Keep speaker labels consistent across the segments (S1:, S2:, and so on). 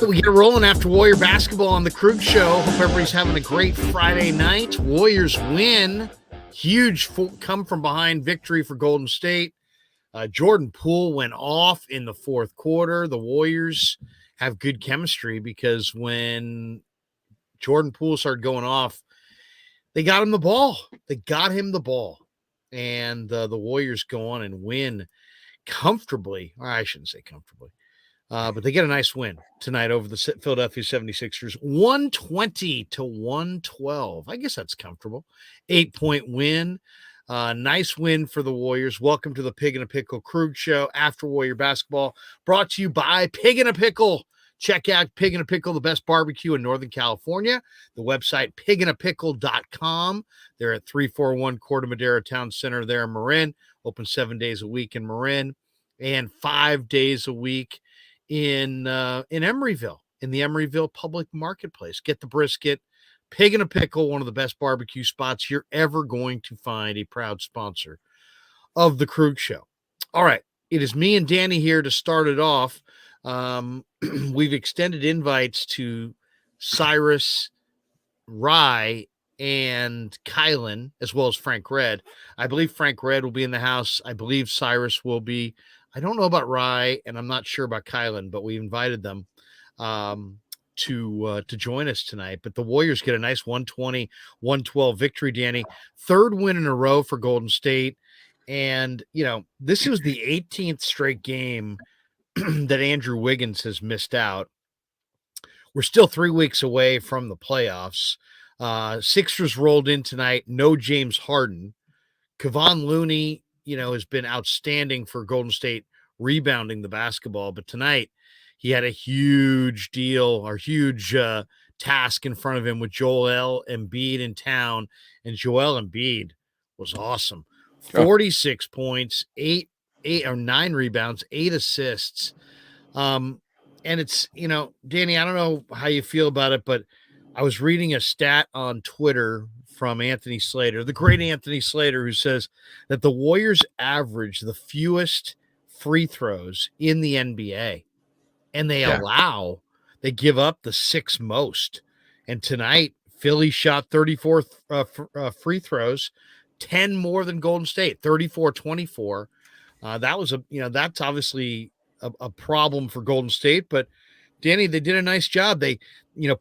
S1: We get rolling after Warrior basketball on the Krueger Show. Hope everybody's having a great Friday night. Warriors win. Huge come from behind victory for Golden State. Jordan Poole went off in the fourth quarter. The Warriors have good chemistry because when Jordan Poole started going off, they got him the ball. And the Warriors go on and win comfortably. Or I shouldn't say comfortably. But they get a nice win tonight over the Philadelphia 76ers, 120-112. I guess that's comfortable. 8-point win. Nice win for the Warriors. Welcome to the Pig and a Pickle Krueger Show after Warrior basketball, brought to you by Pig and a Pickle. Check out Pig and a Pickle, the best barbecue in Northern California. The website, pigandapickle.com. They're at 341 Corte Madera Town Center there in Marin. Open 7 days a week in Marin and 5 days a week in Emeryville, in the Emeryville Public Marketplace. Get the brisket. Pig and a Pickle, one of the best barbecue spots you're ever going to find, a proud sponsor of the Krueger Show. All right, it is me and Danny here to start it off. We've extended invites to Cyrus, Rye, and Kylan, as well as Frank Red. I believe Frank Red will be in the house. I believe Cyrus will be. I don't know about Rye, and I'm not sure about Kylan, but we invited them to join us tonight. But the Warriors get a nice 120-112 victory, Danny. Third win in a row for Golden State. And, you know, this was the 18th straight game that Andrew Wiggins has missed out. We're still 3 weeks away from the playoffs. Sixers rolled in tonight. No James Harden. Kevon Looney, you know, has been outstanding for Golden State rebounding the basketball. But tonight he had a huge task in front of him with Joel Embiid in town. And Joel Embiid was awesome. 46 points, 9 rebounds, 8 assists. And it's, you know, Danny, I don't know how you feel about it, but I was reading a stat on Twitter from Anthony Slater, the great Anthony Slater, who says that the Warriors average the fewest free throws in the NBA, and they give up the 6 most. And tonight, Philly shot 34 free throws, 10 more than Golden State, 34-24. That's obviously a problem for Golden State, but Danny, they did a nice job.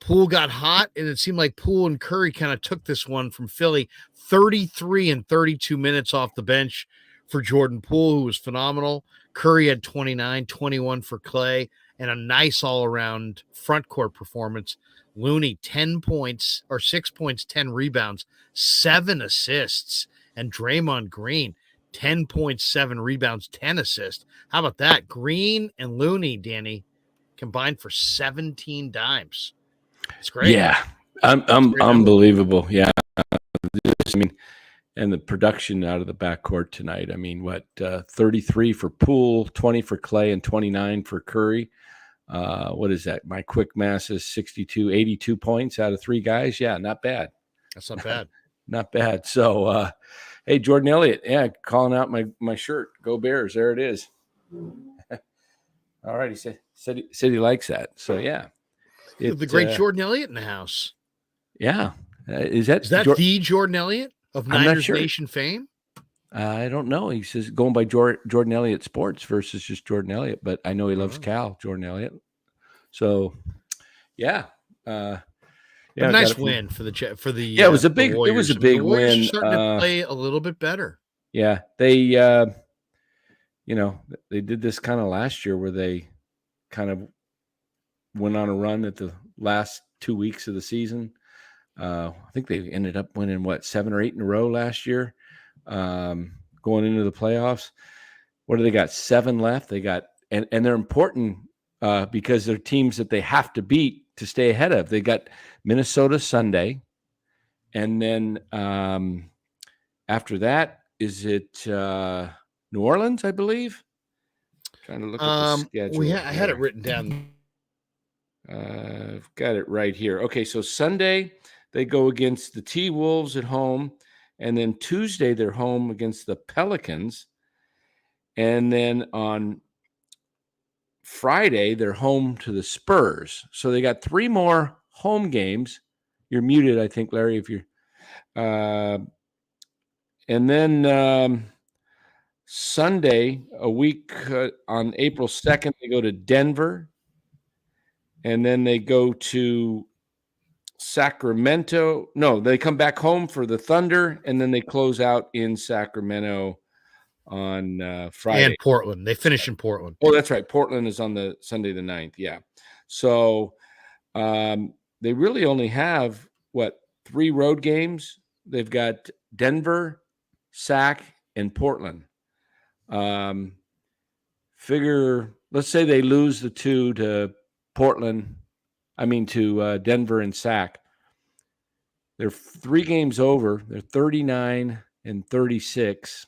S1: Poole got hot, and it seemed like Poole and Curry kind of took this one from Philly. 33 and 32 minutes off the bench for Jordan Poole, who was phenomenal. Curry had 29, 21 for Clay, and a nice all-around front court performance. Looney, 10 points, or 6 points, 10 rebounds, 7 assists. And Draymond Green, 10 points, 7 rebounds, 10 assists. How about that? Green and Looney, Danny, combined for 17 dimes. It's great.
S2: Yeah, unbelievable. Yeah, and the production out of the backcourt tonight. 33 for Poole, 20 for Clay, and 29 for Curry. What is that? My quick math is 82 points out of 3 guys. Yeah, not bad.
S1: That's not bad.
S2: Not bad. So, hey, Jordan Elliott, calling out my shirt. Go Bears. There it is. All right, he said he likes that. So yeah,
S1: the great Jordan Elliott in the house.
S2: Yeah, is that
S1: the Jordan Elliott of Niners Nation fame?
S2: I don't know. He says going by Jordan Elliott Sports versus just Jordan Elliott, but I know he loves Cal, Jordan Elliott. So yeah,
S1: a nice win for the
S2: it was a big
S1: Warriors.
S2: It was a big win.
S1: Starting to play a little bit better.
S2: Yeah, they they did this kind of last year where they kind of went on a run at the last 2 weeks of the season. I think they ended up winning 7 or 8 in a row last year, going into the playoffs. What do they got? 7 left. They got, and they're important because they're teams that they have to beat to stay ahead of. They got Minnesota Sunday, and then after that, is it New Orleans, I believe? Trying to look at the schedule.
S1: I had it written down.
S2: I've got it right here. Okay, so Sunday they go against the T-Wolves at home, and then Tuesday they're home against the Pelicans, and then on Friday, they're home to the Spurs. So they got 3 more home games. You're muted, I think, Larry, if you're and then Sunday, a week on April 2nd, they go to Denver. And then they go to Sacramento. No, they come back home for the Thunder, and then they close out in Sacramento on Friday.
S1: And Portland. They finish in Portland.
S2: Oh, that's right. Portland is on the Sunday the 9th. Yeah. So they really only have, 3 road games? They've got Denver, Sac, and Portland. Let's say they lose the 2 to to Denver and Sac. They're 3 games over. They're 39 and 36.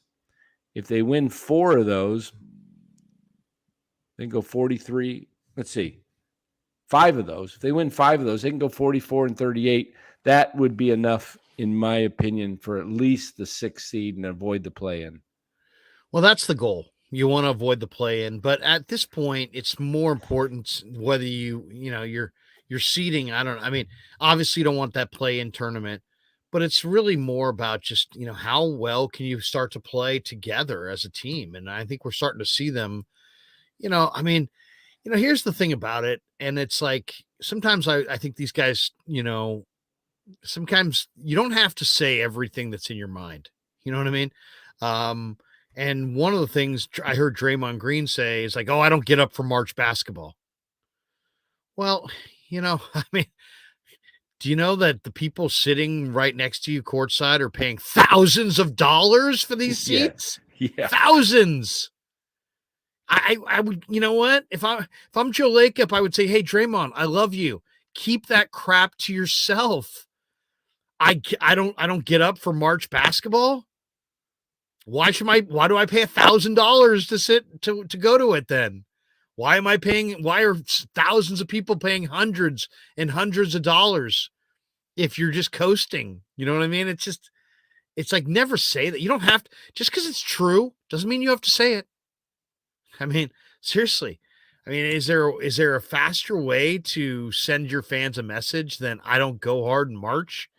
S2: If they win 4 of those, they can go 43. Let's see. 5 of those. If they win 5 of those, they can go 44 and 38. That would be enough, in my opinion, for at least the 6th seed and avoid the play-in.
S1: Well, that's the goal. You want to avoid the play-in, but at this point, it's more important whether you're seeding. Obviously you don't want that play-in tournament, but it's really more about just, how well can you start to play together as a team? And I think we're starting to see them, here's the thing about it. And it's like, sometimes I think these guys, sometimes you don't have to say everything that's in your mind. You know what I mean? And one of the things I heard Draymond Green say is like, "Oh, I don't get up for March basketball." Well, do you know that the people sitting right next to you courtside are paying thousands of dollars for these seats?
S2: Yeah.
S1: Thousands. I would, if I'm Joe Lacob, I would say, "Hey, Draymond, I love you. Keep that crap to yourself. I don't get up for March basketball. Why do I pay $1,000 to sit to go to it then? Why are thousands of people paying hundreds and hundreds of dollars if you're just coasting? You know what I mean? It's like, never say that. You don't have to, just because it's true doesn't mean you have to say it. Seriously. Is there a faster way to send your fans a message than I don't go hard in March?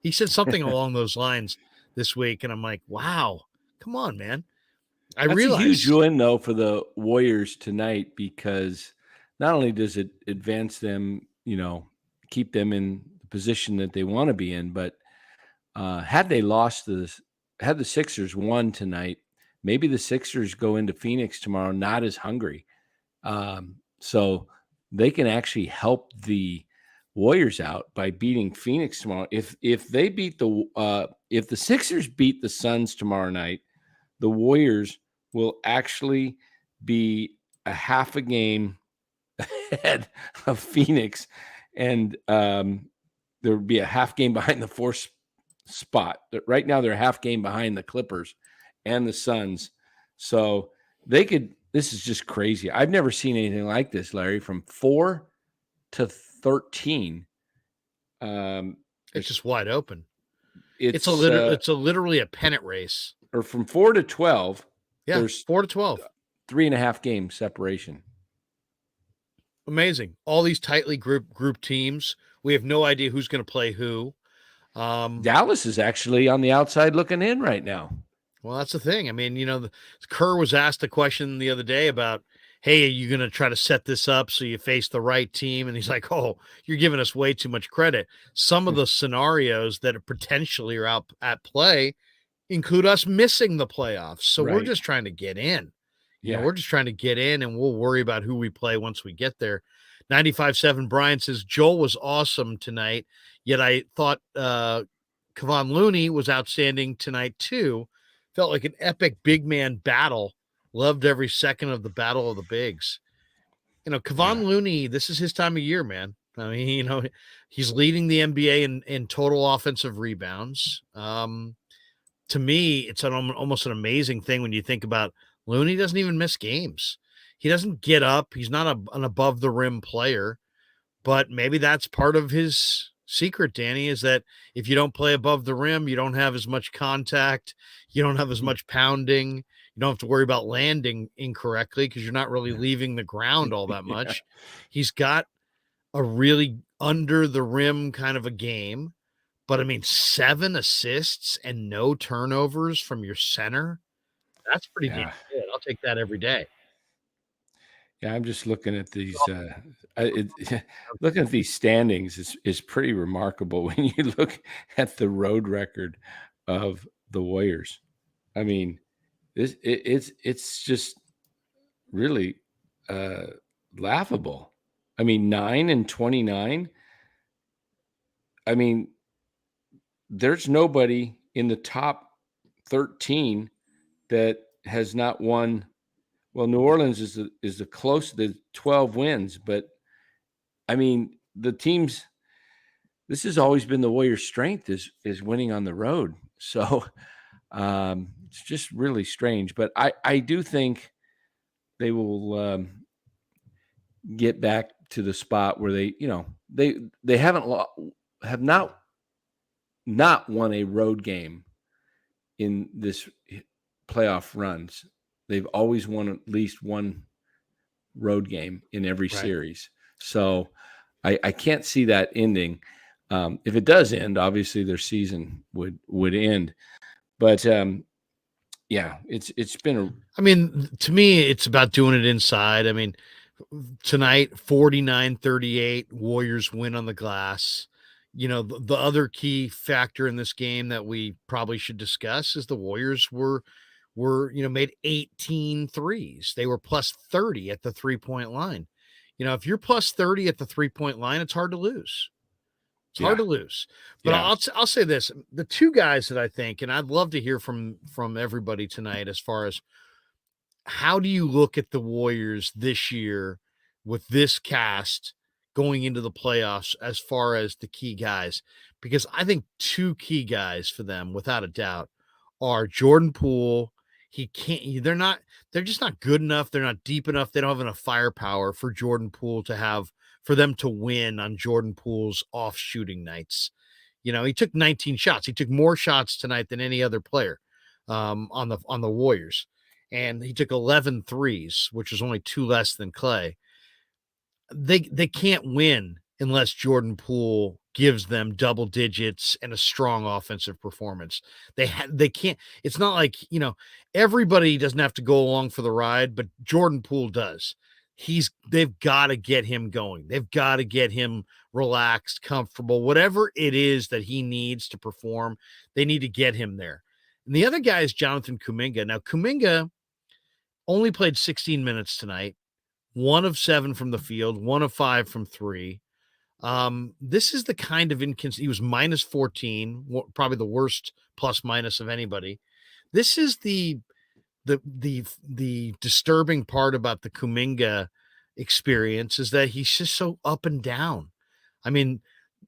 S1: He said something along those lines this week, and I'm like, wow, come on, man.
S2: That's a huge win, though, for the Warriors tonight, because not only does it advance them, keep them in the position that they want to be in, but had the Sixers won tonight, maybe the Sixers go into Phoenix tomorrow not as hungry. So they can actually help the Warriors out by beating Phoenix tomorrow. If the Sixers beat the Suns tomorrow night, the Warriors will actually be a half a game ahead of Phoenix, and there would be a half game behind the 4th spot. Right now, they're a half game behind the Clippers and the Suns. So they could. This is just crazy. I've never seen anything like this, Larry. From 4 to 13.
S1: It's just wide open.
S2: It's
S1: literally a pennant race.
S2: Or from 4 to 12.
S1: Yeah, there's 4 to 12.
S2: 3.5 game separation.
S1: Amazing. All these tightly grouped teams. We have no idea who's going to play who.
S2: Dallas is actually on the outside looking in right now.
S1: Well, that's the thing. Kerr was asked a question the other day about, hey, are you going to try to set this up so you face the right team? And he's like, oh, you're giving us way too much credit. Some of the scenarios that potentially are out at play include us missing the playoffs. So We're just trying to get in. We're just trying to get in, and we'll worry about who we play once we get there. 95.7 Brian says, Joel was awesome tonight, yet I thought Kevon Looney was outstanding tonight too. Felt like an epic big man battle. Loved every second of the battle of the bigs. Kevon Looney, this is his time of year, man. He's leading the NBA in total offensive rebounds. To me, it's almost an amazing thing when you think about Looney doesn't even miss games. He doesn't get up. He's not an above the rim player, but maybe that's part of his secret, Danny, is that if you don't play above the rim, you don't have as much contact. You don't have as much pounding. You don't have to worry about landing incorrectly because you're not really leaving the ground all that much. He's got a really under the rim kind of a game. But I mean, 7 assists and no turnovers from your center. That's pretty damn good. I'll take that every day.
S2: Yeah, I'm just looking at these. Looking at these standings is pretty remarkable when you look at the road record of the Warriors. I mean, it's just really laughable. I mean, 9-29. I mean, there's nobody in the top 13 that has not won. Well, New Orleans is the close to 12 wins, but I mean, the teams. This has always been the Warriors' strength is winning on the road. So it's just really strange. But I do think they will get back to the spot where they have not won a road game in this playoff runs. They've always won at least one road game in every series. So I can't see that ending. If it does end, obviously their season would end. But it's been
S1: I mean, to me, it's about doing it inside. I mean, tonight, 49-38, Warriors win on the glass. The other key factor in this game that we probably should discuss is the Warriors were made 18 threes. They were plus 30 at the 3-point line. If you're plus 30 at the 3-point line, it's hard to lose. It's hard to lose. But I'll say this, the two guys that I think, and I'd love to hear from everybody tonight, as far as how do you look at the Warriors this year with this cast going into the playoffs as far as the key guys? Because I think two key guys for them, without a doubt, are Jordan Poole. They're just not good enough. They're not deep enough. They don't have enough firepower for Jordan Poole for them to win on Jordan Poole's off shooting nights. He took 19 shots. He took more shots tonight than any other player on the Warriors. And he took 11 threes, which was only 2 less than Clay. They can't win unless Jordan Poole gives them double digits and a strong offensive performance. They can't. It's not like, everybody doesn't have to go along for the ride, but Jordan Poole does. They've got to get him going. They've got to get him relaxed, comfortable, whatever it is that he needs to perform. They need to get him there. And the other guy is Jonathan Kuminga. Now, Kuminga only played 16 minutes tonight, 1 of 7 from the field, 1 of 5 from 3. This is the kind of he was minus 14, probably the worst plus minus of anybody. This is the disturbing part about the Kuminga experience, is that he's just so up and down. I mean,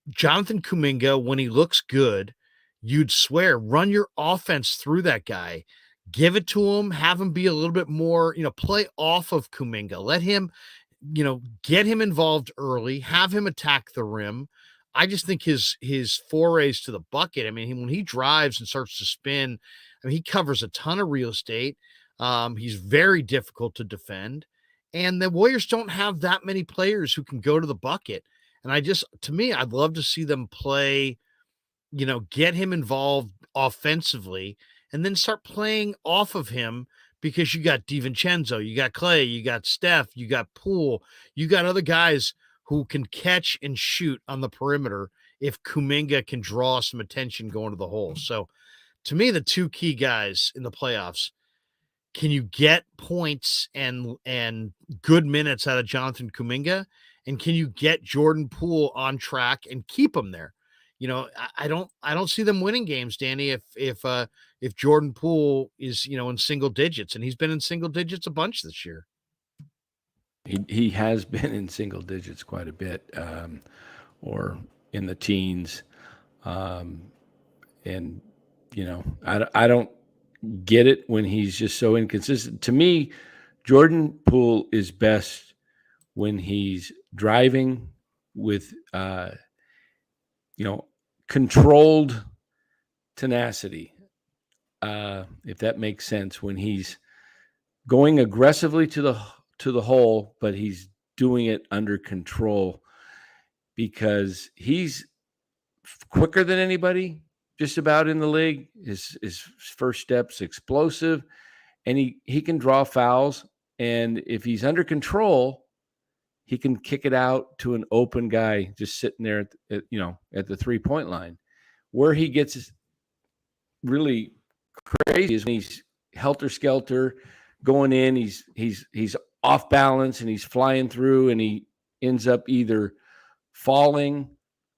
S1: Jonathan Kuminga, when he looks good, you'd swear, run your offense through that guy. Give it to him, have him be a little bit more, play off of Kuminga. Let him, get him involved early, have him attack the rim. I just think his forays to the bucket, I mean, when he drives and starts to spin, I mean, he covers a ton of real estate. He's very difficult to defend. And the Warriors don't have that many players who can go to the bucket. And I'd love to see them play, get him involved offensively and then start playing off of him, because you got DiVincenzo, you got Clay, you got Steph, you got Poole, you got other guys who can catch and shoot on the perimeter if Kuminga can draw some attention going to the hole. So to me, the two key guys in the playoffs, can you get points and good minutes out of Jonathan Kuminga? And can you get Jordan Poole on track and keep him there? I don't see them winning games, Danny, if Jordan Poole is, in single digits, and he's been in single digits a bunch this year.
S2: He has been in single digits quite a bit, or in the teens. And, I don't get it when he's just so inconsistent. To me, Jordan Poole is best when he's driving with, controlled tenacity, if that makes sense. When he's going aggressively to the hole, but he's doing it under control because he's quicker than anybody just about in the league. His first step's explosive, and he can draw fouls. And if he's under control, he can kick it out to an open guy just sitting there at the 3-point line. Where he gets really crazy is when he's helter skelter going in. He's off balance and he's flying through, and he ends up either falling,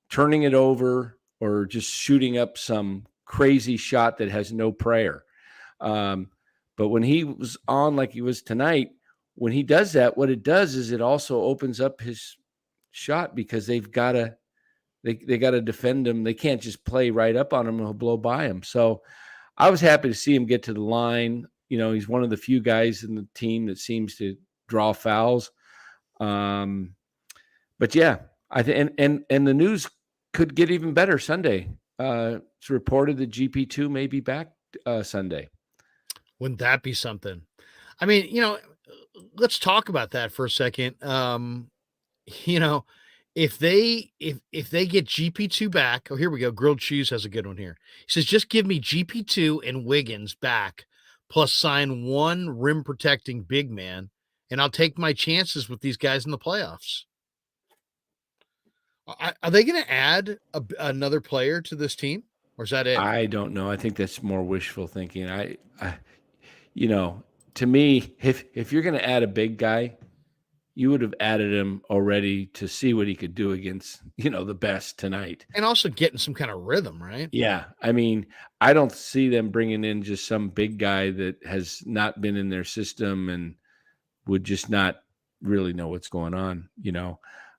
S2: turning it over, or just shooting up some crazy shot that has no prayer. But when he was on like he was tonight, when he does that, what it does is it also opens up his shot because they've got to they got to defend him. They can't just play right up on him and he'll blow by him. So I was happy to see him get to the line. He's one of the few guys in the team that seems to draw fouls. But yeah, I think and the news could get even better Sunday. It's reported that GP2 may be back Sunday. Wouldn't
S1: that be something? I mean, let's talk about that for a second. If they get GP2 back, here we go. Grilled Cheese has a good one here. He says, just give me GP2 and Wiggins back, plus sign one rim protecting big man, and I'll take my chances with these guys in the playoffs. Are they going to add another player to this team, or is that it?
S2: I don't know. I think that's more wishful thinking. To me, if you're going to add a big guy, you would have added him already to see what he could do against, the best tonight.
S1: And also getting some kind of rhythm, right?
S2: Yeah. I mean, I don't see them bringing in just some big guy that has not been in their system and would just not really know what's going on,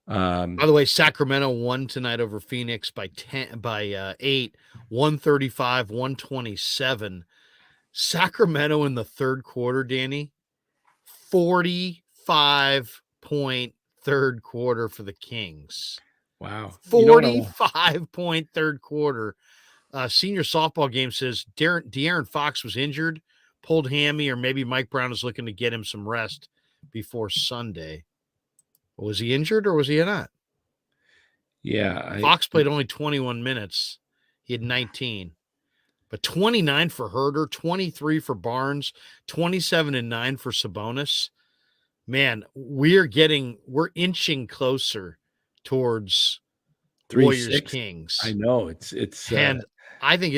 S1: By the way, Sacramento won tonight over Phoenix by 8, 135-127. Sacramento in the third quarter, Danny, 45-point third quarter for the Kings.
S2: Wow.
S1: 45-point third quarter. Senior softball game says De'Aaron Fox was injured, pulled hammy, or maybe Mike Brown is looking to get him some rest before Sunday. Was he injured or was he not?
S2: Yeah.
S1: Fox played only 21 minutes. He had 19. But 29 for Herter, 23 for Barnes, 27 and 9 for Sabonis. Man, we're inching closer towards Warriors Kings.
S2: I know it's
S1: and I think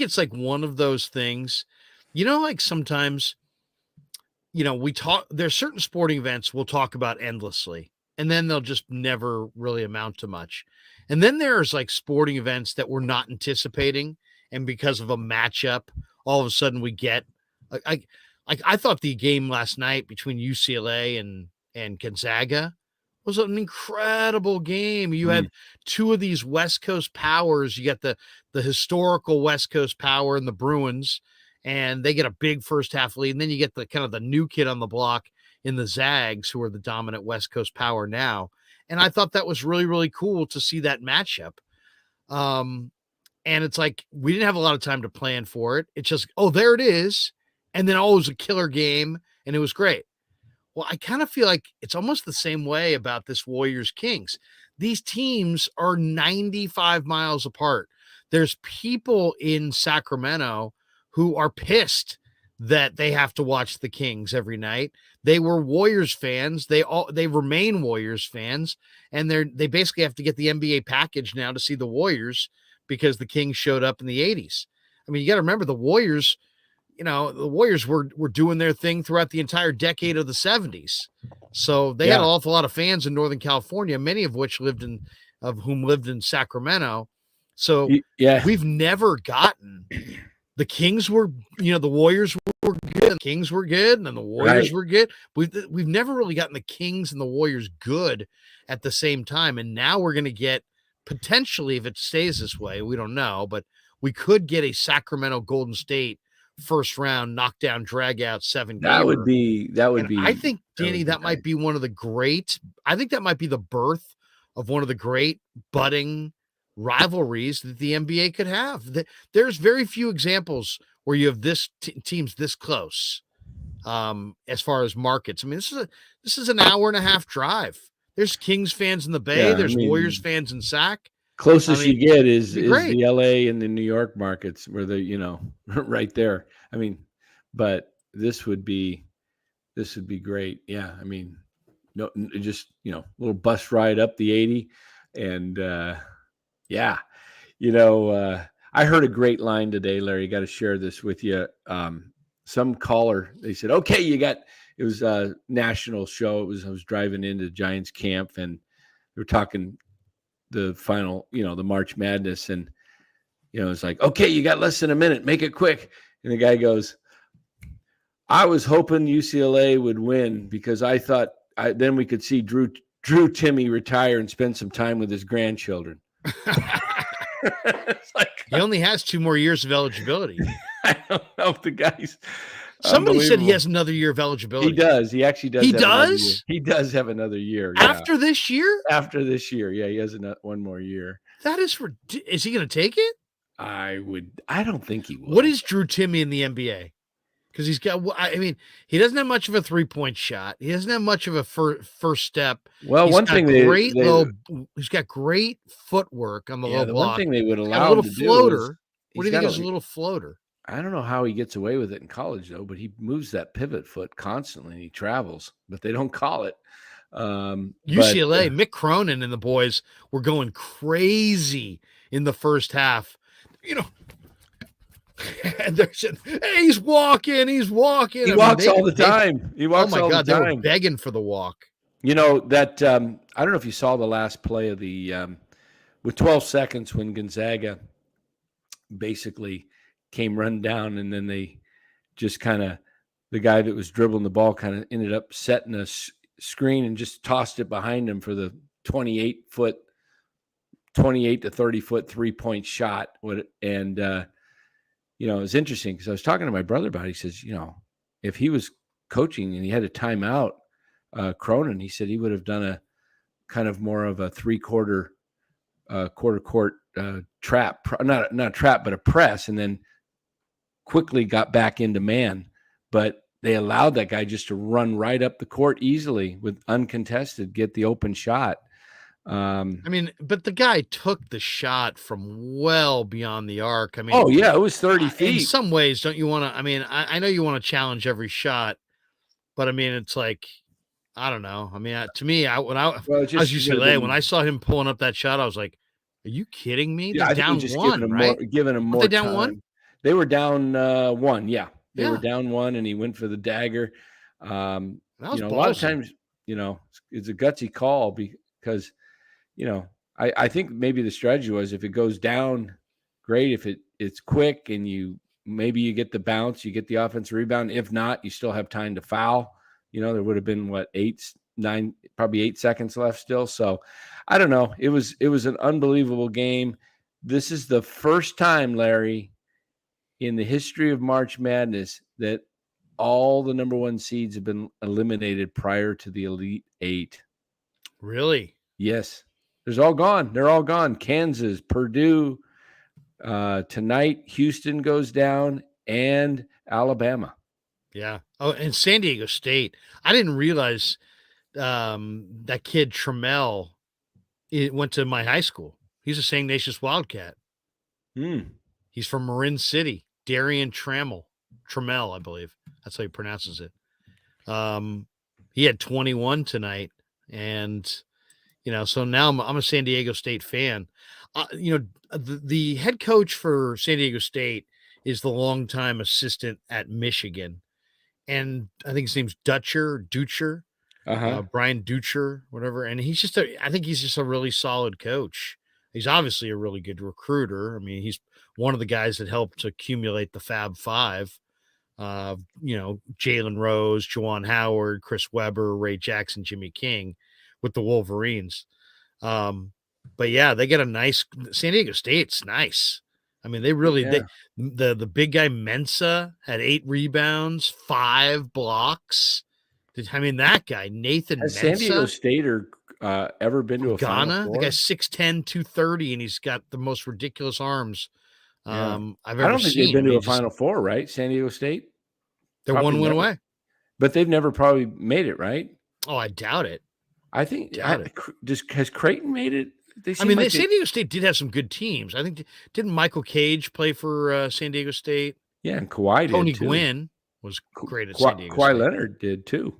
S1: it's like one of those things, like sometimes, there's certain sporting events we'll talk about endlessly, and then they'll just never really amount to much. And then there's like sporting events that we're not anticipating, and because of a matchup, all of a sudden we get I thought the game last night between UCLA and Gonzaga was an incredible game. You had two of these West Coast powers. You got the historical West Coast power and the Bruins, and they get a big first half lead. And then you get the kind of the new kid on the block in the Zags, who are the dominant West Coast power now. And I thought that was really, really cool to see that matchup. And it's like, we didn't have a lot of time to plan for it. It's just, there it is. And then, it was a killer game, and it was great. Well, I kind of feel like it's almost the same way about this Warriors Kings. These teams are 95 miles apart. There's people in Sacramento who are pissed that they have to watch the Kings every night. They were Warriors fans. They remain Warriors fans, and they basically have to get the NBA package now to see the Warriors because the Kings showed up in the 80s. I mean, you got to remember the Warriors. The Warriors were doing their thing throughout the entire decade of the 70s. So they had an awful lot of fans in Northern California, many of which lived in Sacramento. So we've never gotten the Kings were, the Warriors were good, the Kings were good, and then the Warriors were good. We've never really gotten the Kings and the Warriors good at the same time. And now we're going to get, potentially, if it stays this way, we don't know, but we could get a Sacramento Golden State first round knockdown drag out 7 gamer.
S2: That would be
S1: I think, Danny, that might be one of the great, I think that might be the birth of one of the great budding rivalries that the NBA could have. There's very few examples where you have this teams this close. as far as markets. I mean, this is an hour and a half drive. There's Kings fans in the Bay.
S2: Yeah, I
S1: There's
S2: mean,
S1: Warriors fans in Sac.
S2: closest
S1: I mean,
S2: you get
S1: it'd
S2: is
S1: be great.
S2: the LA and the New York markets where right there. I mean, but this would be great. Yeah, I mean, no, just little bus ride up the 80, and yeah, I heard a great line today, Larry. Got to share this with you. Some caller, they said, "Okay, it was a national show. I was driving into Giants camp, and we were talking the final, the March Madness, and it's like, okay, you got less than a minute, make it quick." And the guy goes, "I was hoping UCLA would win because I thought then we could see Drew Timmy retire and spend some time with his grandchildren." It's like,
S1: he only has 2 more years of eligibility.
S2: I don't know if the guy's.
S1: Somebody said he has another year of eligibility.
S2: He does. He actually does.
S1: He does?
S2: He does have another year.
S1: After this year?
S2: After this year. Yeah, he has one more year.
S1: That is is he going to take it?
S2: I don't think he will.
S1: What is Drew Timmy in the NBA? Because he doesn't have much of a 3-point shot. He doesn't have much of a first step.
S2: Well,
S1: he's got great footwork on the low
S2: the
S1: block.
S2: One thing they would allow
S1: a little
S2: him to
S1: floater.
S2: Do
S1: what do you think is a little floater?
S2: I don't know how he gets away with it in college, though, but he moves that pivot foot constantly and he travels, but they don't call it.
S1: UCLA, Mick Cronin and the boys were going crazy in the first half. And they're saying, "Hey, he's walking. He
S2: walks all the time. He walks all the time.
S1: They were begging for the walk.
S2: I don't know if you saw the last play of the with 12 seconds when Gonzaga basically came run down, and then they just the guy that was dribbling the ball kind of ended up setting a screen and just tossed it behind him for the 28 to 30-foot 3-point shot. It was interesting because I was talking to my brother about it. He says, if he was coaching and he had a timeout, Cronin, he said he would have done a kind of more of a 3-quarter quarter court trap, not a trap, but a press, and then quickly got back into man. But they allowed that guy just to run right up the court easily with uncontested, get the open shot.
S1: But the guy took the shot from well beyond the arc. It
S2: was 30 feet.
S1: In some ways, don't you want to? I know you want to challenge every shot, but it's like, I don't know. To me, when I was UCLA, when I saw him pulling up that shot, I was like, "Are you kidding me?"
S2: Yeah,
S1: they're down one, right?
S2: Giving him more.
S1: They down one?
S2: They were down 1. Yeah, they were down 1, and he went for the dagger.
S1: That was
S2: a lot of times, it's a gutsy call because. I think maybe the strategy was if it goes down, great. If it's quick and you get the bounce, you get the offensive rebound. If not, you still have time to foul. There would have been probably 8 seconds left still. So I don't know. It was an unbelievable game. This is the first time, Larry, in the history of March Madness that all the number 1 seeds have been eliminated prior to the Elite 8.
S1: Really?
S2: Yes. They're all gone. Kansas, Purdue, tonight, Houston goes down, and Alabama.
S1: Yeah. Oh, and San Diego State. I didn't realize that kid Trammell went to my high school. He's a St. Ignatius Wildcat. He's from Marin City. Darian Trammell, I believe. That's how he pronounces it. He had 21 tonight, and so now I'm a San Diego State fan. The head coach for San Diego State is the longtime assistant at Michigan, and I think his name's Ducher, Brian Ducher, whatever. And I think he's just a really solid coach. He's obviously a really good recruiter. He's one of the guys that helped accumulate the Fab Five. Jalen Rose, Juwan Howard, Chris Webber, Ray Jackson, Jimmy King, with the Wolverines. But yeah, they get a nice San Diego State's nice. They really the big guy Mensah had 8 rebounds, 5 blocks. That guy Nathan
S2: Has
S1: Mensah.
S2: San Diego State ever been to a
S1: Ghana?
S2: Final Four?
S1: The guy's 6'10", 230, and he's got the most ridiculous arms I've ever seen.
S2: I don't think they've been to a Final Four, right? San Diego State.
S1: They're 1 win away.
S2: but they've never probably made it, right?
S1: Oh, I doubt it.
S2: I think
S1: Doubt it.
S2: has Creighton made it? They
S1: I
S2: seem
S1: mean,
S2: like
S1: San Diego State did have some good teams. I think didn't Michael Cage play for San Diego State?
S2: yeah, and Kawhi
S1: Tony
S2: did too.
S1: Gwynn was great at San Diego
S2: Kawhi
S1: State.
S2: Leonard did too.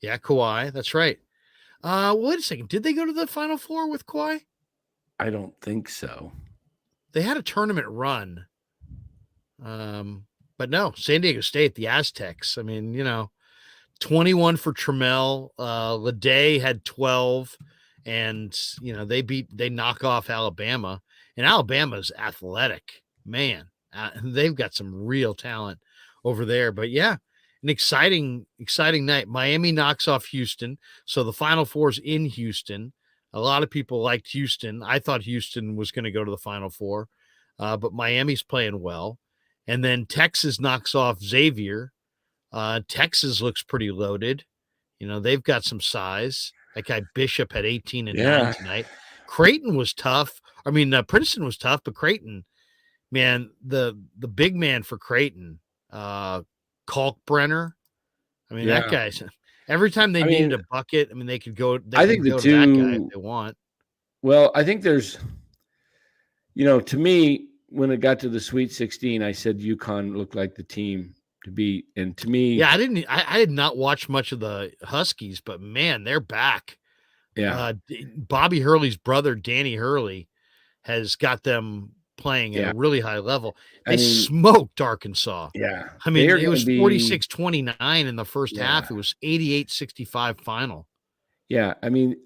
S1: Yeah, Kawhi. That's right. Wait a second. Did they go to the Final Four with Kawhi?
S2: I don't think so.
S1: They had a tournament run. But no, San Diego State, the Aztecs. I mean, 21 for Trammell. Leday had 12, and they knock off Alabama, and Alabama's athletic, man. They've got some real talent over there. But yeah, an exciting night. Miami knocks off Houston, so the Final Four's in Houston. A lot of people liked Houston. I thought Houston was going to go to the Final Four, but Miami's playing well. And then Texas knocks off Xavier. Texas looks pretty loaded. They've got some size. That guy Bishop had 18 and 9 tonight. Creighton was tough. I mean, Princeton was tough, but Creighton, man, the big man for Creighton, Kalkbrenner. I mean, that guy's every time they needed a bucket. I mean, they could go. I think go to that guy if they want.
S2: Well, I think there's, to me, when it got to the Sweet 16, I said UConn looked like the team to beat, and to me,
S1: yeah, I did not watch much of the Huskies, but man, they're back.
S2: Yeah,
S1: Bobby Hurley's brother, Danny Hurley, has got them playing at a really high level. They smoked Arkansas.
S2: Yeah.
S1: I mean, it was 46-29 in the first half. It was 88-65 final.
S2: Yeah. I mean,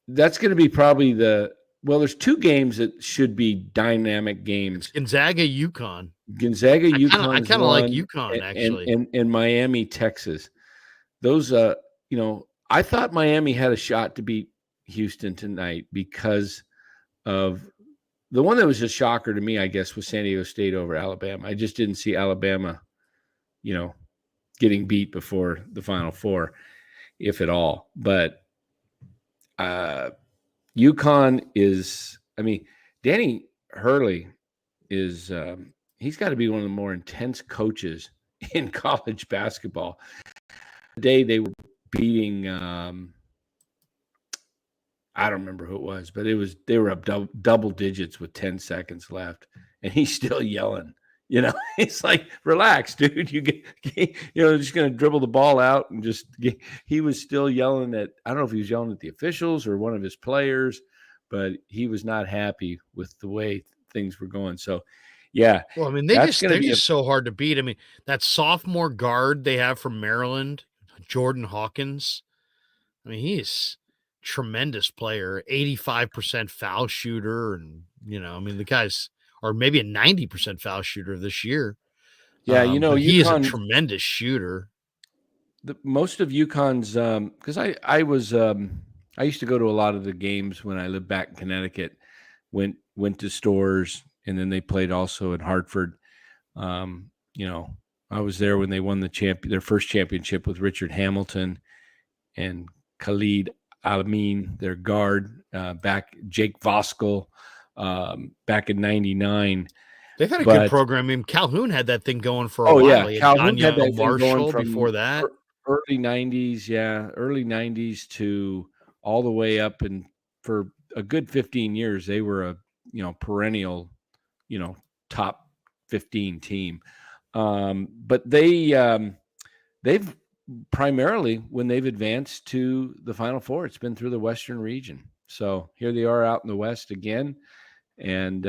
S2: that's going to be probably there's two games that should be dynamic games.
S1: It's Gonzaga, UConn.
S2: UConn.
S1: I kind of like UConn, actually.
S2: And Miami, Texas. Those, I thought Miami had a shot to beat Houston tonight because of the one that was a shocker to me, I guess, was San Diego State over Alabama. I just didn't see Alabama, getting beat before the Final Four, if at all. But UConn is, Danny Hurley is, he's got to be one of the more intense coaches in college basketball. The day they were beating, I don't remember who it was, but they were up double digits with 10 seconds left, and he's still yelling. It's like, relax, dude. Just going to dribble the ball out and he was still yelling at, I don't know if he was yelling at the officials or one of his players, but he was not happy with the way things were going. So, yeah.
S1: Well, I mean, they're just so hard to beat. I mean, that sophomore guard they have from Maryland, Jordan Hawkins. I mean, he's tremendous player, 85% foul shooter. And, the guy's, or maybe a 90% foul shooter this year.
S2: Yeah.
S1: he is a tremendous shooter.
S2: Most of UConn's, because I used to go to a lot of the games when I lived back in Connecticut, went to stores, and then they played also in Hartford. I was there when they won their first championship with Richard Hamilton and Khalid Alameen, their guard, Jake Voskuhl, back in '99.
S1: They've had a good program. I mean, Calhoun had that thing going for a while.
S2: Yeah, Calhoun had that
S1: Marshall
S2: going from
S1: before that.
S2: Early '90s to all the way up, and for a good 15 years, they were a perennial, top 15 team. But they've primarily, when they've advanced to the Final Four, it's been through the Western region. So here they are out in the West again, and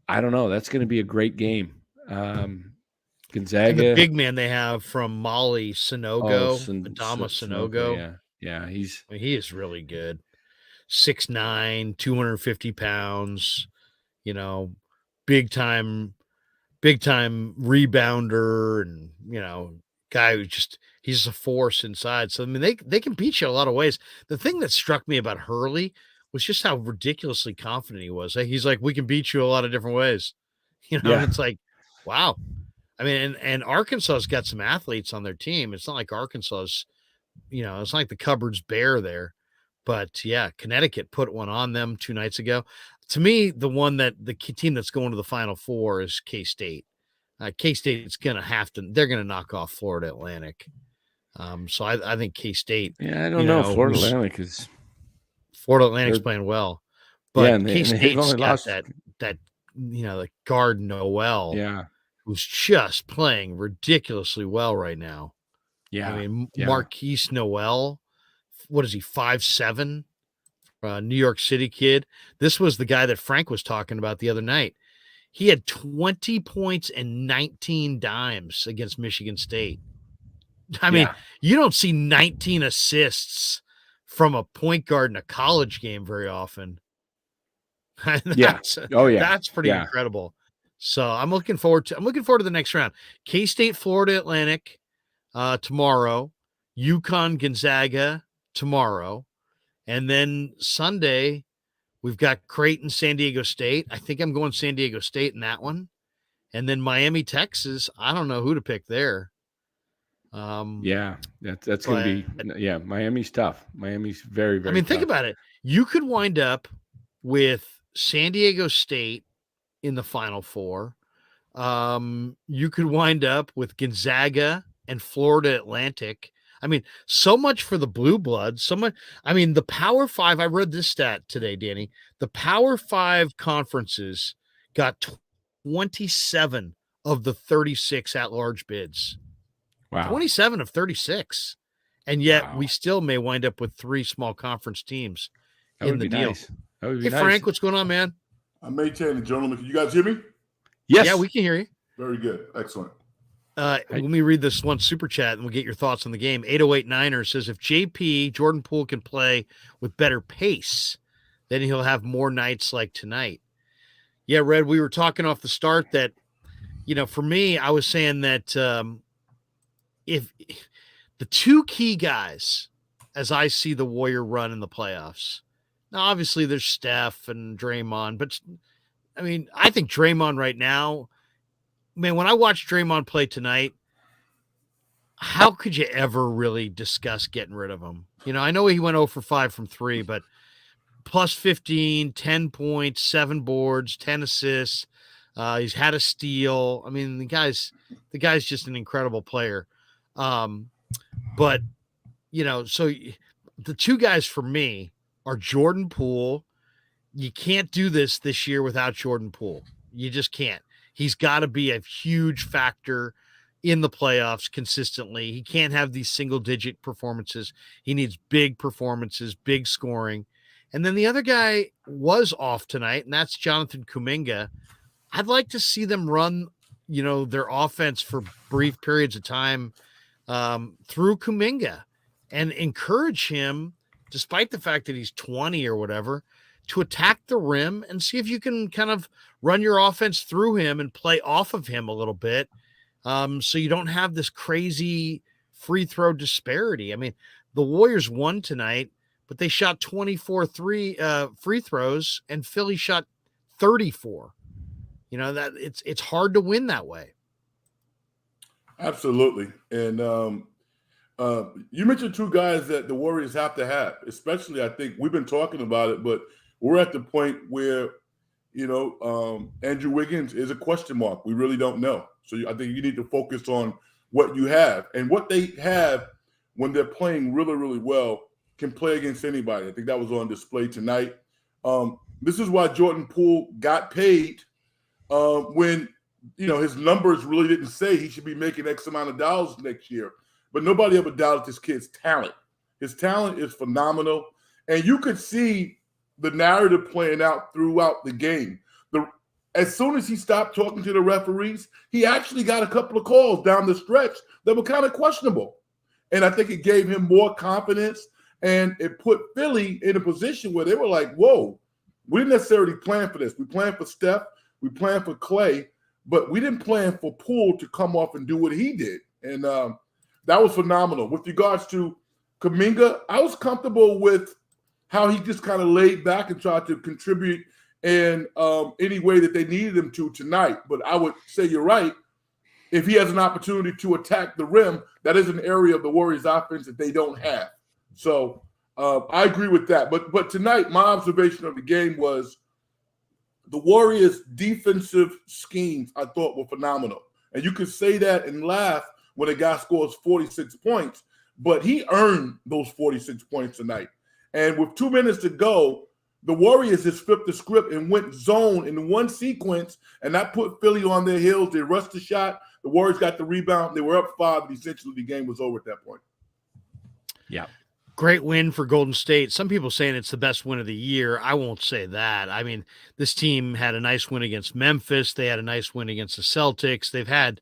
S2: I don't know. That's going to be a great game. Gonzaga,
S1: and the big man they have from Mali, Sanogo, Adama Sanogo.
S2: Yeah,
S1: he is really good. 6'9", 250 pounds. Big time rebounder, and guy who he's a force inside. So I mean, they can beat you a lot of ways. The thing that struck me about Hurley was just how ridiculously confident he was. He's like, we can beat you a lot of different ways. And it's like, wow. I mean, and Arkansas's got some athletes on their team. It's not like Arkansas's, it's not like the cupboard's bare there. But yeah, Connecticut put one on them 2 nights ago. To me, the team that's going to the Final Four is K-State. K-State's going to have to – they're going to knock off Florida Atlantic. So I think K-State –
S2: Yeah, I don't know. Florida Atlantic is –
S1: Florida Atlantic's playing well. But
S2: yeah, and
S1: K-State's
S2: only
S1: got
S2: lost
S1: that the guard Noel,
S2: yeah,
S1: who's just playing ridiculously well right now.
S2: Yeah.
S1: I mean, Marquise Noel, what is he, 5'7"? New York City kid. This was the guy that Frank was talking about the other night. He had 20 points and 19 dimes against Michigan State. I mean, you don't see 19 assists from a point guard in a college game very often. That's pretty incredible. So I'm looking forward to the next round. K-State, Florida Atlantic tomorrow, UConn, Gonzaga tomorrow, and then Sunday we've got Creighton, San Diego State. I think I'm going San Diego State in that one, and then Miami, Texas. I don't know who to pick there.
S2: That's going to be Miami's tough. Miami's very, very tough.
S1: Think about it. You could wind up with San Diego State in the Final Four. You could wind up with Gonzaga and Florida Atlantic. I mean, so much for the Blue Bloods. The Power Five, I read this stat today, Danny. The Power Five conferences got 27 of the 36 at-large bids.
S2: Wow.
S1: 27 of 36. And yet we still may wind up with 3 small conference teams in the deal.
S2: Nice. That would be
S1: hey,
S2: nice.
S1: Frank, what's going on, man?
S3: I'm maintaining, gentlemen. Can you guys hear me?
S2: Yes.
S1: Yeah, we can hear you.
S3: Very good. Excellent.
S1: Let me read this one super chat and we'll get your thoughts on the game. 808 Niner says, if JP, Jordan Poole, can play with better pace, then he'll have more nights like tonight. Yeah, Red, we were talking off the start that, for me, I was saying that if the 2 key guys, as I see the Warrior run in the playoffs, now obviously there's Steph and Draymond, but I think Draymond right now, man, when I watched Draymond play tonight, how could you ever really discuss getting rid of him? I know he went 0 for 5 from 3, but plus 15, 10 points, 7 boards, 10 assists. He's had a steal. The guy's just an incredible player. But so the 2 guys for me are Jordan Poole. You can't do this year without Jordan Poole. You just can't. He's got to be a huge factor in the playoffs consistently. He can't have these single-digit performances. He needs big performances, big scoring. And then the other guy was off tonight, and that's Jonathan Kuminga. I'd like to see them run, their offense for brief periods of time through Kuminga and encourage him, despite the fact that he's 20 or whatever, to attack the rim and see if you can kind of run your offense through him and play off of him a little bit. So you don't have this crazy free throw disparity. The Warriors won tonight, but they shot 24 free throws and Philly shot 34. That it's hard to win that way.
S3: Absolutely. And you mentioned 2 guys that the Warriors have to have, especially, I think we've been talking about it, but we're at the point where, Andrew Wiggins is a question mark. We really don't know. So I think you need to focus on what you have. And what they have when they're playing really, really well can play against anybody. I think that was on display tonight. This is why Jordan Poole got paid when, his numbers really didn't say he should be making X amount of dollars next year. But nobody ever doubted this kid's talent. His talent is phenomenal. And you could see the narrative playing out throughout the game. As soon as he stopped talking to the referees, he actually got a couple of calls down the stretch that were kind of questionable. And I think it gave him more confidence, and it put Philly in a position where they were like, whoa, we didn't necessarily plan for this. We planned for Steph, we planned for Clay, but we didn't plan for Poole to come off and do what he did. And that was phenomenal. With regards to Kuminga, I was comfortable with how he just kind of laid back and tried to contribute in any way that they needed him to tonight. But I would say you're right. If he has an opportunity to attack the rim, that is an area of the Warriors offense that they don't have. So I agree with that. But tonight, my observation of the game was the Warriors' defensive schemes, I thought, were phenomenal. And you could say that and laugh when a guy scores 46 points, but he earned those 46 points tonight. And with 2 minutes to go, the Warriors just flipped the script and went zone in one sequence, and that put Philly on their heels. They rushed the shot. The Warriors got the rebound. They were up 5, and essentially the game was over at that point.
S2: Yeah.
S1: Great win for Golden State. Some people saying it's the best win of the year. I won't say that. I mean, this team had a nice win against Memphis. They had a nice win against the Celtics. They've had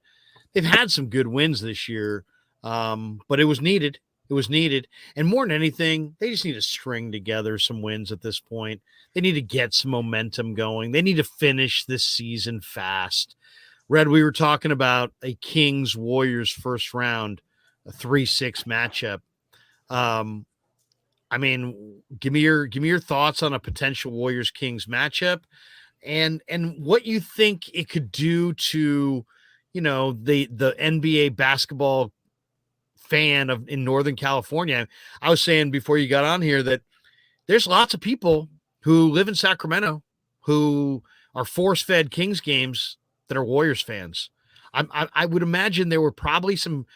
S1: some good wins this year, but it was needed. It was needed. And more than anything, they just need to string together some wins at this point. They need to get some momentum going. They need to finish this season fast. Red, we were talking about a Kings-Warriors first round, a 3-6 matchup. I mean, give me your thoughts on a potential Warriors Kings matchup and what you think it could do to, you know, the NBA basketball fan in Northern California. I was saying before you got on here that there's lots of people who live in Sacramento who are force-fed Kings games that are Warriors fans. I would imagine there were probably some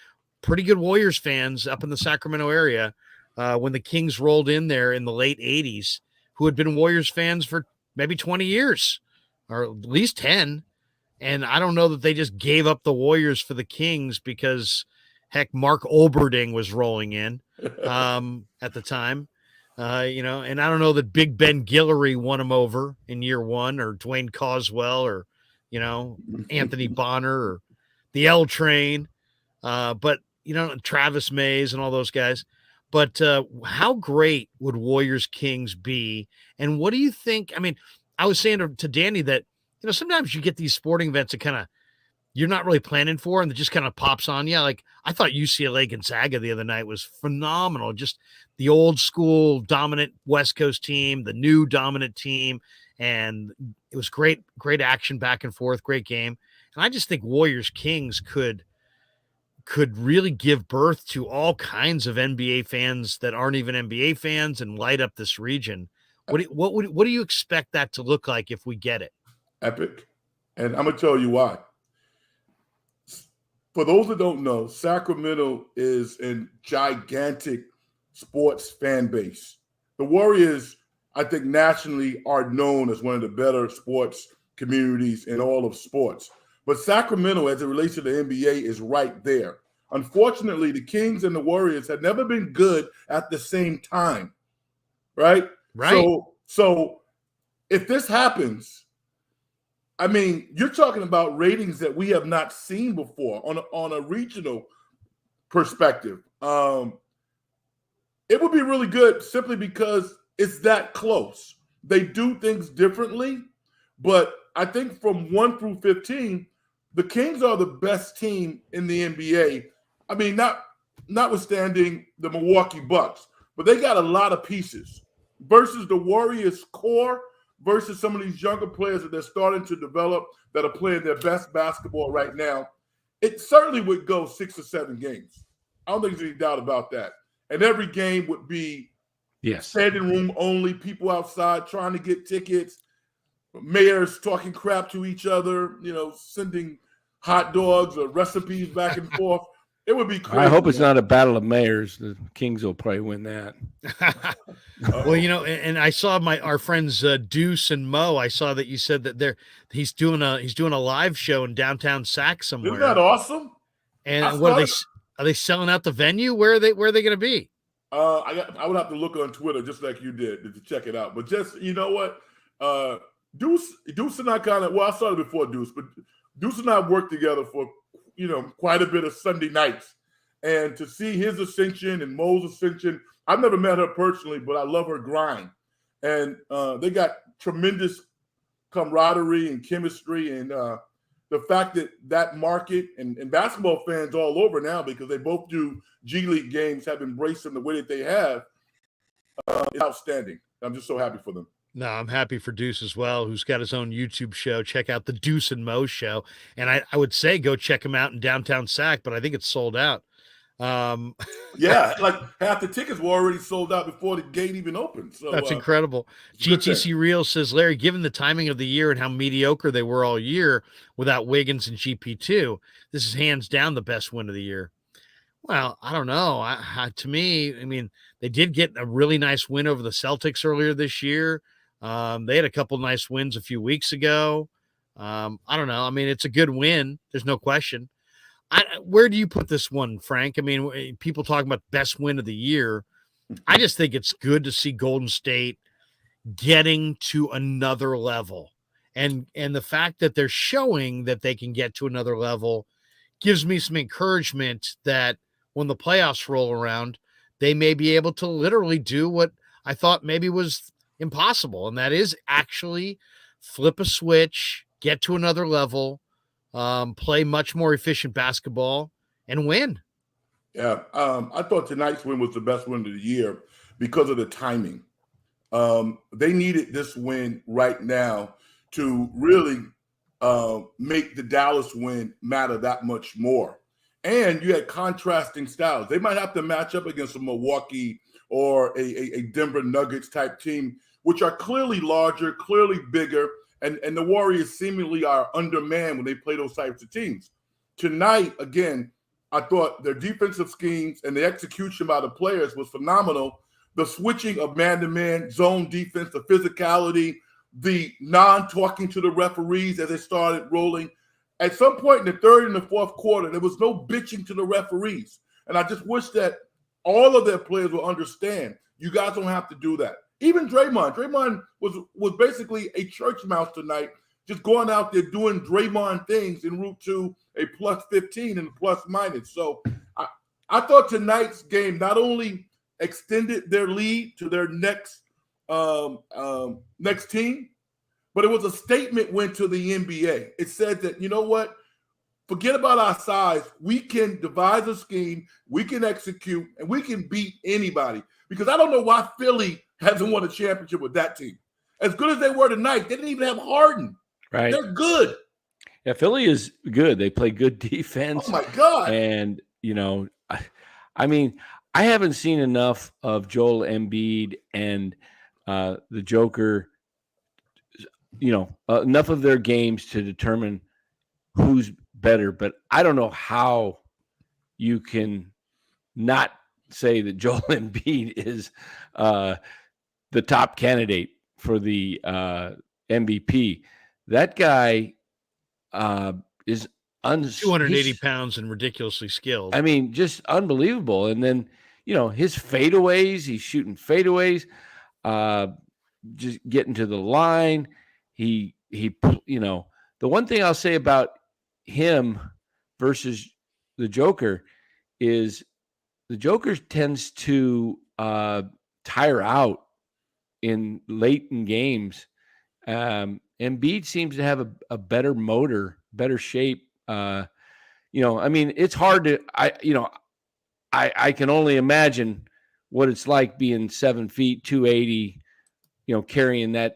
S1: pretty good Warriors fans up in the Sacramento area when the Kings rolled in there in the late 80s who had been Warriors fans for maybe 20 years or at least 10. And I don't know that they just gave up the Warriors for the Kings because, heck, Mark Olberding was rolling in at the time. You know, and I don't know that Big Ben Guillory won him over in year one or Dwayne Coswell or, you know, Anthony Bonner or the L Train. But, you know, Travis Mays and all those guys. But how great would Warriors Kings be? And what do you think? I mean, I was saying to Danny that, you know, sometimes you get these sporting events that kind of you're not really planning for and it just kind of pops on you. Like I thought UCLA Gonzaga the other night was phenomenal. Just the old school dominant West Coast team, the new dominant team. And it was great action back and forth, great game. And I just think Warriors Kings could really give birth to all kinds of NBA fans that aren't even NBA fans and light up this region. What do you expect that to look like if we get it?
S3: Epic. And I'm going to tell you why. For those that don't know, Sacramento is a gigantic sports fan base. The Warriors, I think nationally, are known as one of the better sports communities in all of sports. But Sacramento, as it relates to the NBA, is right there. Unfortunately, the Kings and the Warriors have never been good at the same time, right?
S1: Right.
S3: So if this happens, I mean, you're talking about ratings that we have not seen before on a regional perspective. It would be really good simply because it's that close. They do things differently, but I think from 1 through 15, the Kings are the best team in the NBA. I mean, notwithstanding the Milwaukee Bucks, but they got a lot of pieces versus the Warriors core versus some of these younger players that they're starting to develop that are playing their best basketball right now. It certainly would go 6 or 7 games. I don't think there's any doubt about that. And every game would be standing room only, people outside trying to get tickets, mayors talking crap to each other, you know, sending hot dogs or recipes back and forth. It would be crazy.
S2: I hope it's not a battle of mayors. The Kings will probably win that.
S1: Well, you know, and I saw our friends Deuce and Mo. I saw that you said that he's doing a live show in downtown Sac somewhere.
S3: Isn't that awesome?
S1: And what are they selling out the venue? Where are they going to be?
S3: I would have to look on Twitter just like you did to check it out. But just, you know what? Deuce and I I started before Deuce, but Deuce and I worked together for, you know, quite a bit of Sunday nights. And to see his ascension and Mo's ascension, I've never met her personally, but I love her grind. And they got tremendous camaraderie and chemistry. And the fact that market and basketball fans all over now, because they both do G League games, have embraced them the way that they have, is outstanding. I'm just so happy for them.
S1: No, I'm happy for Deuce as well, who's got his own YouTube show. Check out the Deuce and Mo show. And I would say go check him out in downtown Sac, but I think it's sold out.
S3: Yeah, like half the tickets were already sold out before the gate even opened. So
S1: That's incredible.
S3: good thing.
S1: GTC Real says, Larry, given the timing of the year and how mediocre they were all year without Wiggins and GP2, this is hands down the best win of the year. Well, I don't know. To me, I mean, they did get a really nice win over the Celtics earlier this year. They had a couple nice wins a few weeks ago. I don't know. I mean, it's a good win. There's no question. Where do you put this one, Frank? I mean, people talking about best win of the year. I just think it's good to see Golden State getting to another level. And the fact that they're showing that they can get to another level gives me some encouragement that when the playoffs roll around, they may be able to literally do what I thought maybe was impossible. And that is actually flip a switch, get to another level, play much more efficient basketball, and win.
S3: Yeah, I thought tonight's win was the best win of the year because of the timing. They needed this win right now to really make the Dallas win matter that much more. And you had contrasting styles. They might have to match up against a Milwaukee or a Denver Nuggets type team, which are clearly larger, clearly bigger, and the Warriors seemingly are undermanned when they play those types of teams. Tonight, again, I thought their defensive schemes and the execution by the players was phenomenal. The switching of man-to-man, zone defense, the physicality, the non-talking to the referees as they started rolling. At some point in the third and the fourth quarter, there was no bitching to the referees. And I just wish that all of their players will understand you guys don't have to do that. Even Draymond. Draymond was basically a church mouse tonight, just going out there doing Draymond things en route to a plus 15 and a plus minus. So I thought tonight's game not only extended their lead to their next team, but it was a statement win to the NBA. It said that, you know what? Forget about our size. We can devise a scheme, we can execute, and we can beat anybody. Because I don't know why Philly hasn't won a championship with that team. As good as they were tonight, they didn't even have Harden.
S2: Right.
S3: They're good.
S2: Yeah, Philly is good. They play good defense.
S3: Oh, my God.
S2: And, you know, I mean, I haven't seen enough of Joel Embiid and the Joker, you know, enough of their games to determine who's better. But I don't know how you can not say that Joel Embiid is the top candidate for the MVP. That guy is
S1: 280 pounds and ridiculously skilled.
S2: I mean, just unbelievable. And then, you know, his fadeaways, he's shooting fadeaways, just getting to the line. He, you know, the one thing I'll say about him versus the Joker is the Joker tends to tire out in late in games. Embiid seems to have a better motor, better shape. You know, I mean, it's hard to, I can only imagine what it's like being 7 feet, 280, you know, carrying that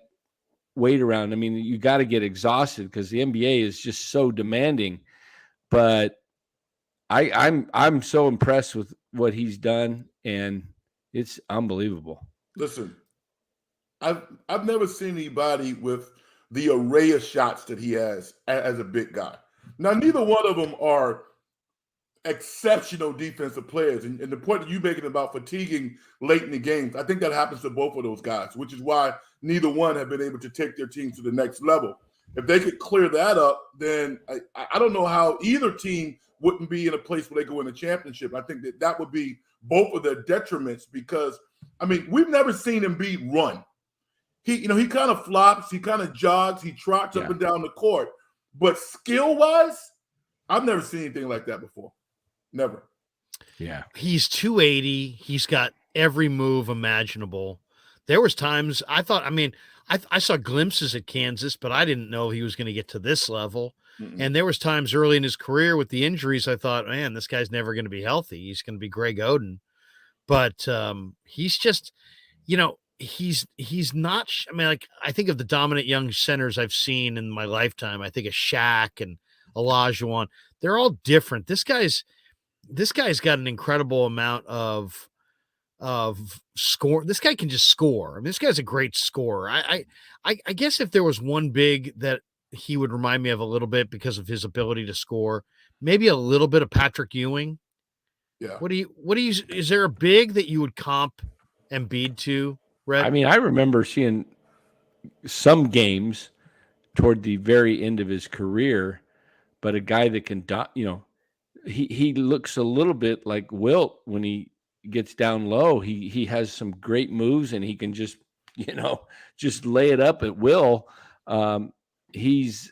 S2: weight around. I mean, you got to get exhausted because the NBA is just so demanding. But I'm so impressed with what he's done, and it's unbelievable.
S3: Listen, I've never seen anybody with the array of shots that he has as a big guy. Now, neither one of them are exceptional defensive players. And the point that you're making about fatiguing late in the games, I think that happens to both of those guys, which is why neither one have been able to take their team to the next level. If they could clear that up, then I don't know how either team wouldn't be in a place where they go win a championship. I think that would be both of their detriments because, I mean, we've never seen Embiid run. He kind of flops, he kind of jogs, he trots up and down the court. But skill-wise, I've never seen anything like that before. Never.
S2: Yeah.
S1: He's 280. He's got every move imaginable. There was times I thought, I saw glimpses at Kansas, but I didn't know he was going to get to this level. Mm-mm. And there was times early in his career with the injuries, I thought, man, this guy's never going to be healthy. He's going to be Greg Oden. But he's just, you know, he's not, I think of the dominant young centers I've seen in my lifetime. I think of Shaq and Olajuwon. They're all different. This guy's, this guy's got an incredible amount of score. This guy can just score. I mean, this guy's a great scorer. I guess if there was one big that he would remind me of a little bit because of his ability to score, maybe a little bit of Patrick Ewing.
S3: Yeah.
S1: Is there a big that you would comp Embiid to, Red?
S2: I mean, I remember seeing some games toward the very end of his career, but a guy that can, he looks a little bit like Wilt when he gets down low. He has some great moves and he can just, just lay it up at will. He's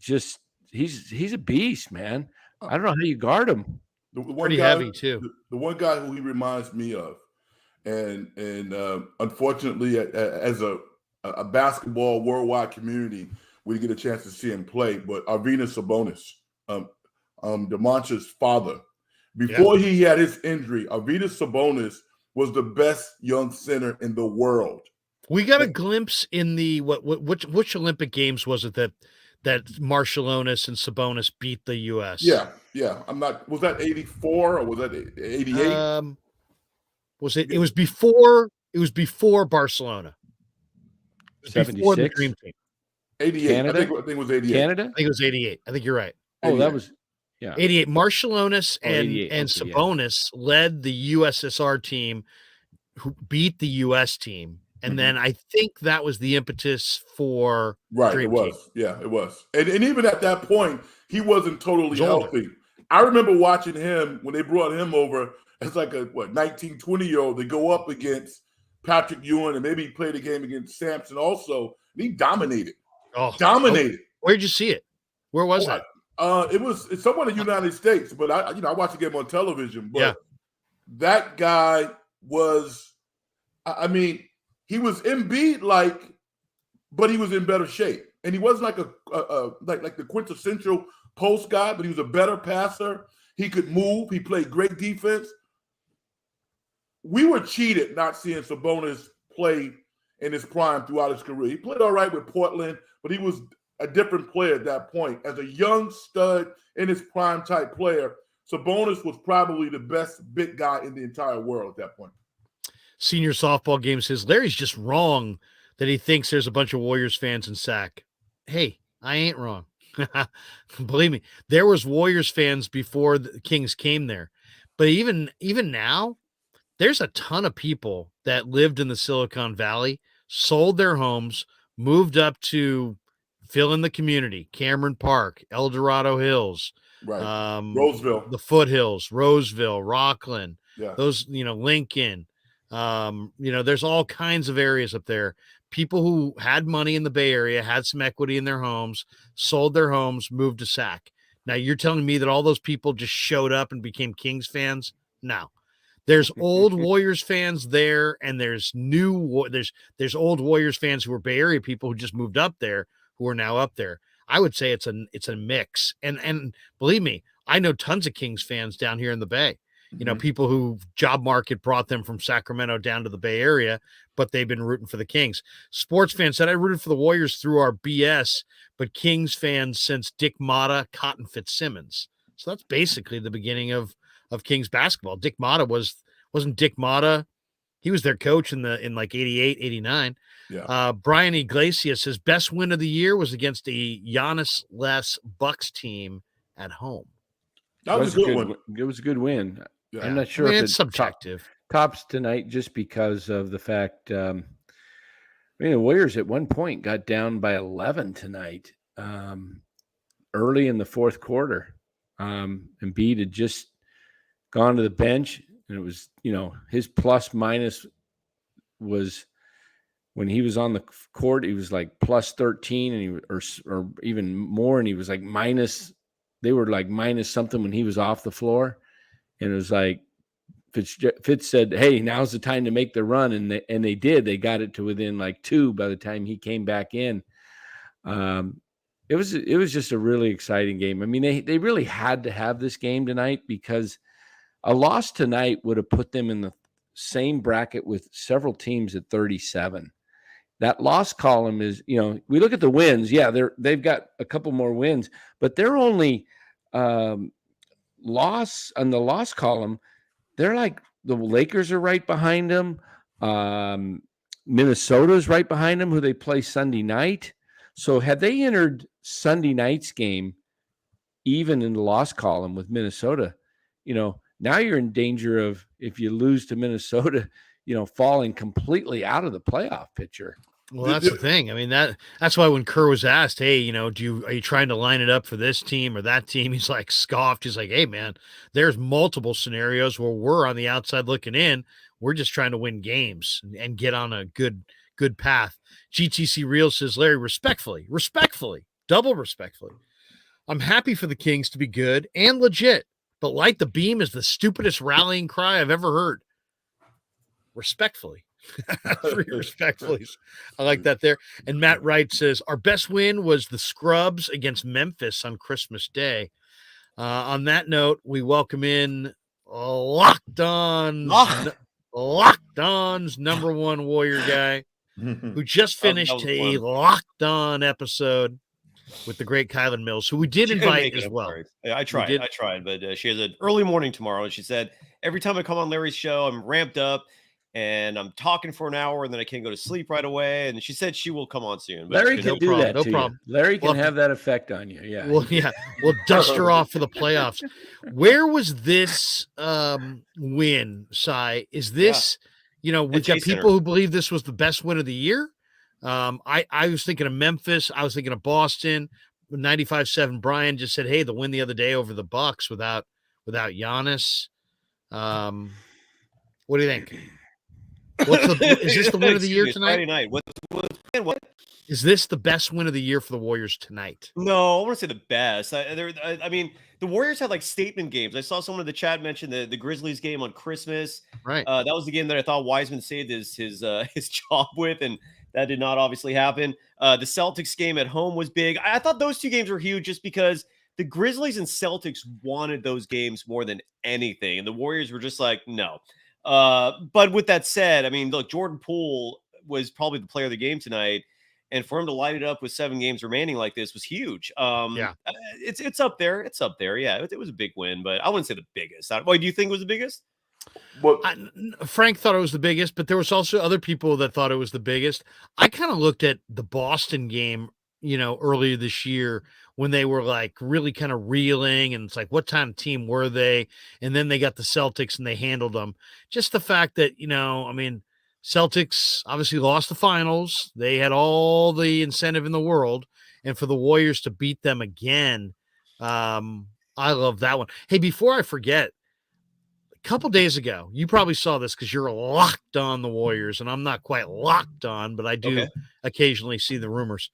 S2: a beast, man. I don't know how you guard him.
S3: The one
S1: Pretty
S3: guy,
S1: heavy too.
S3: The one guy who he reminds me of, and unfortunately, as a basketball worldwide community, we get a chance to see him play. But Arvydas Sabonis, DeMontra's father, before he had his injury, Arvydas Sabonis was the best young center in the world.
S1: We got a glimpse in the which Olympic Games was it that Marshallonis and Sabonis beat the U.S.?
S3: Yeah. Was that 84 or was that 88?
S1: Was it? It was before. It was before Barcelona.
S2: 76.
S1: The Dream Team.
S3: 88.
S2: Canada?
S3: I think it was 88.
S2: Canada?
S1: I think it was 88. I think you're right.
S2: Oh, that was
S1: 88. Marshallonis and
S2: 88. Okay,
S1: Sabonis led the USSR team, who beat the U.S. team. And then I think that was the impetus for
S3: Dream Team. Yeah, it was. And even at that point, he wasn't totally healthy. I remember watching him when they brought him over as like a 19, 20-year-old to go up against Patrick Ewing, and maybe he played a game against Sampson also. And he dominated. Dominated.
S1: Where'd you see it? Where was that?
S3: It's somewhere in the United States, but I watched the game on television. But that guy was, he was Embiid but he was in better shape, and he wasn't like like the quintessential post guy, but he was a better passer. He could move. He played great defense. We were cheated not seeing Sabonis play in his prime throughout his career. He played all right with Portland, but he was a different player at that point. As a young stud in his prime type player, Sabonis was probably the best big guy in the entire world at that point.
S1: Senior softball game says Larry's just wrong that he thinks there's a bunch of Warriors fans in Sac. Hey, I ain't wrong. Believe me, there was Warriors fans before the Kings came there. But even now, there's a ton of people that lived in the Silicon Valley, sold their homes, moved up to fill in the community, Cameron Park, El Dorado Hills,
S3: Roseville,
S1: the foothills, Roseville, Rockland, those, Lincoln. There's all kinds of areas up there. People who had money in the Bay Area, had some equity in their homes, sold their homes, moved to Sac. Now you're telling me that all those people just showed up and became Kings fans? No. There's old Warriors fans there, and there's old Warriors fans who were Bay Area people who just moved up there who are now up there. I would say it's a mix. And believe me, I know tons of Kings fans down here in the Bay. People who job market brought them from Sacramento down to the Bay Area, but they've been rooting for the Kings. Sports fans said I rooted for the Warriors through our BS, but Kings fans since Dick Motta, Cotton Fitzsimmons. So that's basically the beginning of Kings basketball. Dick Motta wasn't Dick Motta. He was their coach in like 88, 89.
S3: Yeah.
S1: Brian Iglesias, his best win of the year was against a Giannis-less Bucks team at home.
S3: That was a good one.
S2: It was a good win.
S3: Yeah.
S2: I'm not sure
S1: if
S2: if
S1: it's subjective.
S2: Tops tonight just because of the fact the Warriors at one point got down by 11 tonight early in the fourth quarter. Embiid had just gone to the bench, and it was, his plus minus was when he was on the court, he was like plus 13 and or even more, and he was like they were like minus something when he was off the floor. And it was like Fitz said, "Hey, now's the time to make the run," and they did. They got it to within like 2 by the time he came back in. It was just a really exciting game. I mean, they really had to have this game tonight because a loss tonight would have put them in the same bracket with several teams at 37. That loss column is, we look at the wins. Yeah, they've got a couple more wins, but they're only loss on the loss column, they're like the Lakers are right behind them. Minnesota's right behind them, who they play Sunday night. So had they entered Sunday night's game even in the loss column with Minnesota, now you're in danger of, if you lose to Minnesota, falling completely out of the playoff picture.
S1: Well, that's the thing. I mean, that's why when Kerr was asked, hey, are you trying to line it up for this team or that team? He's like scoffed. He's like, hey, man, there's multiple scenarios where we're on the outside looking in. We're just trying to win games and get on a good path. GTC Real says, Larry, respectfully, double respectfully, I'm happy for the Kings to be good and legit, but light the beam is the stupidest rallying cry I've ever heard. Respectfully. 3 respectfullys. I like that there. And Matt Wright says, our best win was the Scrubs against Memphis on Christmas Day. On that note, we welcome in Locked On's number one Warrior guy who just finished a Locked On episode with the great Kylan Mills, who we did invite as well.
S4: I tried, but she has an early morning tomorrow, and she said, every time I come on Larry's show, I'm ramped up, and I'm talking for an hour, and then I can't go to sleep right away. And she said she will come on soon. But
S2: Larry can do that. No problem. Larry can have that effect on you. Yeah.
S1: Well, yeah. We'll dust her off for the playoffs. Where was this win, Cy? Is this, we've got people who believe this was the best win of the year. I was thinking of Memphis. I was thinking of Boston. 95-7. Brian just said, hey, the win the other day over the Bucks without Giannis. What do you think? Is this the win of the year tonight?
S4: Friday night. What?
S1: Is this the best win of the year for the Warriors tonight?
S4: No, I want to say the best. I mean, the Warriors had like statement games. I saw someone in the chat mention the Grizzlies game on Christmas.
S1: Right.
S4: That was the game that I thought Wiseman saved his job with, and that did not obviously happen. The Celtics game at home was big. I thought those 2 games were huge just because the Grizzlies and Celtics wanted those games more than anything, and the Warriors were just like, no. But with that said, I mean, look, Jordan Poole was probably the player of the game tonight, and for him to light it up with 7 games remaining like this was huge. It's up there. It's up there. Yeah, it was a big win, but I wouldn't say the biggest. Why do you think it was the biggest?
S3: Well,
S1: Frank thought it was the biggest, but there was also other people that thought it was the biggest. I kind of looked at the Boston game, earlier this year when they were like really kind of reeling, and it's like, what kind of team were they? And then they got the Celtics and they handled them. Just the fact that, Celtics obviously lost the finals. They had all the incentive in the world, and for the Warriors to beat them again, I love that one. Hey, before I forget, a couple days ago, you probably saw this because you're locked on the Warriors, and I'm not quite locked on, but I do occasionally see the rumors.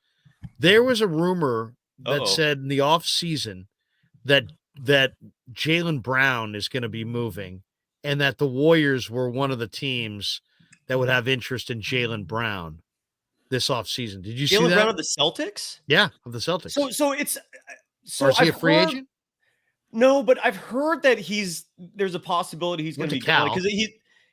S1: There was a rumor that said in the off season that Jalen Brown is going to be moving, and that the Warriors were one of the teams that would have interest in Jalen Brown this off season. Did you see that?
S4: Jalen Brown of the Celtics?
S1: Yeah, of the Celtics.
S4: So it's
S1: or is he a free agent?
S4: No, but I've heard that there's a possibility he's going to be
S1: Cal
S4: because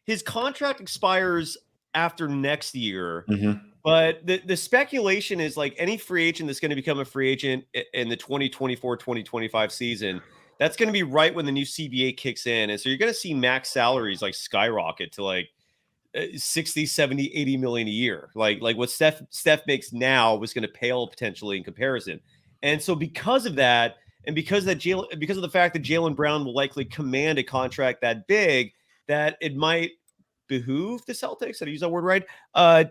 S4: his contract expires after next year.
S3: Mm-hmm.
S4: But the speculation is like any free agent that's going to become a free agent in the 2024-2025 season, that's going to be right when the new CBA kicks in. And so you're going to see max salaries like skyrocket to like 60, 70, 80 million a year. Like what Steph makes now was going to pale potentially in comparison. And so because of that, and because of the fact that Jalen Brown will likely command a contract that big, that it might behoove the Celtics, did I use that word right,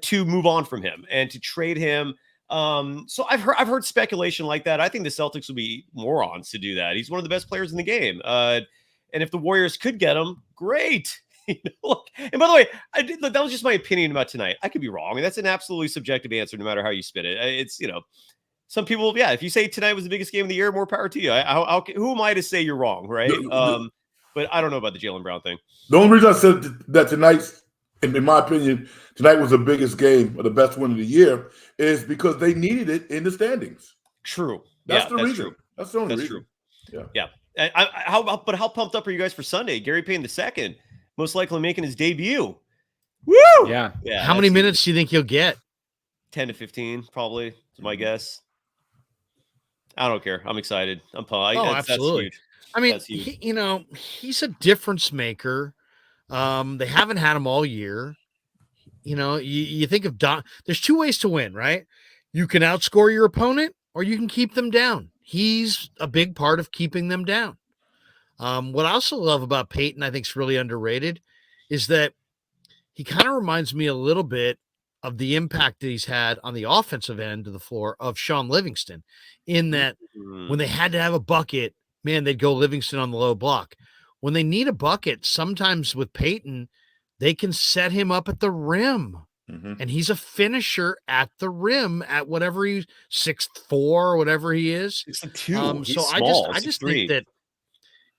S4: to move on from him and to trade him. So I've heard speculation like that. I think the Celtics will be morons to do that. He's one of the best players in the game. And if the Warriors could get him, great. Look, and by the way, that was just my opinion about tonight. I could be wrong. And that's an absolutely subjective answer, no matter how you spin it. It's, some people, if you say tonight was the biggest game of the year, more power to you. Who am I to say you're wrong, right? But I don't know about the Jalen Brown thing.
S3: The only reason I said that tonight, in my opinion, tonight was the biggest game or the best win of the year is because they needed it in the standings.
S4: True.
S3: That's the reason. True. That's the only reason.
S4: True. Yeah. How pumped up are you guys for Sunday? Gary Payne II, most likely making his debut. Woo!
S2: Yeah.
S1: How many minutes do you think he'll get?
S4: 10 to 15, probably, is my guess. I don't care. I'm excited. I'm pumped.
S1: Absolutely. I mean,
S4: That's huge.
S1: he's a difference maker. They haven't had him all year. You think of there's two ways to win, right? You can outscore your opponent or you can keep them down. He's a big part of keeping them down. What I also love about Peyton, I think is really underrated, is that he kind of reminds me a little bit of the impact that he's had on the offensive end of the floor of Sean Livingston, in that when they had to have a bucket, man, they'd go Livingston on the low block. When they need a bucket, sometimes with Peyton, they can set him up at the rim. And he's a finisher at the rim at whatever he's 6'4", or whatever he is.
S4: 6'2". He's
S1: So
S4: small,
S1: I just
S4: 6'3".
S1: think that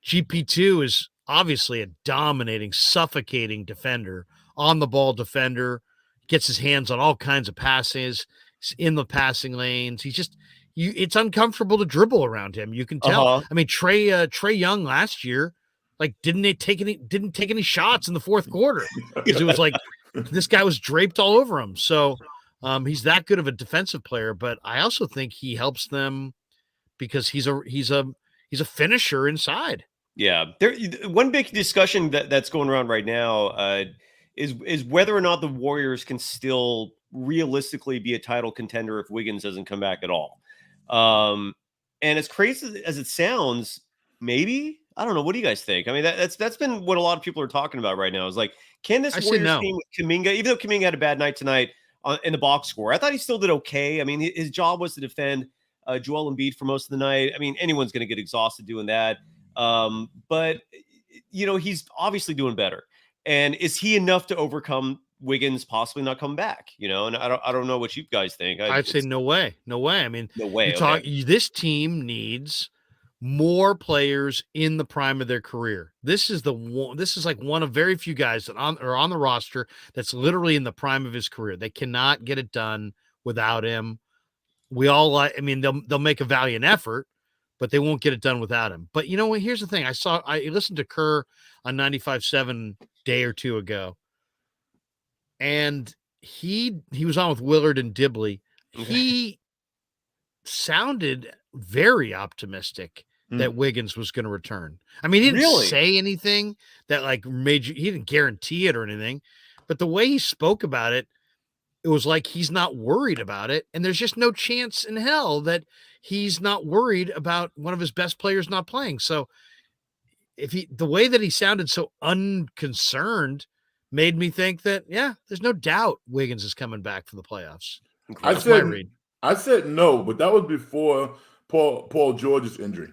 S1: GP2 is obviously a dominating, suffocating defender, on the ball defender, gets his hands on all kinds of passes, he's in the passing lanes. He's just it's uncomfortable to dribble around him. You can tell. I mean, Trey Young last year, like didn't take any shots in the fourth quarter because it was like this guy was draped all over him. So he's that good of a defensive player, but I also think he helps them because he's a finisher inside.
S4: Yeah, one big discussion that's going around right now is whether or not the Warriors can still realistically be a title contender if Wiggins doesn't come back at all. And as crazy as it sounds, maybe, I don't know. What do you guys think? I mean, that's been what a lot of people are talking about right now. Is like, can this Warriors team with Kuminga, even though Kuminga had a bad night tonight in the box score, I thought he still did okay. I mean, his job was to defend Joel Embiid for most of the night. I mean, anyone's going to get exhausted doing that. But he's obviously doing better. And is he enough to overcome Wiggins possibly not coming back? And I don't know what you guys think.
S1: I'd say no way. I mean,
S4: no way.
S1: This team needs more players in the prime of their career. This is like one of very few guys that are on the roster that's literally in the prime of his career. They cannot get it done without him. They'll make a valiant effort, but they won't get it done without him. But here's the thing. I listened to Kerr on 95.7 day or two ago, and he was on with Willard and Dibley. He sounded very optimistic that Wiggins was going to return. I mean, he didn't say anything that like he didn't guarantee it or anything, but the way he spoke about it, it was like he's not worried about it. And there's just no chance in hell that he's not worried about one of his best players not playing. So the way that he sounded so unconcerned made me think that, yeah, there's no doubt Wiggins is coming back for the playoffs.
S3: I said no, but that was before Paul George's injury.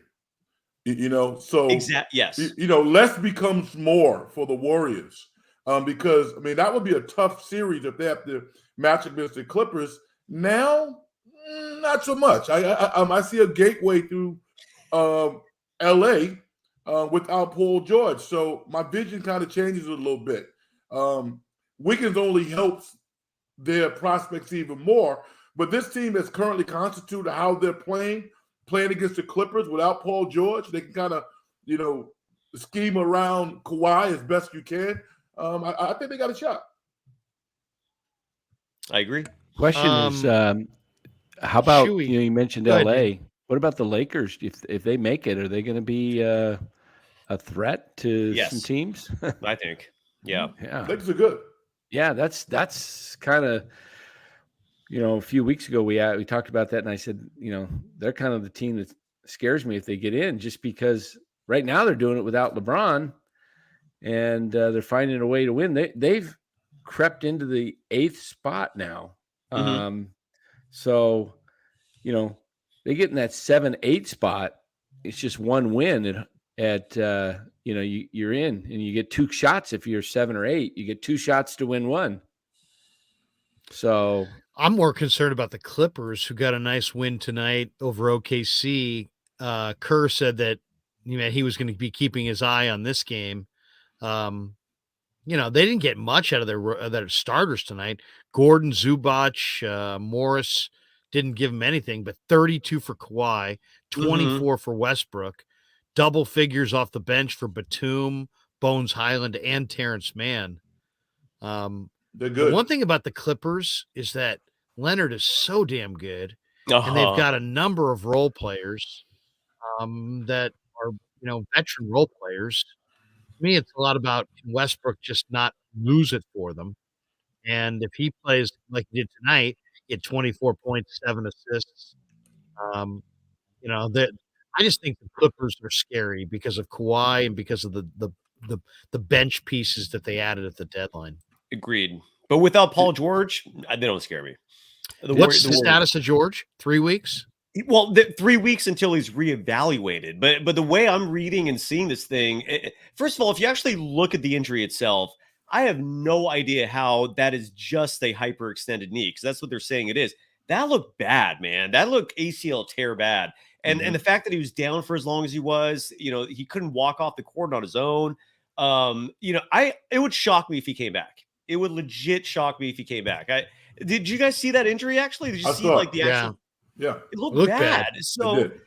S3: So
S4: exactly, yes.
S3: Less becomes more for the Warriors. Because that would be a tough series if they have to match against the Clippers. Now, not so much. I see a gateway through LA without Paul George. So my vision kind of changes a little bit. Wiggins only helps their prospects even more. But this team is currently constituted how they're playing against the Clippers without Paul George. They can kind of, scheme around Kawhi as best you can. I think they got a shot.
S4: I agree.
S2: Question is, how about you mentioned LA? What about the Lakers? If they make it, are they going to be a threat to some teams?
S4: I think. Yeah.
S3: Lakers are good.
S2: Yeah, that's kind of. A few weeks ago we talked about that, and I said, they're kind of the team that scares me if they get in, just because right now they're doing it without LeBron, and they're finding a way to win. They've crept into the 8th spot now. So, they get in that 7-8 spot. It's just one win at you're in, and you get 2 shots if you're 7 or 8. You get 2 shots to win 1. So
S1: I'm more concerned about the Clippers, who got a nice win tonight over OKC. Kerr said that he was going to be keeping his eye on this game. They didn't get much out of their starters tonight. Gordon, Zubac, Morris didn't give him anything, but 32 for Kawhi, 24 for Westbrook, double figures off the bench for Batum, Bones Highland, and Terrence Mann.
S3: They're good.
S1: One thing about the Clippers is that Leonard is so damn good, and they've got a number of role players that are veteran role players. To me, it's a lot about Westbrook just not lose it for them. And if he plays like he did tonight, he had 24 points, 7 assists. Um, that I just think the Clippers are scary because of Kawhi and because of the bench pieces that they added at the deadline.
S4: Agreed. But without Paul George, they don't scare me.
S1: What's the status of George? 3 weeks?
S4: Well, 3 weeks until he's reevaluated. But the way I'm reading and seeing this thing, first of all, if you actually look at the injury itself, I have no idea how that is just a hyperextended knee, because that's what they're saying it is. That looked bad, man. That looked ACL tear bad. And the fact that he was down for as long as he was, he couldn't walk off the court on his own. It would shock me if he came back. It would legit shock me if he came back. Did you guys see that injury actually? Did you see the actual?
S3: Yeah.
S4: It looked bad.
S3: It
S4: So,
S3: did.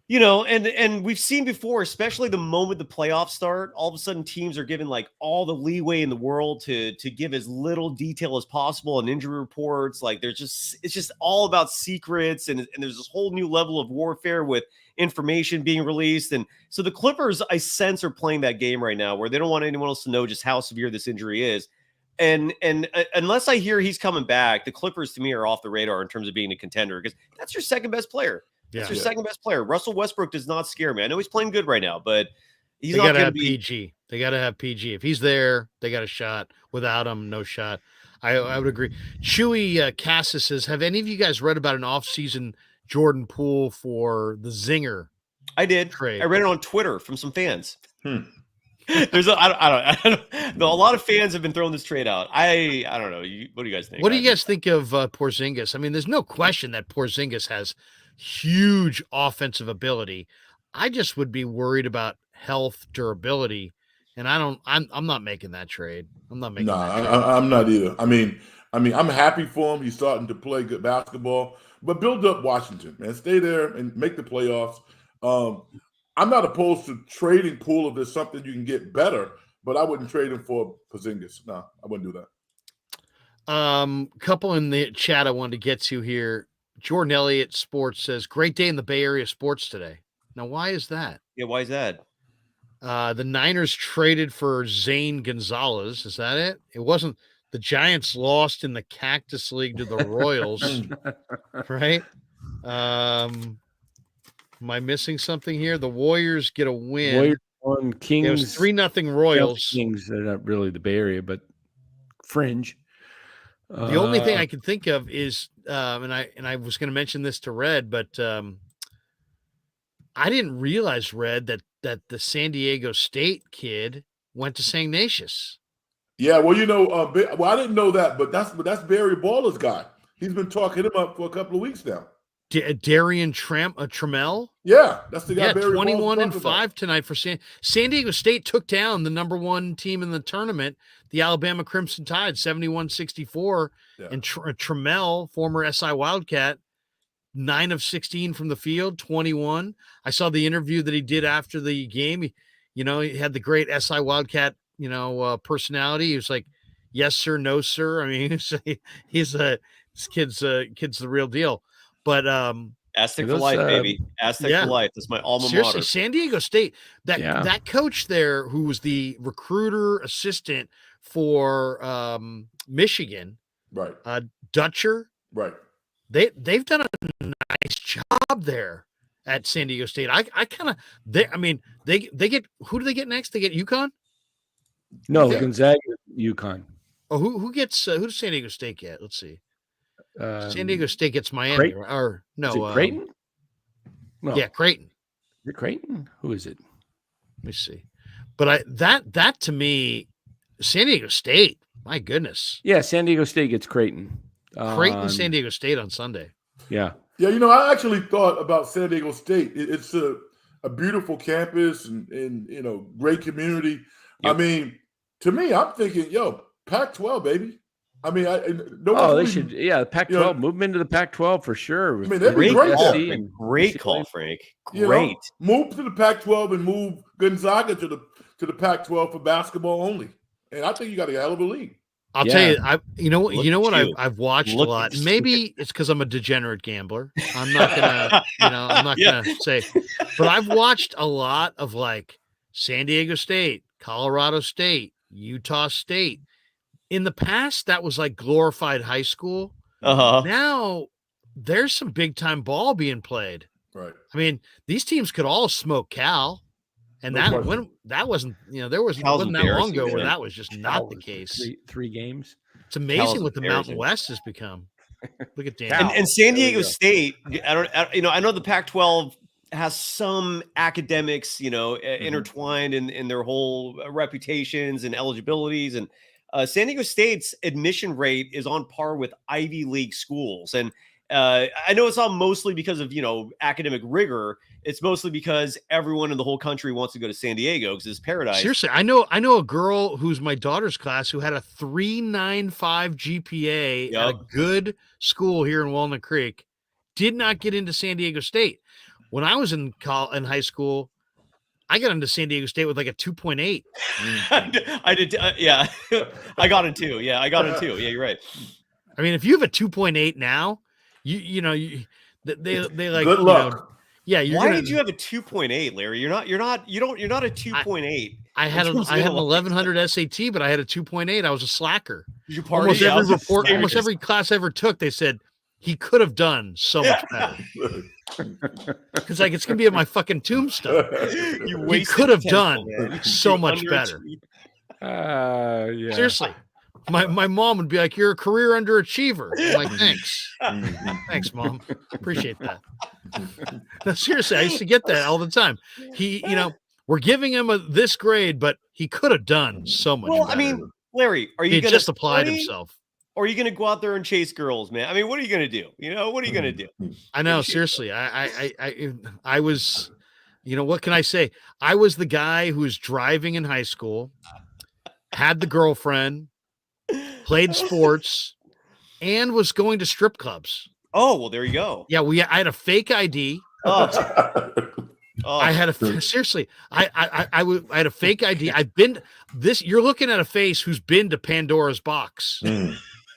S4: and we've seen before, especially the moment the playoffs start, all of a sudden teams are given like all the leeway in the world to give as little detail as possible on injury reports. Like it's just all about secrets, and there's this whole new level of warfare with information being released. And so the Clippers, I sense, are playing that game right now where they don't want anyone else to know just how severe this injury is. And unless I hear he's coming back, the Clippers to me are off the radar in terms of being a contender, because that's your second best player. That's your second best player. Russell Westbrook does not scare me. I know he's playing good right now, but he's not going to be
S1: PG. They got to have PG. If he's there, they got a shot. Without him, no shot. I would agree. Chewy Cassis says, have any of you guys read about an offseason Jordan Poole for the Zinger?
S4: I did.
S1: Trade?
S4: I read it on Twitter from some fans. There's I don't know. A lot of fans have been throwing this trade out. I don't know. What do you guys think?
S1: What do you guys think of Porzingis? I mean, there's no question that Porzingis has huge offensive ability. I just would be worried about health, durability, and I'm not making that trade. I'm not making.
S3: I'm not either. I mean, I'm happy for him. He's starting to play good basketball, but build up Washington, man. Stay there and make the playoffs. I'm not opposed to trading Poole if there's something you can get better, but I wouldn't trade him for Porzingis. No, I wouldn't do that.
S1: Couple in the chat I wanted to get to here. Jordan Elliott Sports says, great day in the Bay Area sports today. Now, why is that?
S4: Yeah, why is that?
S1: The Niners traded for Zane Gonzalez. Is that it? It wasn't. The Giants lost in the Cactus League to the Royals, right? Am I missing something here? The Warriors get a win.
S2: Warriors won. Kings.
S1: It was 3-0 Royals.
S2: Kings, they're not really the Bay Area, but fringe.
S1: The only thing I can think of is, and I was going to mention this to Red, but I didn't realize, Red, that the San Diego State kid went to St. Ignatius.
S3: Yeah, well, I didn't know that, but that's Barry Baller's guy. He's been talking him up for a couple of weeks now.
S1: Darian Trammell.
S3: Yeah, that's the guy.
S1: Yeah,
S3: Barry
S1: 21-5 tonight for San Diego State. Took down the number one team in the tournament, the Alabama Crimson Tide, 71-64. Yeah. And Trammell, former SI Wildcat, 9 of 16 from the field, 21. I saw the interview that he did after the game. He had the great SI Wildcat, personality. He was like, "Yes, sir, no, sir." I mean, this kid's the real deal. But
S4: Aztec for life, baby. Aztec for life. That's my alma mater.
S1: San Diego State. That coach there, who was the recruiter assistant for Michigan,
S3: right?
S1: Dutcher,
S3: right?
S1: They've done a nice job there at San Diego State. They get, who do they get next? They get UConn.
S2: No, Gonzaga, UConn.
S1: Oh, who does San Diego State get? Let's see. San Diego State gets Miami,
S2: Creighton?
S1: Or no?
S2: Is it Creighton? No.
S1: Yeah, Creighton.
S2: Is it Creighton? Who is it?
S1: Let me see. But that to me, San Diego State. My goodness.
S2: Yeah, San Diego State gets Creighton.
S1: Creighton, San Diego State on Sunday.
S2: Yeah.
S3: Yeah, I actually thought about San Diego State. It's a beautiful campus and great community. Yep. I mean, to me, I'm thinking, Pac-12, baby. I mean,
S2: they should. Yeah, the Pac-12 move them into the Pac-12 for sure.
S3: I mean, that'd be great.
S4: Great call, Frank. Great.
S3: Move to the Pac-12 and move Gonzaga to the Pac-12 for basketball only. And I think you got a hell of a league.
S1: I'll tell you, you know what
S4: at you.
S1: I've watched a
S4: Look
S1: lot.
S4: at you.
S1: Maybe it's because I'm a degenerate gambler. I'm not gonna, I'm not gonna say, but I've watched a lot of like San Diego State, Colorado State, Utah State. In the past, that was like glorified high school. Now there's some big time ball being played.
S3: Right.
S1: I mean, these teams could all smoke Cal. And when that wasn't, there wasn't that long ago where that was just not the case.
S2: Three games.
S1: It's amazing what the Mountain West has become. Look at Dan.
S4: And San Diego State. I know the Pac-12 has some academics, intertwined in their whole reputations and eligibilities, and San Diego State's admission rate is on par with Ivy League schools. And I know it's all mostly because of, academic rigor. It's mostly because everyone in the whole country wants to go to San Diego because it's paradise.
S1: Seriously, I know a girl who's my daughter's class who had a 3.95 GPA at a good school here in Walnut Creek, did not get into San Diego State. When I was in high school, I got into San Diego State with like a 2.8.
S4: I did. Yeah, I got in too. Yeah, I got in too. Yeah, you're right.
S1: I mean, if you have a 2.8 now, they like
S3: good luck.
S4: Why did you have a 2.8, Larry? You're not a 2.8.
S1: I had an 1100 SAT, but I had a 2.8. I was a slacker.
S4: Did you party?
S1: Almost every class I ever took, they said he could have done so much better. Because like it's gonna be at my fucking tombstone. He could have done so much better.
S2: Yeah.
S1: Seriously. My mom would be like, "You're a career underachiever." I'm like, "Thanks, thanks, Mom. Appreciate that." No, seriously, I used to get that all the time. We're giving him this grade, but he could have done so much.
S4: Well,
S1: better.
S4: I mean, Larry, are you
S1: he just applied himself?
S4: Or are you going to go out there and chase girls, man? I mean, what are you going to do? What are you going to do?
S1: I know, seriously. I was, what can I say? I was the guy who was driving in high school, had the girlfriend, played sports, and was going to strip clubs.
S4: Oh, well, there you go.
S1: Yeah, I had a fake ID. I had seriously. I had a fake ID. You're looking at a face who's been to Pandora's box.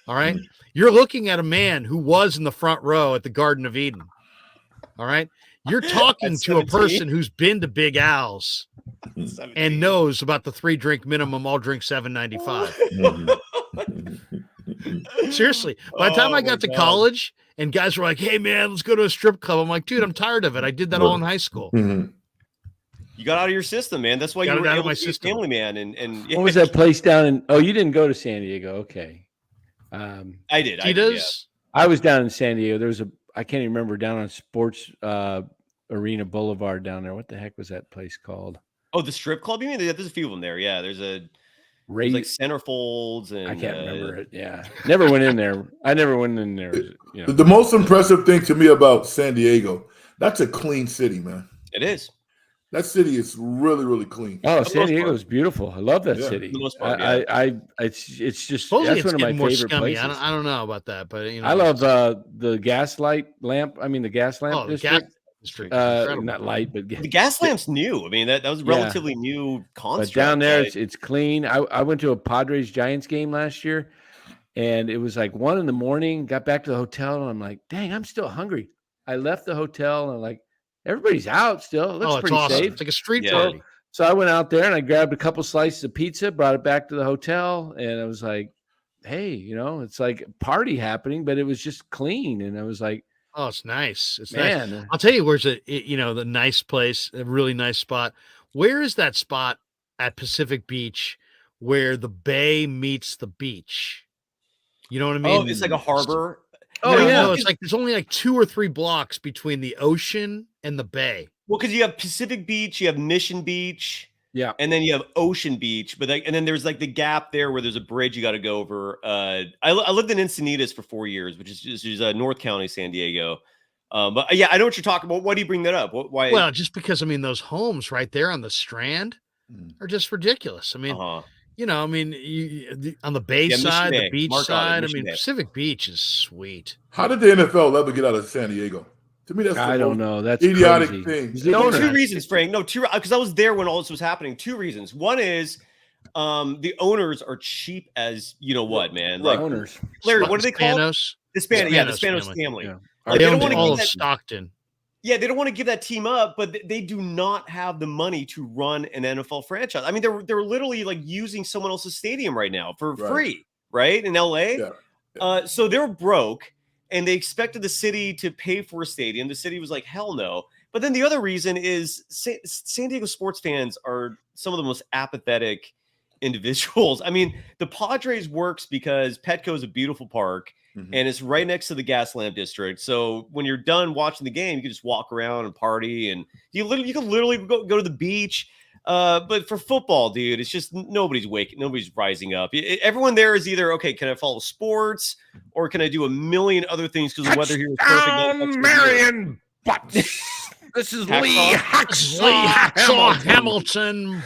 S1: All right. You're looking at a man who was in the front row at the Garden of Eden. All right. You're talking to a person who's been to Big Al's and knows about the 3-drink minimum. I'll drink $7.95. Seriously. By the time I got to college and guys were like, "Hey man, let's go to a strip club." I'm like, "Dude, I'm tired of it. I did that all in high school."
S4: You got out of your system, man. That's why you were
S1: out of
S4: able
S1: my
S4: to be a
S1: system.
S4: family man. And
S2: what was that place down in? Oh, you didn't go to San Diego. Okay.
S4: I did.
S2: I was down in San Diego. There was I can't even remember, down on Sports Arena Boulevard down there. What the heck was that place called?
S4: Oh, the strip club? You mean? There's a few of them there. Yeah, there's like centerfolds and
S2: I can't remember it. Yeah, never went in there. I never went in there.
S3: The most impressive thing to me about San Diego, that's a clean city, man.
S4: It is.
S3: That city is really, really clean.
S2: Oh, San Diego is beautiful. I love that city.
S4: For the most part,
S2: it's just
S1: Supposedly
S2: that's one of my favorite places.
S1: I don't know about that, but
S2: I love the gaslight lamp. I mean, the gas lamp district. Not light, but
S4: the gas lamp's new. I mean, that was relatively new construct.
S2: But down there, it's clean. I went to a Padres Giants game last year, and it was like 1 a.m. Got back to the hotel, and I'm like, "Dang, I'm still hungry." I left the hotel, and I'm like, everybody's out still. It looks pretty safe.
S1: It's like a street party.
S2: So I went out there and I grabbed a couple slices of pizza, brought it back to the hotel, and I was like, "Hey, it's like a party happening, but it was just clean." And I was like,
S1: "Oh, it's nice. It's
S2: nice."
S1: I'll tell you where's the nice place, a really nice spot. Where is that spot at Pacific Beach where the bay meets the beach? You know what I mean?
S4: Oh, it's like a harbor.
S1: No, it's like there's only like 2 or 3 blocks between the ocean and the bay.
S4: Well, because you have Pacific Beach, you have Mission Beach, and then you have Ocean Beach, and then there's like the gap there where there's a bridge you got to go over. I lived in Encinitas for 4 years, which is North County, San Diego. But yeah, I know what you're talking about. Why do you bring that up? Why?
S1: Well, just because those homes right there on the Strand are just ridiculous. I mean. On the bay side, the beach side. Pacific Beach is sweet.
S3: How did the NFL ever get out of San Diego? To me, that's
S2: I don't know. That's
S3: idiotic
S2: crazy.
S3: thing.
S4: No, 2 reasons, Frank. No, because I was there when all this was happening. 2 reasons. One is The owners are cheap as you know what, man. Like
S2: Owners.
S4: Larry, what do they call it?
S1: Spanos.
S4: The Spanos
S1: Spanos
S4: family.
S2: Yeah.
S4: Like,
S1: They
S4: they don't
S1: owned
S4: want to
S1: all
S4: give
S1: of
S4: that.
S1: Stockton.
S4: Yeah, they don't want to give that team up, but they do not have the money to run an NFL franchise. I mean, they're literally like using someone else's stadium right now for free, right? In LA.
S3: Yeah.
S4: So they're broke and they expected the city to pay for a stadium. The city was like, hell no. But then the other reason is San Diego sports fans are some of the most apathetic individuals. I mean, the Padres works because Petco is a beautiful park and it's right next to the Gaslamp district. So when you're done watching the game, you can just walk around and party, and you can literally go to the beach. But for football, dude, it's just nobody's rising up. Everyone there is either, okay, can I follow sports or can I do a million other things because the weather here is perfect?
S2: Marion Butts. This is Lee
S1: Hacksaw Hamilton.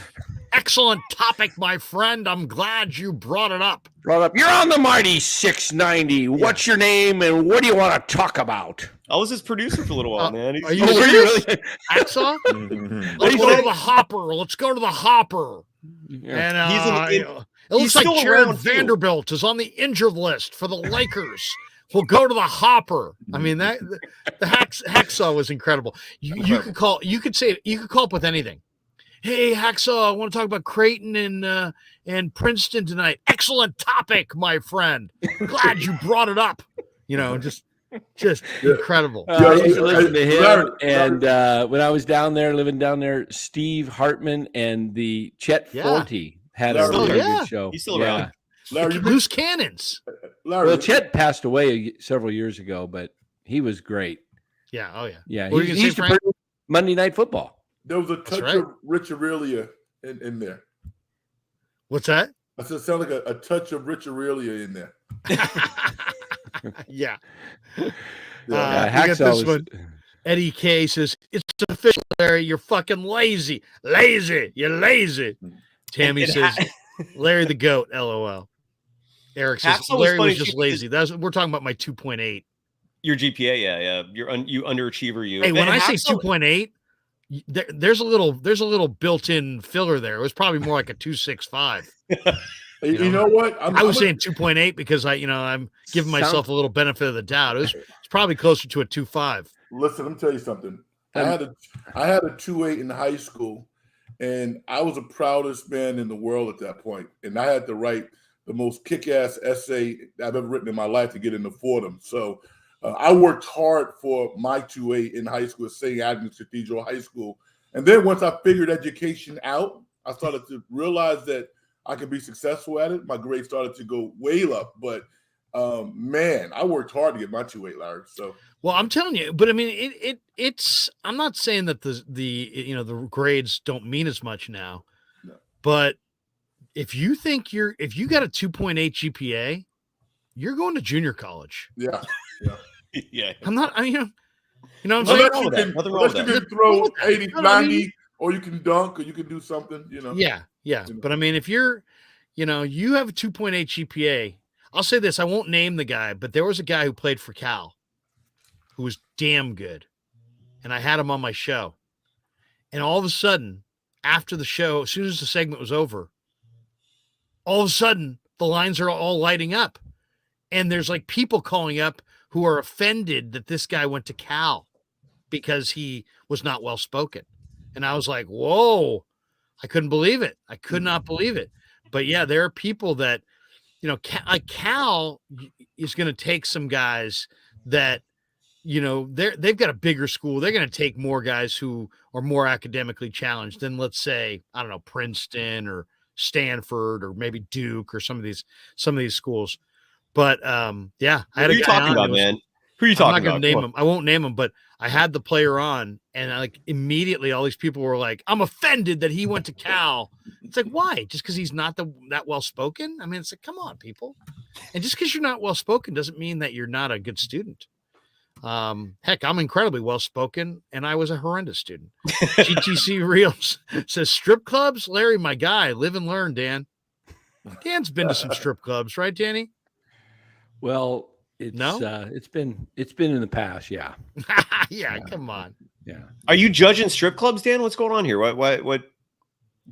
S1: Excellent topic, my friend. I'm glad you brought it up.
S2: You're on the Mighty 690. What's your name and what do you want to talk about?
S4: I was his producer for a little while, man.
S1: Are you serious? Hacksaw?
S3: Mhm.
S1: Let's go to the Hopper. Let's go to the Hopper.
S2: Yeah.
S1: And it looks like
S4: still
S1: Jared
S4: around, too.
S1: Vanderbilt is on the injured list for the Lakers. We'll go to the Hopper. I mean, the Hacksaw was incredible. You could call up with anything. Hey, Hacksaw, I want to talk about Creighton and Princeton tonight. Excellent topic, my friend. Glad you brought it up. You know, just incredible.
S2: I used to listen to him,
S3: Larry,
S2: and when I was living down there, Steve Hartman and the Chet Forte had a
S3: Larry,
S2: really
S1: yeah.
S2: good show.
S4: He's still around.
S3: Larry,
S1: Loose cannons.
S3: Larry,
S2: Well, Chet passed away several years ago, but he was great.
S1: Yeah. Oh, yeah.
S2: Yeah,
S1: What were you
S2: he
S1: gonna
S2: used
S1: say,
S2: to
S1: Frank?
S2: produce Monday Night Football.
S3: there was a touch
S1: right.
S3: of Rich Aurelia in there.
S1: What's that?
S3: I said, it sounded like a touch of Rich Aurelia in there.
S1: Yeah.
S3: Yeah.
S1: We got
S2: Hacksaw
S1: this
S2: was-
S1: one. Eddie K says, it's official, Larry. You're fucking lazy. You're lazy. Tammy
S4: And
S1: says, Larry the GOAT, LOL. Eric says,
S4: Hacksaw was
S1: Larry
S4: funny
S1: was just
S4: too,
S1: lazy. We're talking about my 2.8.
S4: Your GPA, yeah. You underachiever, you.
S1: Hey, when
S4: And
S1: I say
S4: Hacksaw-
S1: 2.8, there's a little built-in filler there. It was probably more like a 2.65.
S3: You know what?
S1: I was saying 2.8 because I'm giving myself a little benefit of the doubt. It's probably closer to a 2.5.
S3: Listen, let me tell you something. I had a 2.8 in high school, and I was the proudest man in the world at that point. And I had to write the most kick-ass essay I've ever written in my life to get into Fordham. So I worked hard for my 2.8 in high school at St. Agnes Cathedral High School. And then once I figured education out, I started to realize that I could be successful at it. My grades started to go way up. But, man, I worked hard to get my 2.8, Larry. So.
S1: Well, I'm telling you, but I mean, it's. I'm not saying that the grades don't mean as much now,
S3: No.
S1: but if you got a 2.8 GPA, you're going to junior college.
S3: Yeah.
S4: yeah.
S1: I'm not. I mean, you know what I'm
S4: Nothing
S1: saying?
S4: wrong with that. Nothing wrong
S3: Unless
S4: with
S3: you
S4: that.
S3: can throw
S1: Nothing wrong with that.
S3: 80,
S1: No, I mean,
S3: 90, or you can dunk, or you can do something,
S1: Yeah. But I mean, if you have a 2.8 GPA, I'll say this: I won't name the guy, but there was a guy who played for Cal, who was damn good, and I had him on my show. And all of a sudden, after the show, as soon as the segment was over, all of a sudden the lines are all lighting up, and there's like people calling up who are offended that this guy went to Cal because he was not well spoken. And I was like, whoa, I couldn't believe it. I could not believe it. But yeah, there are people that, Cal is going to take some guys that, they've got a bigger school. They're going to take more guys who are more academically challenged than, let's say, I don't know, Princeton or Stanford or maybe Duke or some of these schools. But yeah, I had
S4: Who are you talking about, man? Who are you talking about?
S1: I'm not going to name him. I won't name him, but I had the player on, and immediately all these people were like, "I'm offended that he went to Cal." It's like, why? Just because he's not that well spoken? I mean, it's like, come on, people. And just because you're not well spoken doesn't mean that you're not a good student. Heck, I'm incredibly well spoken, and I was a horrendous student. GTC Reels says strip clubs. Larry, my guy, live and learn. Dan's been to some strip clubs, right, Danny?
S2: Well, it's been in the past, yeah.
S1: Yeah, come on.
S2: Yeah.
S4: Are you judging strip clubs, Dan? What's going on here? What?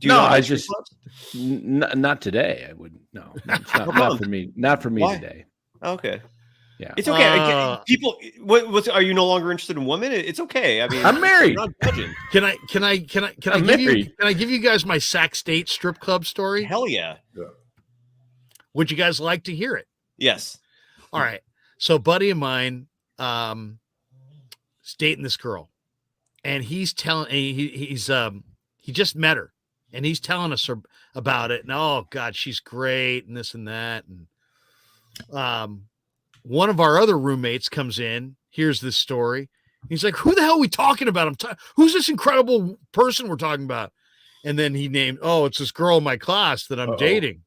S4: Do you
S2: No,
S4: not
S2: I
S4: like strip
S2: just
S4: clubs?
S2: not today. I wouldn't. No, it's not for me. Not for me
S4: Why?
S2: today.
S4: Okay.
S2: Yeah,
S4: It's okay.
S1: Uh,
S4: People, what's are you no longer interested in women? It's okay. I mean,
S2: I'm married.
S4: I'm not judging.
S1: Can I
S2: I'm
S1: give you
S2: married.
S1: can I give you guys my Sac State strip club story?
S4: Hell yeah.
S1: Would you guys like to hear it?
S4: Yes.
S1: All right. So a buddy of mine is dating this girl, and he's telling he just met her, and he's telling us about it. And oh God, she's great, and this and that. And one of our other roommates comes in, hears this story. He's like, "Who the hell are we talking about? Who's this incredible person we're talking about?" And then he named, "Oh, it's this girl in my class that I'm dating."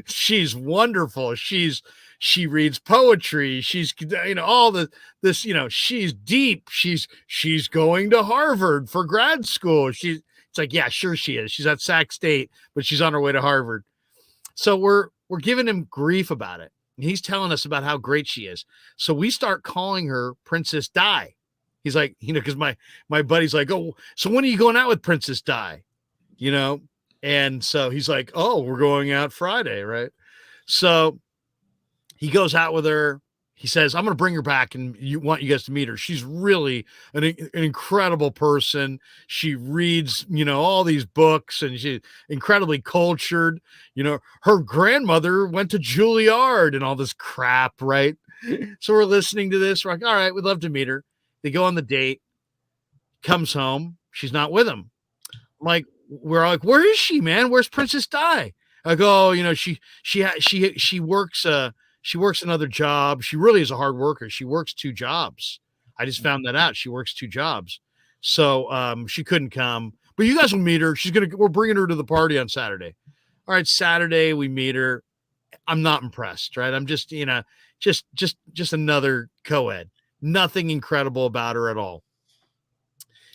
S1: She's wonderful. She reads poetry. She's all this. She's deep. She's going to Harvard for grad school. It's like, yeah, sure she is. She's at Sac State, but she's on her way to Harvard. So we're giving him grief about it. He's telling us about how great she is. So we start calling her Princess Di. He's like, because my buddy's like, "Oh, so when are you going out with Princess Di?" And so he's like, "Oh, we're going out Friday, right?" So he goes out with her. He says, "I'm going to bring her back and want you guys to meet her. She's really an incredible person. She reads, all these books, and she's incredibly cultured. Her grandmother went to Juilliard and all this crap, right?" So we're listening to this. We're like, "All right, we'd love to meet her." They go on the date. Comes home. She's not with him. We're like, "Where is she, man? Where's Princess Di?" I go, she works another job. She really is a hard worker. She works 2 jobs. I just found that out. She works 2 jobs. So she couldn't come. But you guys will meet her. We're bringing her to the party on Saturday. All right, Saturday we meet her. I'm not impressed, right? I'm just, just another co-ed. Nothing incredible about her at all.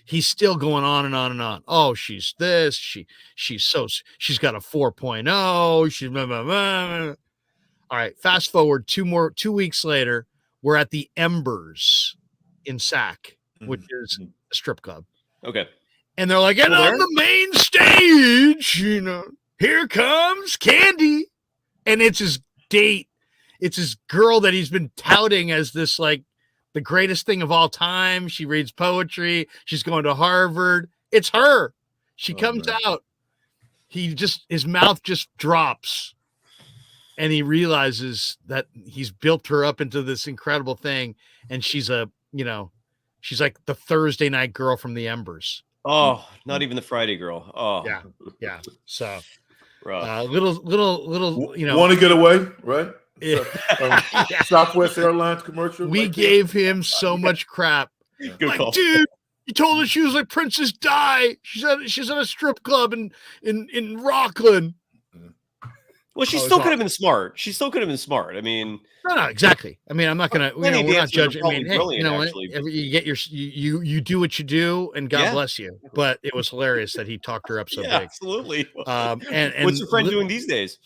S1: He's still going on and on and on. Oh, she's this. She's got a 4.0. She's blah, blah, blah. All right. Fast forward 2 weeks later, we're at the Embers in Sac, which is a strip club.
S4: Okay.
S1: And they're like, "And on the main stage, here comes Candy." And it's his date. It's his girl that he's been touting as this, like, the greatest thing of all time. She reads poetry. She's going to Harvard. It's her. She comes out. His mouth just drops. And he realizes that he's built her up into this incredible thing. And she's she's like the Thursday night girl from the Embers.
S4: Oh, not even the Friday girl. Oh,
S1: yeah. So,
S4: rough.
S1: little,
S3: want to get away, right?
S1: Yeah.
S3: Southwest Airlines commercial.
S1: We gave him so much crap.
S4: Good call.
S1: Dude, you told her she was like Princess Di. She's at a strip club in Rockland.
S4: Well, she still could have been smart. She still could have been smart. I mean,
S1: no, exactly. I mean, I'm not gonna. We're not judging. I mean, hey,
S4: actually.
S1: You get you do what you do, and God bless you. But it was hilarious that he talked her up so big.
S4: Absolutely.
S1: And
S4: what's your friend doing these days?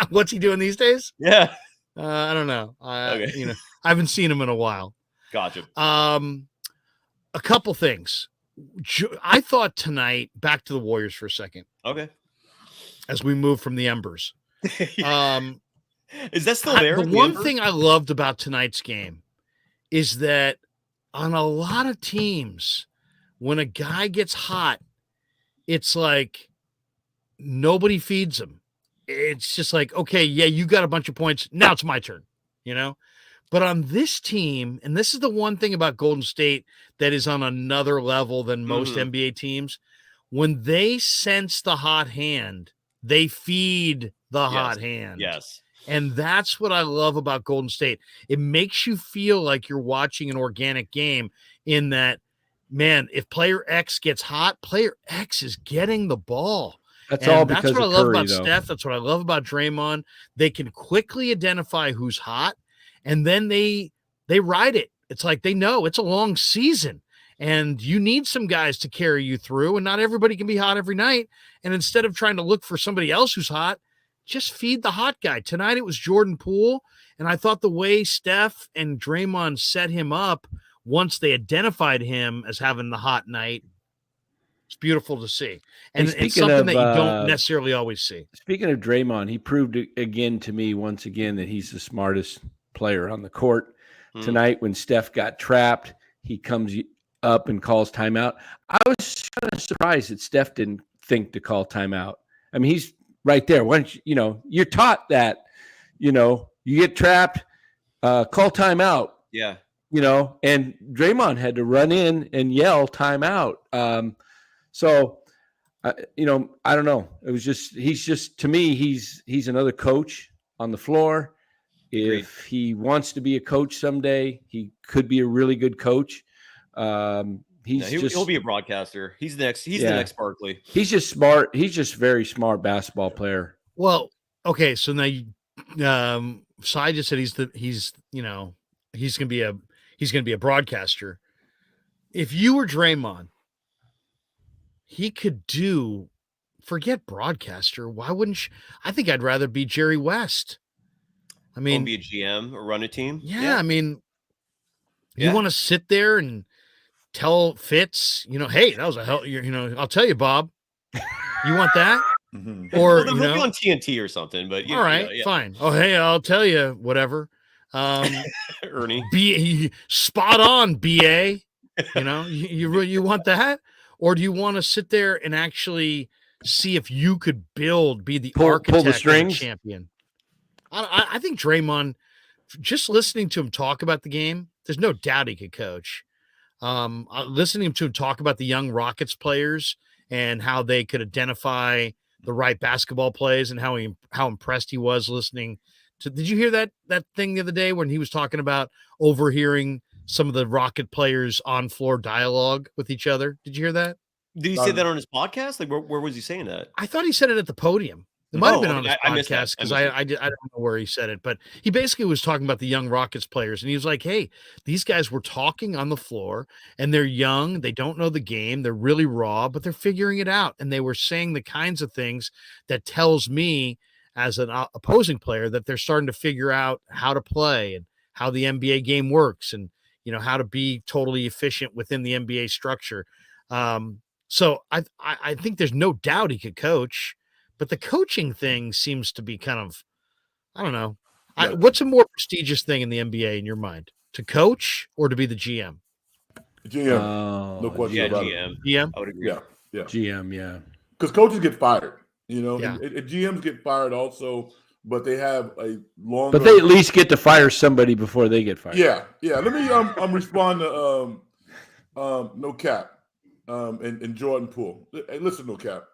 S1: What's he doing these days?
S4: Yeah.
S1: I don't know.
S4: Okay.
S1: I haven't seen him in a while.
S4: Gotcha.
S1: A couple things. I thought tonight, back to the Warriors for a second.
S4: Okay.
S1: As we move from the Embers.
S4: Is that still there?
S1: The one thing I loved about tonight's game is that on a lot of teams, when a guy gets hot, it's like nobody feeds him. It's just like, okay, yeah, you got a bunch of points. Now it's my turn, But on this team, and this is the one thing about Golden State that is on another level than most NBA teams, when they sense the hot hand, they feed the hot hand.
S4: Yes.
S1: And that's what I love about Golden State. It makes you feel like you're watching an organic game in that, man, if player X gets hot, player X is getting the ball.
S2: That's all because
S1: that's what
S2: of
S1: I love
S2: Curry,
S1: about
S2: though.
S1: Steph. That's what I love about Draymond. They can quickly identify who's hot, and then they ride it. It's like they know it's a long season. And you need some guys to carry you through, and not everybody can be hot every night. And instead of trying to look for somebody else who's hot, just feed the hot guy. Tonight it was Jordan Poole, and I thought the way Steph and Draymond set him up once they identified him as having the hot night, It's beautiful to see. And
S2: Hey,
S1: it's
S2: speaking
S1: something
S2: of,
S1: that you don't necessarily always see.
S2: Speaking of Draymond, he proved again to me once again that he's the smartest player on the court. Tonight when Steph got trapped, he comes up and calls timeout. I was kind of surprised that Steph didn't think to call timeout. I mean, he's right there. Why don't you, you're taught that, you get trapped, call timeout.
S4: Yeah.
S2: And Draymond had to run in and yell timeout. So, I don't know. It was to me, he's another coach on the floor. If he wants to be a coach someday, he could be a really good coach. He'll
S4: be a broadcaster. He's the next Barkley.
S2: He's just smart. He's just very smart basketball player.
S1: Well, okay. So now, Cy just said he's going to be a broadcaster. If you were Draymond, he could forget broadcaster. Why wouldn't I think I'd rather be Jerry West. I mean,
S4: be a GM or run a team.
S1: Yeah. I mean, you want to sit there and tell Fitz, hey, that was a hell, I'll tell you, Bob, you want that?
S3: Mm-hmm.
S4: Or they'll be on TNT or something, but
S1: all right, fine. Oh, hey, I'll tell you, whatever.
S4: Ernie,
S1: spot on, BA. You want that? Or do you want to sit there and actually see if you could be the architect of the champion? I think Draymond, just listening to him talk about the game, there's no doubt he could coach. Listening to him talk about the young Rockets players and how they could identify the right basketball plays and how impressed he was listening to. Did you hear that thing the other day when he was talking about overhearing some of the Rocket players on floor dialogue with each other? Did you hear that?
S4: Did he say that on his podcast? Like, where was he saying that?
S1: I thought he said it at the podium. It might have been on his podcast because I don't know where he said it, but he basically was talking about the young Rockets players, and he was like, "Hey, these guys were talking on the floor, and they're young, they don't know the game, they're really raw, but they're figuring it out, and they were saying the kinds of things that tells me as an opposing player that they're starting to figure out how to play and how the NBA game works, and how to be totally efficient within the NBA structure." So I think there's no doubt he could coach. But the coaching thing seems to be kind of, I don't know. What's a more prestigious thing in the NBA in your mind? To coach or to be the GM?
S3: GM. No question about
S4: GM.
S3: it.
S1: GM?
S4: I would agree.
S3: Yeah.
S2: GM, yeah.
S3: Because coaches get fired, and
S1: Yeah.
S3: GMs get fired also, but they have a long.
S2: But they at least get to fire somebody before they get fired.
S3: Yeah. Let me respond to No Cap and Jordan Poole. Hey, listen, No Cap.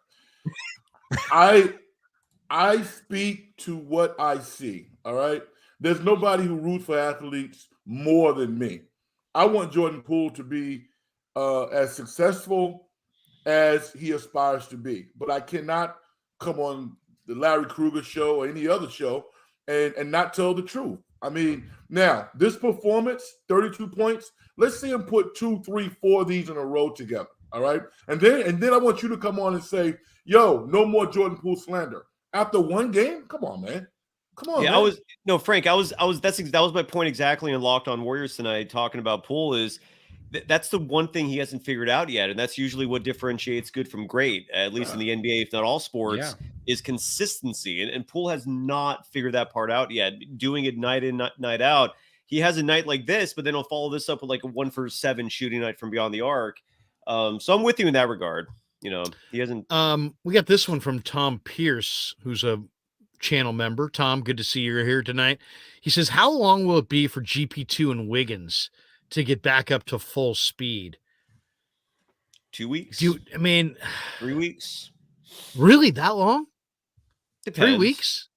S3: I speak to what I see. All right. There's nobody who roots for athletes more than me. I want Jordan Poole to be as successful as he aspires to be, but I cannot come on the Larry Krueger show or any other show and not tell the truth. I mean, now this performance, 32 points. Let's see him put 2, 3, 4 of these in a row together. All right. And then I want you to come on and say, yo, no more Jordan Poole slander. After one game? Come on, man. Come on.
S4: Yeah,
S3: man.
S4: Frank, that was my point exactly in Locked On Warriors tonight, talking about Poole is that's the one thing he hasn't figured out yet. And that's usually what differentiates good from great, at least in the NBA, if not all sports, is consistency. And Poole has not figured that part out yet. Doing it night in, night out. He has a night like this, but then he'll follow this up with like a 1-for-7 shooting night from beyond the arc. So I'm with you in that regard. He hasn't.
S1: We got this one from Tom Pierce, who's a channel member. Tom, good to see you're here tonight. He says, how long will it be for GP2 and Wiggins to get back up to full speed?
S4: 2 weeks.
S1: 3
S4: weeks.
S1: Really, that long?
S4: Depends.
S1: 3 weeks?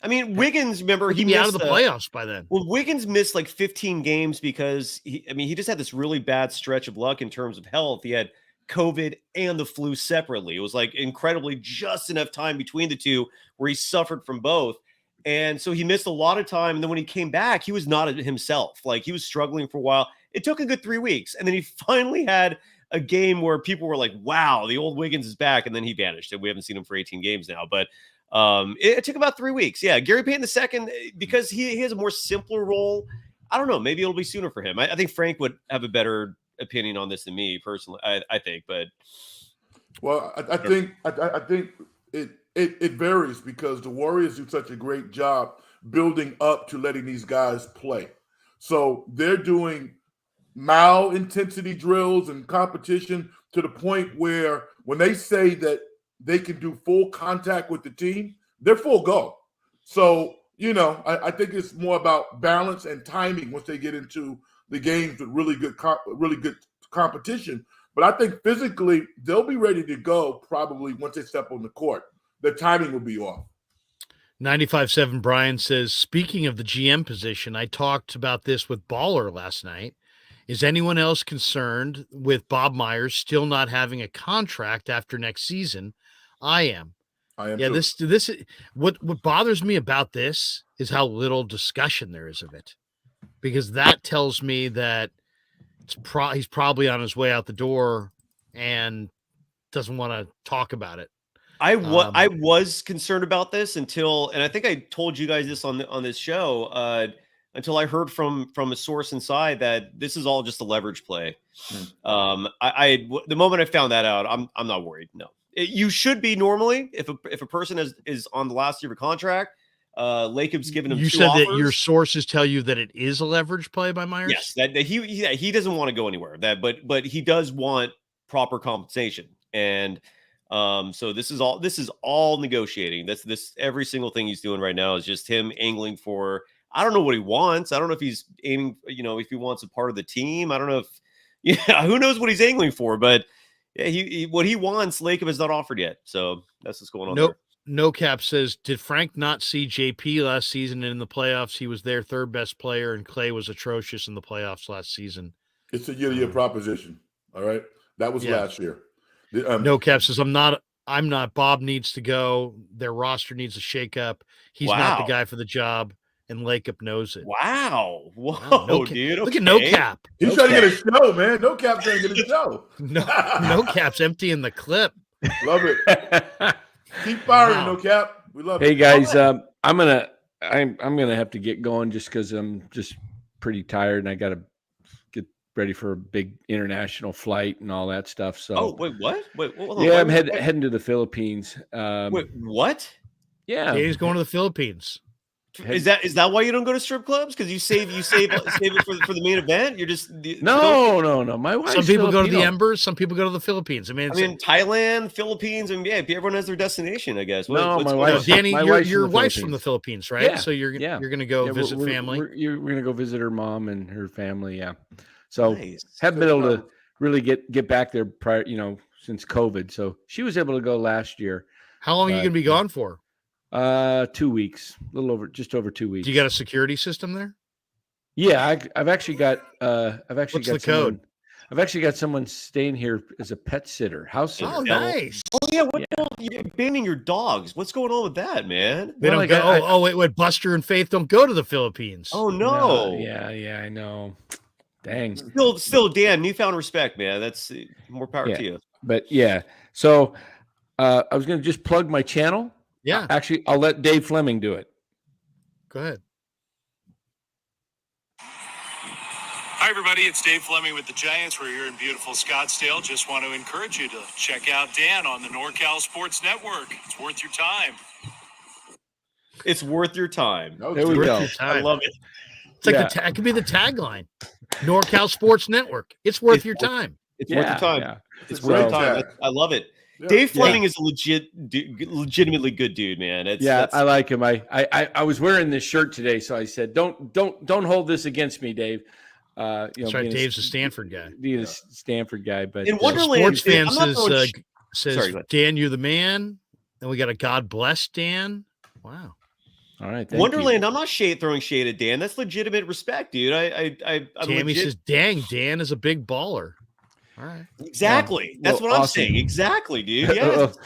S4: I mean, Wiggins, remember,
S1: he missed out of the playoffs by then.
S4: Well, Wiggins missed like 15 games because he just had this really bad stretch of luck in terms of health. He had COVID and the flu separately. It was like incredibly just enough time between the two where he suffered from both. And so he missed a lot of time. And then when he came back, he was not himself. Like, he was struggling for a while. It took a good 3 weeks. And then he finally had a game where people were like, wow, the old Wiggins is back. And then he vanished. And we haven't seen him for 18 games now. But it took about 3 weeks. Yeah, Gary Payton II, because he has a more simpler role. I don't know. Maybe it'll be sooner for him. I think Frank would have a better opinion on this than me personally. I think, but
S3: Well, I think it varies because the Warriors do such a great job building up to letting these guys play. So they're doing mild intensity drills and competition to the point where when they say that they can do full contact with the team, they're full go. So, I think it's more about balance and timing once they get into the games with really good competition. But I think physically they'll be ready to go probably once they step on the court. The timing will be off.
S1: 95.7 Brian says, speaking of the GM position, I talked about this with Baller last night. Is anyone else concerned with Bob Myers still not having a contract after next season? I am. Yeah,
S3: too.
S1: this what bothers me about this is how little discussion there is of it, because that tells me that he's probably on his way out the door and doesn't want to talk about it.
S4: I was concerned about this until, and I think I told you guys this on this show, until I heard from a source inside that this is all just a leverage play. The moment I found that out, I'm not worried. No, you should be normally if a person is on the last year of a contract. Lacob's given him.
S1: You said offers. That your sources tell you that it is a leverage play by Myers.
S4: Yes, that he doesn't want to go anywhere. But he does want proper compensation, and so this is all negotiating. This every single thing he's doing right now is just him angling for. I don't know what he wants. I don't know if he's aiming, if he wants a part of the team. I don't know if, who knows what he's angling for, but yeah, what he wants, Lacob has not offered yet. So that's what's going on.
S1: Nope. No Cap says, did Frank not see JP last season and in the playoffs? He was their third best player, and Clay was atrocious in the playoffs last season.
S3: It's a year-to-year proposition. All right. That was last year.
S1: No Cap says, I'm not. Bob needs to go. Their roster needs a shakeup. He's not the guy for the job. And Lacob knows it.
S4: Wow. Whoa, dude. Okay.
S1: Look at No Cap.
S3: He's trying to get a show, man. No Cap's trying to get a show.
S1: No Cap's emptying the clip.
S3: Love it. Keep firing, No Cap. We love it.
S2: Hey guys, I'm gonna have to get going just because I'm just pretty tired and I gotta get ready for a big international flight and all that stuff. So
S4: wait, what? Wait, hold on.
S2: Yeah, I'm heading to the Philippines.
S4: Wait, what?
S2: Yeah,
S1: he's going to the Philippines.
S4: Is that why you don't go to strip clubs? Because you save it for the main event? You're just
S2: no. My wife.
S1: Some people go to the Embers. Some people go to the Philippines. I mean,
S4: Thailand, Philippines, and everyone has their destination. I guess.
S2: My wife.
S1: Danny, your wife's from the Philippines, right? Yeah. So you're going to go visit family.
S2: We're going to go visit her mom and her family. Yeah. So haven't been able to really get back there prior, since COVID. So she was able to go last year.
S1: How long are you going to be gone for?
S2: 2 weeks, just over 2 weeks.
S1: Do you got a security system there?
S2: Yeah, I've actually got.
S1: What's the code?
S2: I've actually got someone staying here as a pet sitter, house sitter.
S1: Oh, nice.
S4: Oh yeah, you're abandoning your dogs. What's going on with that, man?
S1: They don't go. Wait, Buster and Faith don't go to the Philippines.
S4: Oh no.
S2: Yeah, I know. Dang.
S4: Still, Dan, newfound respect, man. That's more power to you.
S2: But yeah, so I was going to just plug my channel.
S1: Yeah.
S2: Actually, I'll let Dave Fleming do it.
S1: Go ahead.
S5: Hi, everybody. It's Dave Fleming with the Giants. We're here in beautiful Scottsdale. Just want to encourage you to check out Dan on the NorCal Sports Network. It's worth your time.
S4: It's worth your time.
S2: There we go.
S4: I love it.
S1: It's like it could be the tagline. NorCal Sports Network. It's worth your time.
S4: It's worth your time. Yeah. It's worth your time. I love it. Yeah. Dave Fleming is a legitimately good dude, man.
S2: I like him. I was wearing this shirt today, so I said, "Don't hold this against me, Dave."
S1: That's right. Dave's a Stanford guy.
S2: He's a Stanford guy, but
S4: in Wonderland,
S1: sports fan says Dan, you're the man. Then we got a God bless Dan. Wow.
S2: All right.
S4: Wonderland, I'm not throwing shade at Dan. That's legitimate respect, dude.
S1: Tammy says, "Dang, Dan is a big baller." All right.
S4: Exactly. That's what I'm saying. Exactly, dude. Yes.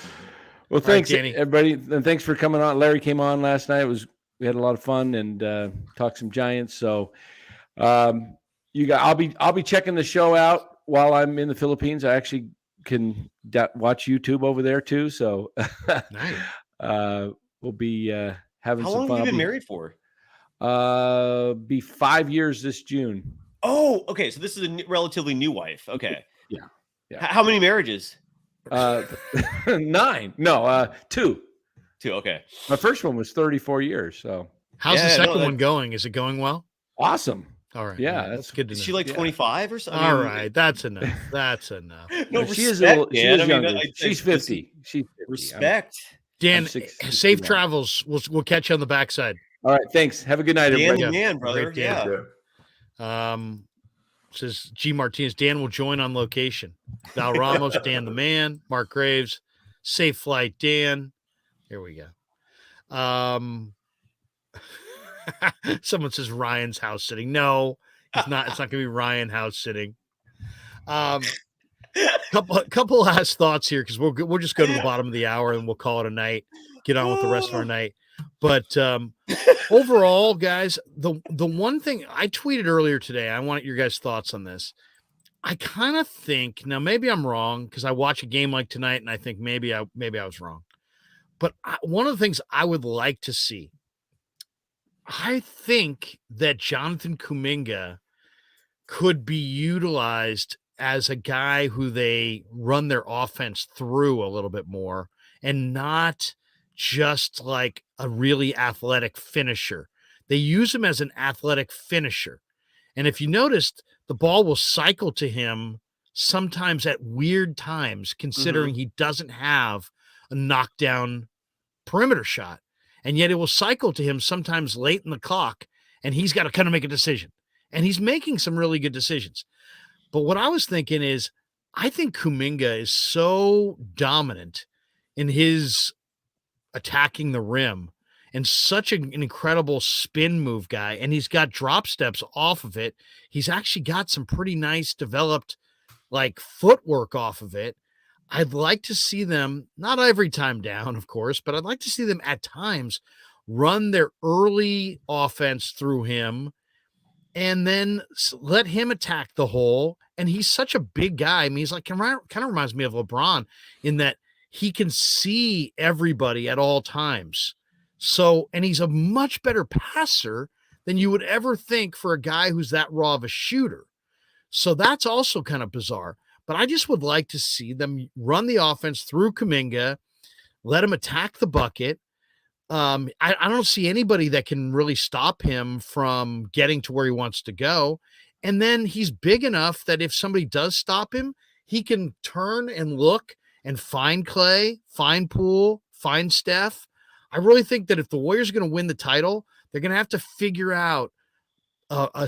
S2: Well, thanks, everybody. And thanks for coming on. Larry came on last night. We had a lot of fun and talked some Giants. So I'll be checking the show out while I'm in the Philippines. I actually can watch YouTube over there too. So
S1: nice.
S2: We'll be having some fun.
S4: How long have you been married for?
S2: Be 5 years this June.
S4: Oh, okay. So this is a relatively new wife. Okay.
S2: Yeah.
S4: How many marriages?
S2: 9. No, 2.
S4: 2. Okay.
S2: My first one was 34 years. So
S1: how's the
S4: Yeah,
S1: second
S4: no,
S1: one going? Is it going well?
S2: awesome.
S1: All right.
S2: Yeah,
S1: that's good to
S4: Is
S1: know.
S4: she like 25 or something?
S1: All right, that's enough. That's enough.
S4: No,
S2: she is
S4: respect,
S2: she
S4: man.
S2: is
S4: I mean,
S2: younger. She's 50. She's 50.
S4: Respect.
S1: Dan,
S2: I'm
S1: safe
S2: 61.
S1: travels. We'll catch you on the backside.
S2: All right, thanks. Have a good night,
S4: Dan
S2: everybody.
S4: the man,
S1: Great
S4: brother.
S1: Dan.
S4: Yeah.
S1: Says G Martinez. Dan will join on location. Val Ramos, Dan the man. Mark Graves, safe flight, Dan. Here we go. Someone says Ryan's house sitting. No, it's not. It's not going to be Ryan house sitting. Couple last thoughts here because we'll just go to the bottom of the hour and we'll call it a night. Get on with the rest of our night. But overall, guys, the one thing I tweeted earlier today, I want your guys' thoughts on this. I kind of think now maybe I'm wrong because I watch a game like tonight and I think maybe I was wrong. But one of the things I would like to see, I think that Jonathan Kuminga could be utilized as a guy who they run their offense through a little bit more and not just like a really athletic finisher. They use him as an athletic finisher. And if you noticed, the ball will cycle to him sometimes at weird times, considering he doesn't have a knockdown perimeter shot. And yet it will cycle to him sometimes late in the clock, and he's got to kind of make a decision. And he's making some really good decisions. But what I was thinking is, I think Kuminga is so dominant in his attacking the rim and such an incredible spin move guy. And he's got drop steps off of it. He's actually got some pretty nice developed like footwork off of it. I'd like to see them, not every time down, of course, but I'd like to see them at times run their early offense through him and then let him attack the hole. And he's such a big guy. I mean, he's like, kind of reminds me of LeBron in that he can see everybody at all times. So, and he's a much better passer than you would ever think for a guy who's that raw of a shooter. So that's also kind of bizarre. But I just would like to see them run the offense through Kuminga, let him attack the bucket. I don't see anybody that can really stop him from getting to where he wants to go. And then he's big enough that if somebody does stop him, he can turn and look and find Clay, find Poole, find Steph. I really think that if the Warriors are going to win the title, they're going to have to figure out an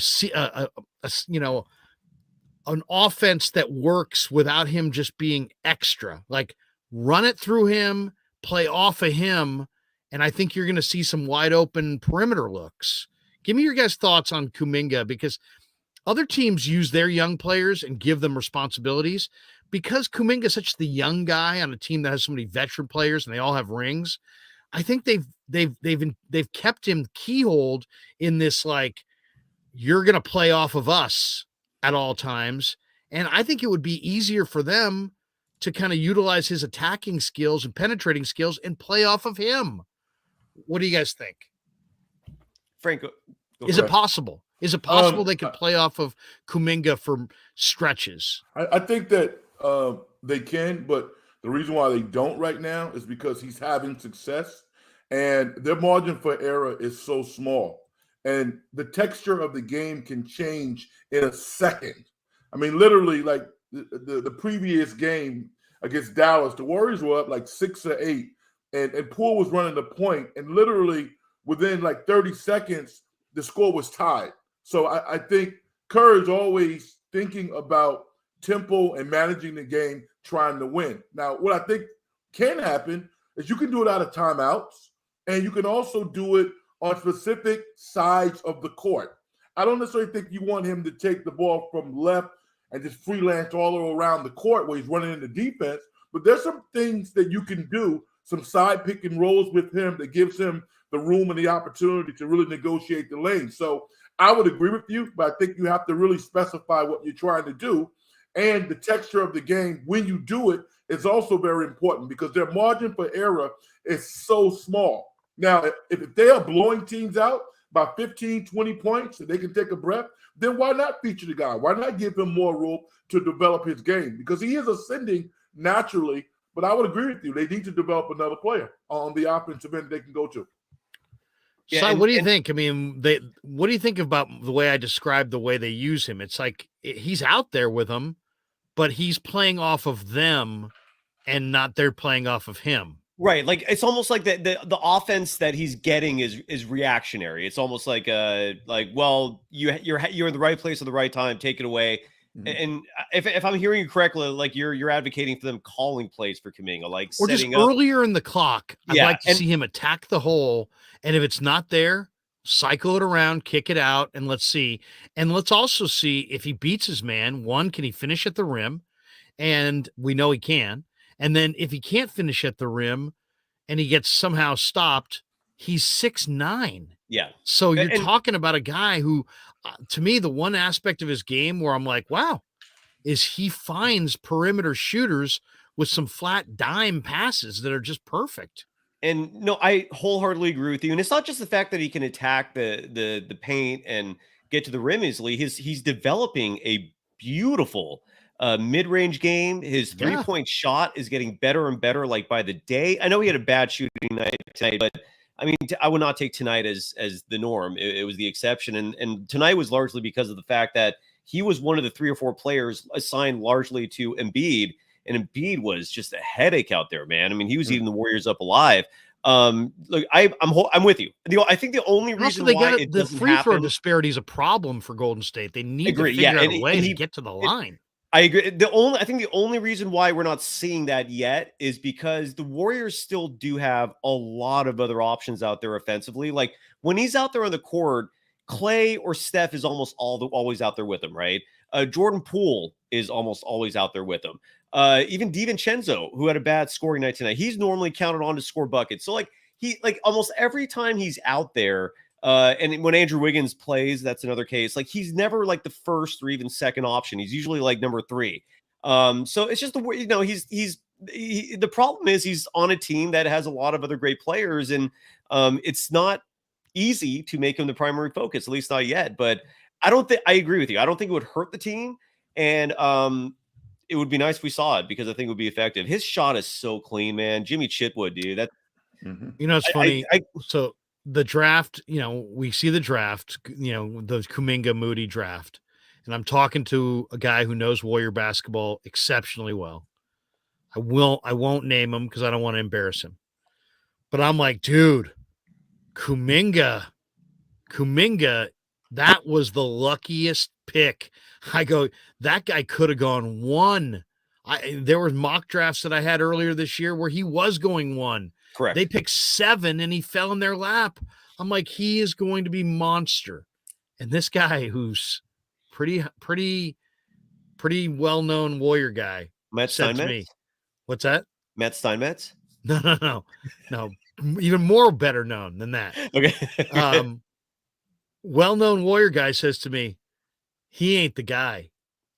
S1: offense that works without him just being extra. Like run it through him, play off of him, and I think you're going to see some wide open perimeter looks. Give me your guys' thoughts on Kuminga, because other teams use their young players and give them responsibilities. Because Kuminga is such the young guy on a team that has so many veteran players and they all have rings, I think they've kept him keyholed in this, like, you're going to play off of us at all times. And I think it would be easier for them to kind of utilize his attacking skills and penetrating skills and play off of him. What do you guys think?
S4: Frank,
S1: is it possible? Is it possible they could play off of Kuminga for stretches?
S3: I think that they can, but the reason why they don't right now is because he's having success and their margin for error is so small. And the texture of the game can change in a second. I mean, literally, like the previous game against Dallas, the Warriors were up like 6 or 8, and Poole was running the point, and literally within like 30 seconds, the score was tied. So I think Kerr is always thinking about tempo and managing the game, trying to win. Now, what I think can happen is you can do it out of timeouts, and you can also do it on specific sides of the court. I don't necessarily think you want him to take the ball from left and just freelance all around the court where he's running into defense, but there's some things that you can do, some side pick and rolls with him that gives him the room and the opportunity to really negotiate the lane. So I would agree with you, but I think you have to really specify what you're trying to do. And the texture of the game, when you do it, is also very important because their margin for error is so small. Now, if they are blowing teams out by 15, 20 points so they can take a breath, then why not feature the guy? Why not give him more room to develop his game? Because he is ascending naturally. But I would agree with you. They need to develop another player on the offensive end they can go to.
S1: So, what do you think? I mean, what do you think about the way I described the way they use him? It's like he's out there with them, but he's playing off of them and not they're playing off of him.
S4: Right. Like it's almost like the offense that he's getting is reactionary. It's almost like well, you're in the right place at the right time, take it away. And if I'm hearing you correctly, like you're advocating for them calling plays for Kuminga, like
S1: or just
S4: setting up
S1: earlier in the clock. I'd like to see him attack the hole, and if it's not there, cycle it around, kick it out, and let's see. And let's also see if he beats his man. One, can he finish at the rim? And we know he can. And then if he can't finish at the rim, and he gets somehow stopped, he's 6'9".
S4: Yeah.
S1: So you're talking about a guy who, to me, the one aspect of his game where I'm like, wow, is he finds perimeter shooters with some flat dime passes that are just perfect.
S4: And no, I wholeheartedly agree with you. And it's not just the fact that he can attack the paint and get to the rim easily. He's developing a beautiful mid-range game. His three-point shot is getting better and better, like by the day. I know he had a bad shooting night tonight, but I mean, I would not take tonight as the norm. It was the exception. And tonight was largely because of the fact that he was one of the 3 or 4 players assigned largely to Embiid. And Embiid was just a headache out there, man. I mean, he was eating the Warriors up alive. Look, I'm with you. I think the only reason why
S1: the free throw disparity is a problem for Golden State. They need to figure out a way to get to the line.
S4: I agree. I think the only reason why we're not seeing that yet is because the Warriors still do have a lot of other options out there offensively. Like when he's out there on the court, Clay or Steph is almost always out there with him, right? Jordan Poole is almost always out there with him. Even DiVincenzo, who had a bad scoring night tonight, he's normally counted on to score buckets. So he almost every time he's out there, and when Andrew Wiggins plays, that's another case. Like he's never like the first or even second option. He's usually like number 3. So it's just the problem is he's on a team that has a lot of other great players, and it's not easy to make him the primary focus, at least not yet. But I agree with you. I don't think it would hurt the team, and it would be nice if we saw it because I think it would be effective. His shot is so clean, man. Jimmy Chitwood, dude. That
S1: it's funny. So the draft, we see the draft, the Kuminga Moody draft, and I'm talking to a guy who knows Warrior basketball exceptionally well. I won't name him because I don't want to embarrass him, but I'm like, dude, Kuminga, that was the luckiest pick. I go, that guy could have gone 1. There were mock drafts that I had earlier this year where he was going 1.
S4: Correct.
S1: They picked 7 and he fell in their lap. I'm like, he is going to be monster. And this guy who's pretty well-known Warrior guy
S4: Matt
S1: said
S4: Steinmetz?
S1: to me, what's that?
S4: Matt Steinmetz?
S1: No. Even more better known than that.
S4: Okay.
S1: Well-known Warrior guy says to me, he ain't the guy.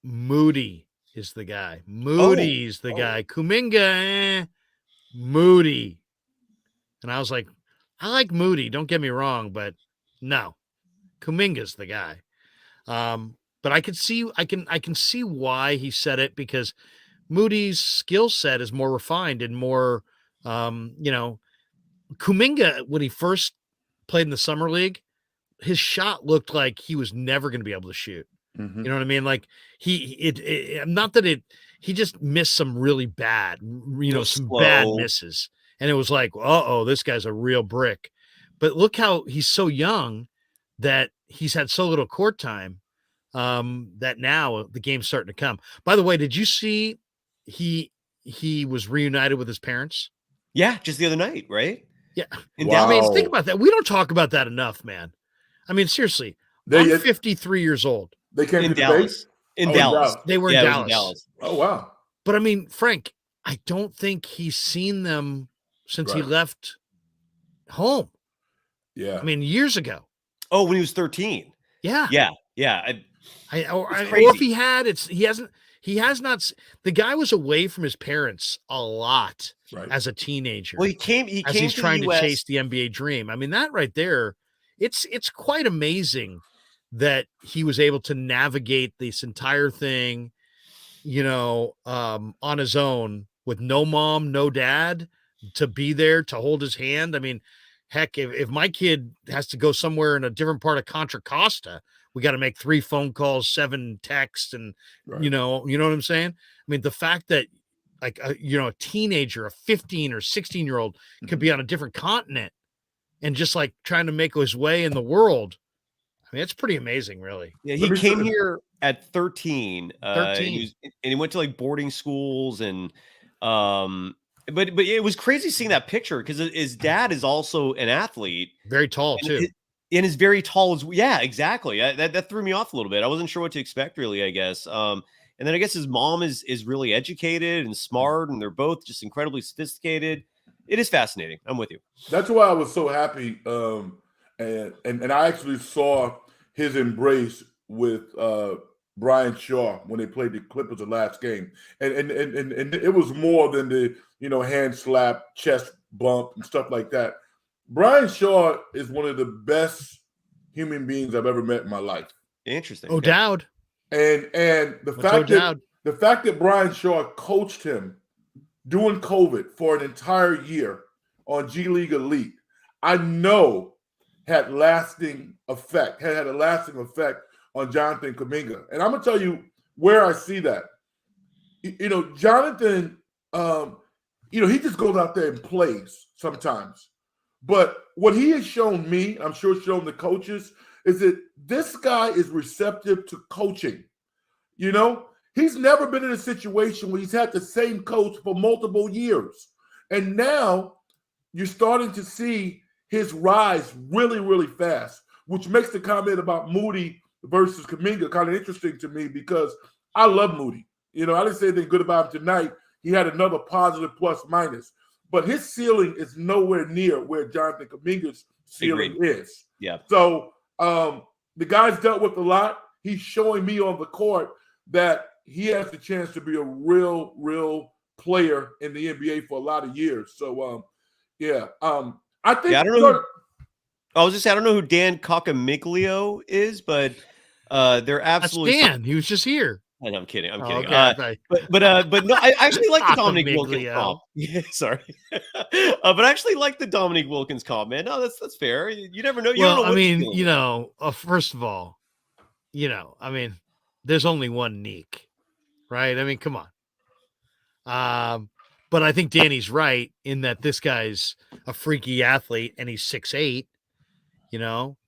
S1: Moody is the guy. Moody's the guy. Kuminga, Moody. And I was like, I like Moody. Don't get me wrong, but no, Kuminga's the guy. But I can see why he said it, because Moody's skill set is more refined and more, Kuminga, when he first played in the summer league, his shot looked like he was never going to be able to shoot.
S3: Mm-hmm.
S1: You know what I mean? Like he just missed some really bad, bad misses. And it was like, this guy's a real brick. But look how he's so young that he's had so little court time that now the game's starting to come. By the way, did you see he was reunited with his parents?
S4: Yeah, just the other night, right?
S1: Yeah.
S3: Wow.
S1: I mean, think about that. We don't talk about that enough, man. I mean, seriously, I'm 53 years old.
S3: They came
S4: in
S3: to
S4: Dallas. In Dallas.
S1: They were in Dallas.
S3: Oh, wow.
S1: But I mean, Frank, I don't think he's seen them since he left home.
S3: Yeah.
S1: I mean, years ago.
S4: Oh, when he was 13.
S1: Yeah.
S4: Yeah.
S1: Or if he had, he has not. The guy was away from his parents a lot as a teenager.
S4: Well, he's
S1: trying to chase the NBA dream. I mean, that right there, it's quite amazing that he was able to navigate this entire thing, on his own with no mom, no dad to be there to hold his hand. I mean, heck, if my kid has to go somewhere in a different part of Contra Costa, we got to make 3 phone calls, 7 texts, and
S3: Right.
S1: you know what I'm saying? I mean, the fact that like a teenager, a 15 or 16-year-old could be on a different continent and just like trying to make his way in the world. I mean, it's pretty amazing, really.
S4: Yeah, he came here at 13.
S1: 13.
S4: And he went to like boarding schools and but it was crazy seeing that picture because his dad is also an athlete.
S1: Very tall too.
S4: And is very tall as yeah, exactly. That threw me off a little bit. I wasn't sure what to expect, really, I guess. And then I guess his mom is really educated and smart, and they're both just incredibly sophisticated. It is fascinating. I'm with you.
S3: That's why I was so happy. And I actually saw his embrace with Brian Shaw when they played the Clippers the last game. And it was more than the, hand slap, chest bump, and stuff like that. Brian Shaw is one of the best human beings I've ever met in my life.
S4: Interesting.
S1: O'Dowd.
S3: And the fact that Brian Shaw coached him during COVID for an entire year on G League Elite, I know had a lasting effect on Jonathan Kuminga. And I'm gonna tell you where I see that. Jonathan, he just goes out there and plays sometimes. But what he has shown me, I'm sure shown the coaches, is that this guy is receptive to coaching. He's never been in a situation where he's had the same coach for multiple years. And now you're starting to see his rise really, really fast, which makes the comment about Moody versus Kuminga kind of interesting to me because I love Moody. I didn't say anything good about him tonight. He had another positive plus minus. But his ceiling is nowhere near where Jonathan Kuminga's ceiling is.
S4: Yeah.
S3: So the guy's dealt with a lot. He's showing me on the court that he has the chance to be a real, real player in the NBA for a lot of years. So, I think.
S4: Yeah, I don't know. I was just saying, I don't know who Dan Cocamiglio is, but they're absolutely.
S1: That's Dan. He was just here.
S4: And I'm kidding.
S1: Okay.
S4: But no, I actually like the Dominique Wilkins comp. Yeah, sorry, but I actually like the Dominique Wilkins comp, man. No, that's fair. You never know.
S1: First of all, there's only one Neek, right? I mean, come on. But I think Danny's right in that this guy's a freaky athlete and he's 6'8".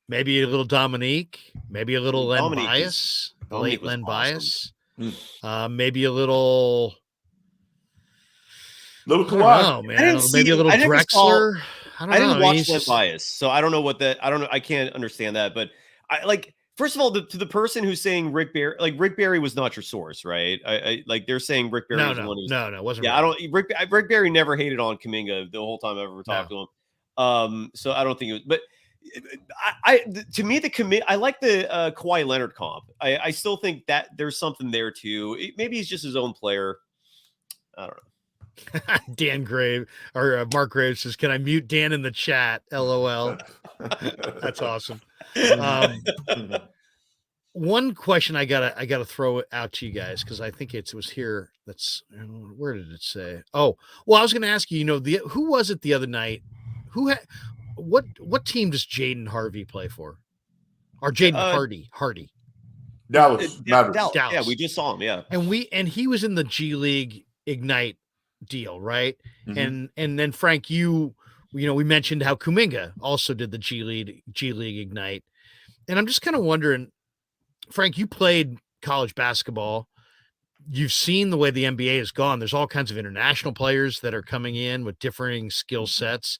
S1: Maybe a little Dominique, maybe a little Len Bias, the late Len Bias. Maybe a little
S3: Kawhi.
S1: Maybe a little Drexler. I
S4: didn't watch Len Bias, so I don't know what that. I don't know. I can't understand that. But I like. First of all, to the person who's saying Rick Barry, Rick Barry was not your source, right? I like they're saying Rick Barry was the one who's
S1: it wasn't.
S4: Yeah, right. Rick Barry never hated on Kuminga the whole time I ever talked to him. So I don't think it was, but. To me, I like the Kawhi Leonard comp. I still think that there's something there too. Maybe he's just his own player. I don't know.
S1: Dan Grave or Mark Graves says, "Can I mute Dan in the chat?" LOL. That's awesome. One question I gotta throw out to you guys because I think it was here. Where did it say? Oh, well, I was going to ask you. Who was it the other night? Who had? What team does Jaden Harvey play for? Or Jaden Hardy?
S3: Dallas.
S4: Yeah, we just saw him. Yeah,
S1: and he was in the G League Ignite deal, right?
S3: Mm-hmm.
S1: And then Frank, we mentioned how Kuminga also did the G League Ignite, and I'm just kind of wondering, Frank, you played college basketball. You've seen the way the NBA has gone. There's all kinds of international players that are coming in with differing skill sets.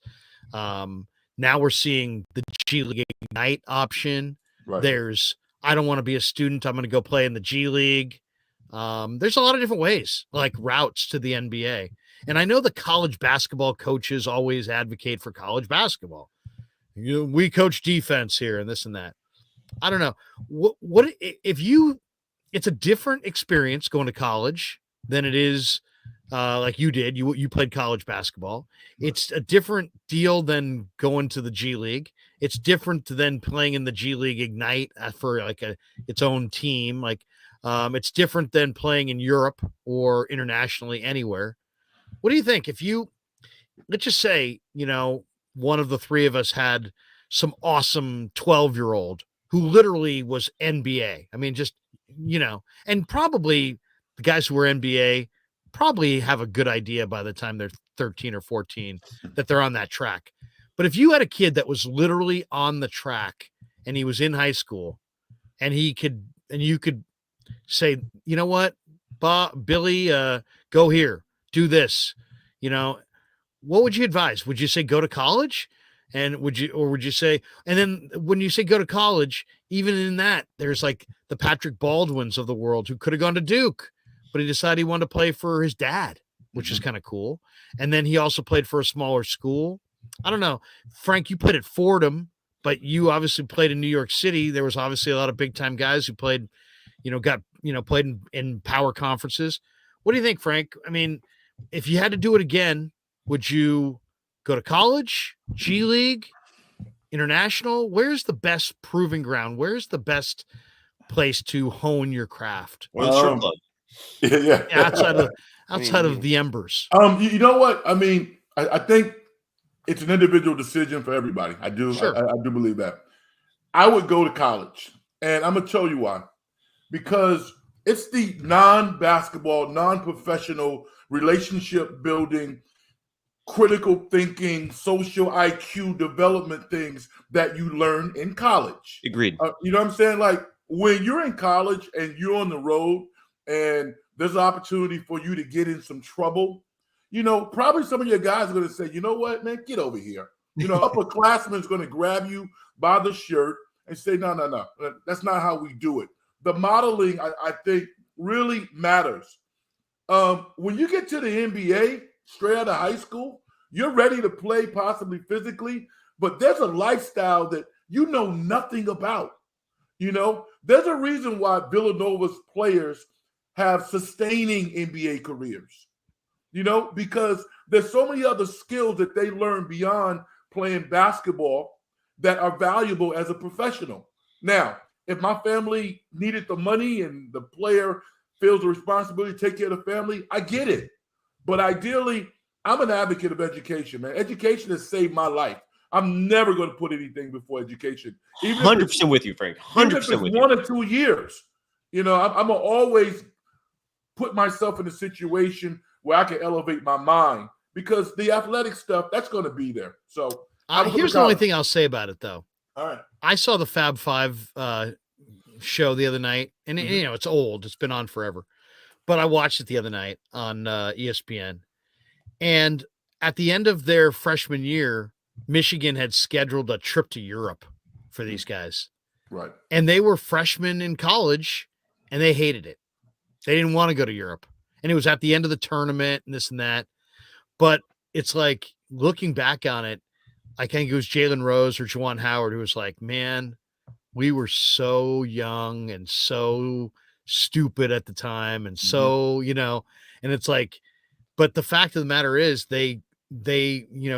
S1: Now we're seeing the G League Ignite option.
S3: Right.
S1: There's, I don't want to be a student. I'm going to go play in the G League. There's a lot of different ways, like routes to the NBA. And I know the college basketball coaches always advocate for college basketball. We coach defense here and this and that. I don't know. What if it's a different experience going to college than it is like you did. You played college basketball. It's a different deal than going to the G League. It's different than playing in the G League Ignite for like its own team. Like it's different than playing in Europe or internationally anywhere. What do you think if let's just say, one of the three of us had some awesome 12-year-old who literally was NBA. I mean, just, and probably the guys who were NBA probably have a good idea by the time they're 13 or 14 that they're on that track. But if you had a kid that was literally on the track and he was in high school and you could say, you know what, Billy, go here, do this, what would you advise? Would you say go to college? And would you say, and then when you say go to college, even in that, there's like the Patrick Baldwins of the world who could have gone to Duke, but he decided he wanted to play for his dad, which is kind of cool. And then he also played for a smaller school. I don't know. Frank, you played at Fordham, but you obviously played in New York City. There was obviously a lot of big time guys who played, played in power conferences. What do you think, Frank? I mean, if you had to do it again, would you go to college, G League, international? Where's the best proving ground? Where's the best place to hone your craft?
S4: Or the strip club.
S3: Yeah.
S1: Outside of the embers.
S3: You know what? I mean, I think it's an individual decision for everybody. I do.
S1: Sure.
S3: I do believe that. I would go to college, and I'm gonna tell you why. Because it's the non-basketball, non-professional, relationship building, critical thinking, social IQ development things that you learn in college.
S4: Agreed.
S3: You know what I'm saying? Like when you're in college and you're on the road and there's an opportunity for you to get in some trouble, probably some of your guys are going to say, you know what, man, get over here. Upperclassman's going to grab you by the shirt and say, no, that's not how we do it. The modeling, I think, really matters. When you get to the NBA, straight out of high school, you're ready to play possibly physically, but there's a lifestyle that you know nothing about. There's a reason why Villanova's players have sustaining NBA careers, because there's so many other skills that they learn beyond playing basketball that are valuable as a professional. Now, if my family needed the money and the player feels the responsibility to take care of the family, I get it. But ideally, I'm an advocate of education, man. Education has saved my life. I'm never going to put anything before education.
S4: 100% with you, Frank. 100% with you.
S3: 1 or 2 years. I'm going to always put myself in a situation where I can elevate my mind because the athletic stuff, that's going to be there. So
S1: here's the only thing I'll say about it, though.
S3: All right.
S1: I saw the Fab Five show the other night, and it's old. It's been on forever. But I watched it the other night on ESPN. And at the end of their freshman year, Michigan had scheduled a trip to Europe for these guys.
S3: Right.
S1: And they were freshmen in college, and they hated it. They didn't want to go to Europe. And it was at the end of the tournament and this and that. But it's like, looking back on it, I think it was Jalen Rose or Juwan Howard who was like, man, we were so young and so stupid at the time. And so, and it's like, but the fact of the matter is they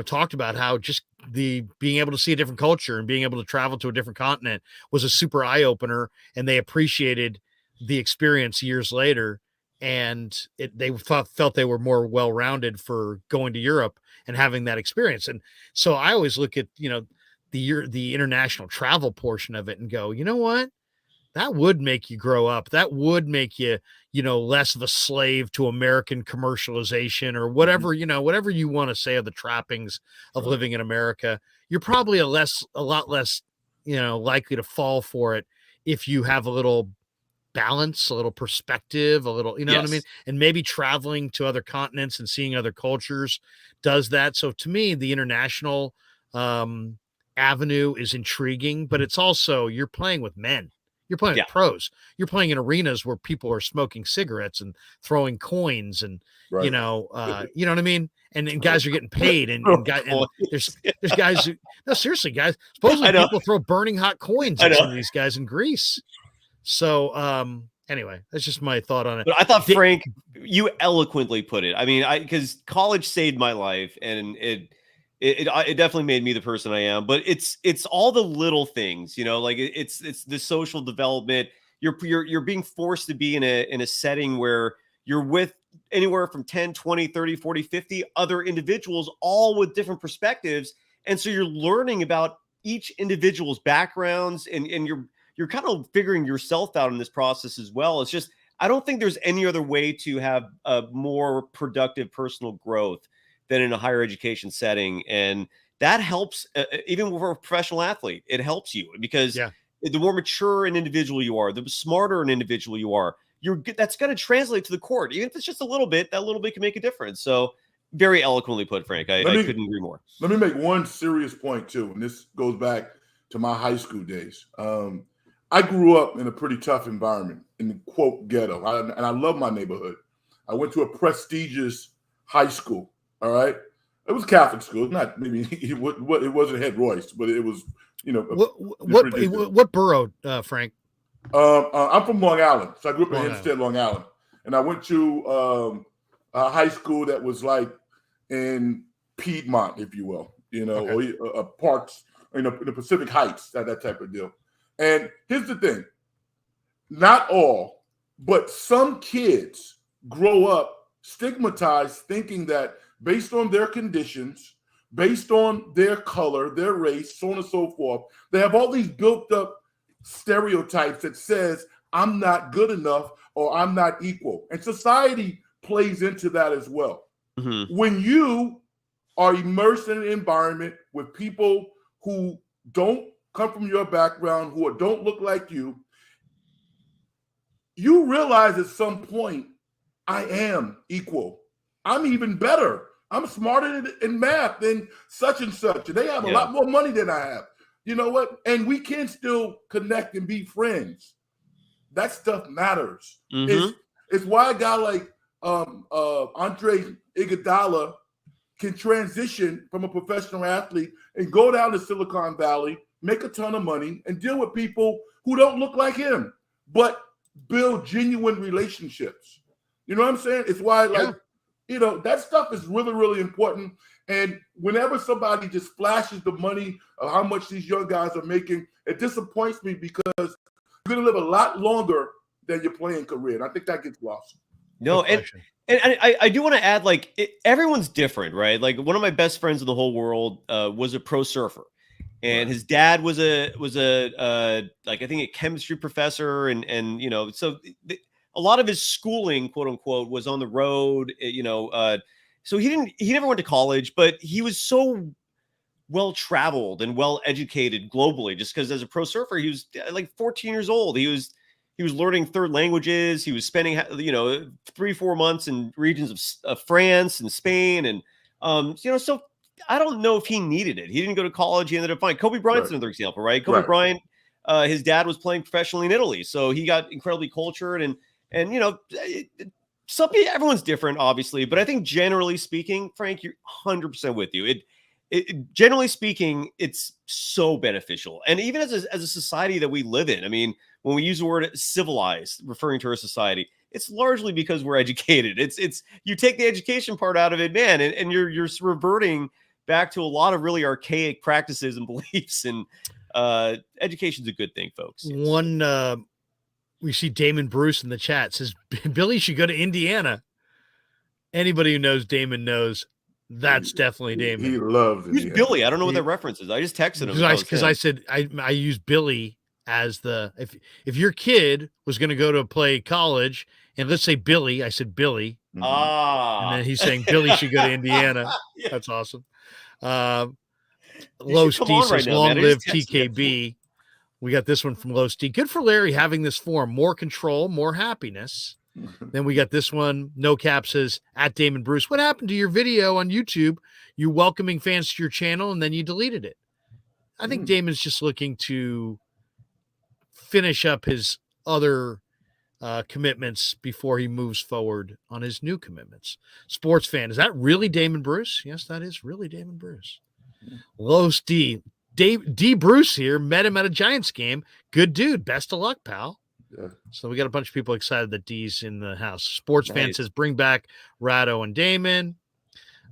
S1: talked about how just the being able to see a different culture and being able to travel to a different continent was a super eye opener. And they appreciated the experience years later. And they felt they were more well-rounded for going to Europe and having that experience. And so I always look at, the international travel portion of it and go, you know what? That would make you grow up. That would make you, less of a slave to American commercialization or whatever, whatever you want to say of the trappings of living in America. You're probably a lot less, likely to fall for it if you have a little balance, a little perspective, a little, what I mean? And maybe traveling to other continents and seeing other cultures does that. So to me, the international avenue is intriguing, but it's also, you're playing with men. You're playing with pros. You're playing in arenas where people are smoking cigarets and throwing coins and, you know what I mean? And guys are getting paid and there's guys who, no, seriously, guys, supposedly people throw burning hot coins at some of these guys in Greece. So, anyway, that's just my thought on it.
S4: But I thought, Frank, you eloquently put it. I mean, because college saved my life, and it definitely made me the person I am. But it's all the little things, like it's the social development. You're being forced to be in a setting where you're with anywhere from 10, 20, 30, 40, 50 other individuals, all with different perspectives. And so you're learning about each individual's backgrounds, and you're kind of figuring yourself out in this process as well. It's just, I don't think there's any other way to have a more productive personal growth than in a higher education setting. And that helps, even for a professional athlete, it helps you because the more mature an individual you are, the smarter an individual you are, that's going to translate to the court. Even if it's just a little bit, that little bit can make a difference. So very eloquently put, Frank. I couldn't agree more.
S3: Let me make one serious point too. And this goes back to my high school days. I grew up in a pretty tough environment in the quote ghetto. And I love my neighborhood. I went to a prestigious high school. All right. It was Catholic school. Not maybe it wasn't Head Royce, but it was,
S1: what borough, Frank?
S3: I'm from Long Island. So I grew up in Hempstead, Long Island. And I went to a high school that was like in Piedmont, if you will, or parts, in the Pacific Heights, that type of deal. And here's the thing. Not all, but some kids grow up stigmatized, thinking that based on their conditions, based on their color, their race, so on and so forth, they have all these built up stereotypes that says, I'm not good enough or I'm not equal. And society plays into that as well. Mm-hmm. When you are immersed in an environment with people who don't come from your background, who don't look like you, you realize at some point, I am equal. I'm even better. I'm smarter in math than such and such. And they have a lot more money than I have. You know what? And we can still connect and be friends. That stuff matters. Mm-hmm. It's why a guy like Andre Iguodala can transition from a professional athlete and go down to Silicon Valley, make a ton of money, and deal with people who don't look like him, but build genuine relationships. You know what I'm saying? It's why, that stuff is really, really important. And whenever somebody just flashes the money of how much these young guys are making, it disappoints me because you're going to live a lot longer than your playing career. And I think that gets lost.
S4: No, and I do want to add, everyone's different, right? Like, one of my best friends in the whole world was a pro surfer. And his dad was a I think a chemistry professor. And so a lot of his schooling, quote unquote, was on the road, so he never went to college, but he was so well-traveled and well-educated globally, just because as a pro surfer, he was like 14 years old. He was learning third languages. He was spending, 3-4 months in regions of France and Spain. And, so I don't know if he needed it. He didn't go to college. He ended up fine. Kobe Bryant's another example, right? Kobe Bryant, his dad was playing professionally in Italy. So he got incredibly cultured and everyone's different, obviously, but I think generally speaking, Frank, you're 100% with you. It generally speaking, it's so beneficial. And even as a society that we live in, I mean, when we use the word civilized, referring to our society, it's largely because we're educated. It's you take the education part out of it, man, and you're reverting back to a lot of really archaic practices and beliefs. And education's a good thing, folks.
S1: We see Damon Bruce in the chat says Billy should go to Indiana. Anybody who knows Damon knows that's definitely Damon.
S3: He loves
S4: Who's
S3: Indiana.
S4: Billy? I don't know what that reference is. I just texted him
S1: because I said I use Billy as if your kid was going to go to play college and let's say Billy, I said Billy.
S4: Mm-hmm.
S1: And then he's saying Billy should go to Indiana. Yeah. That's awesome. Low Steve says long live TKB. We got this one from Low Steve. Good for Larry having this form. More control, more happiness. Then we got this one. No Cap says, at Damon Bruce, what happened to your video on YouTube? You welcoming fans to your channel, and then you deleted it. I think Damon's just looking to finish up his other commitments before he moves forward on his new commitments. Sports fan, is that really Damon Bruce? Yes, that is really Damon Bruce. Low Steve. D. Bruce here, met him at a Giants game. Good dude. Best of luck, pal. Yeah. So we got a bunch of people excited that D's in the house. Sports fan says, bring back Rado and Damon.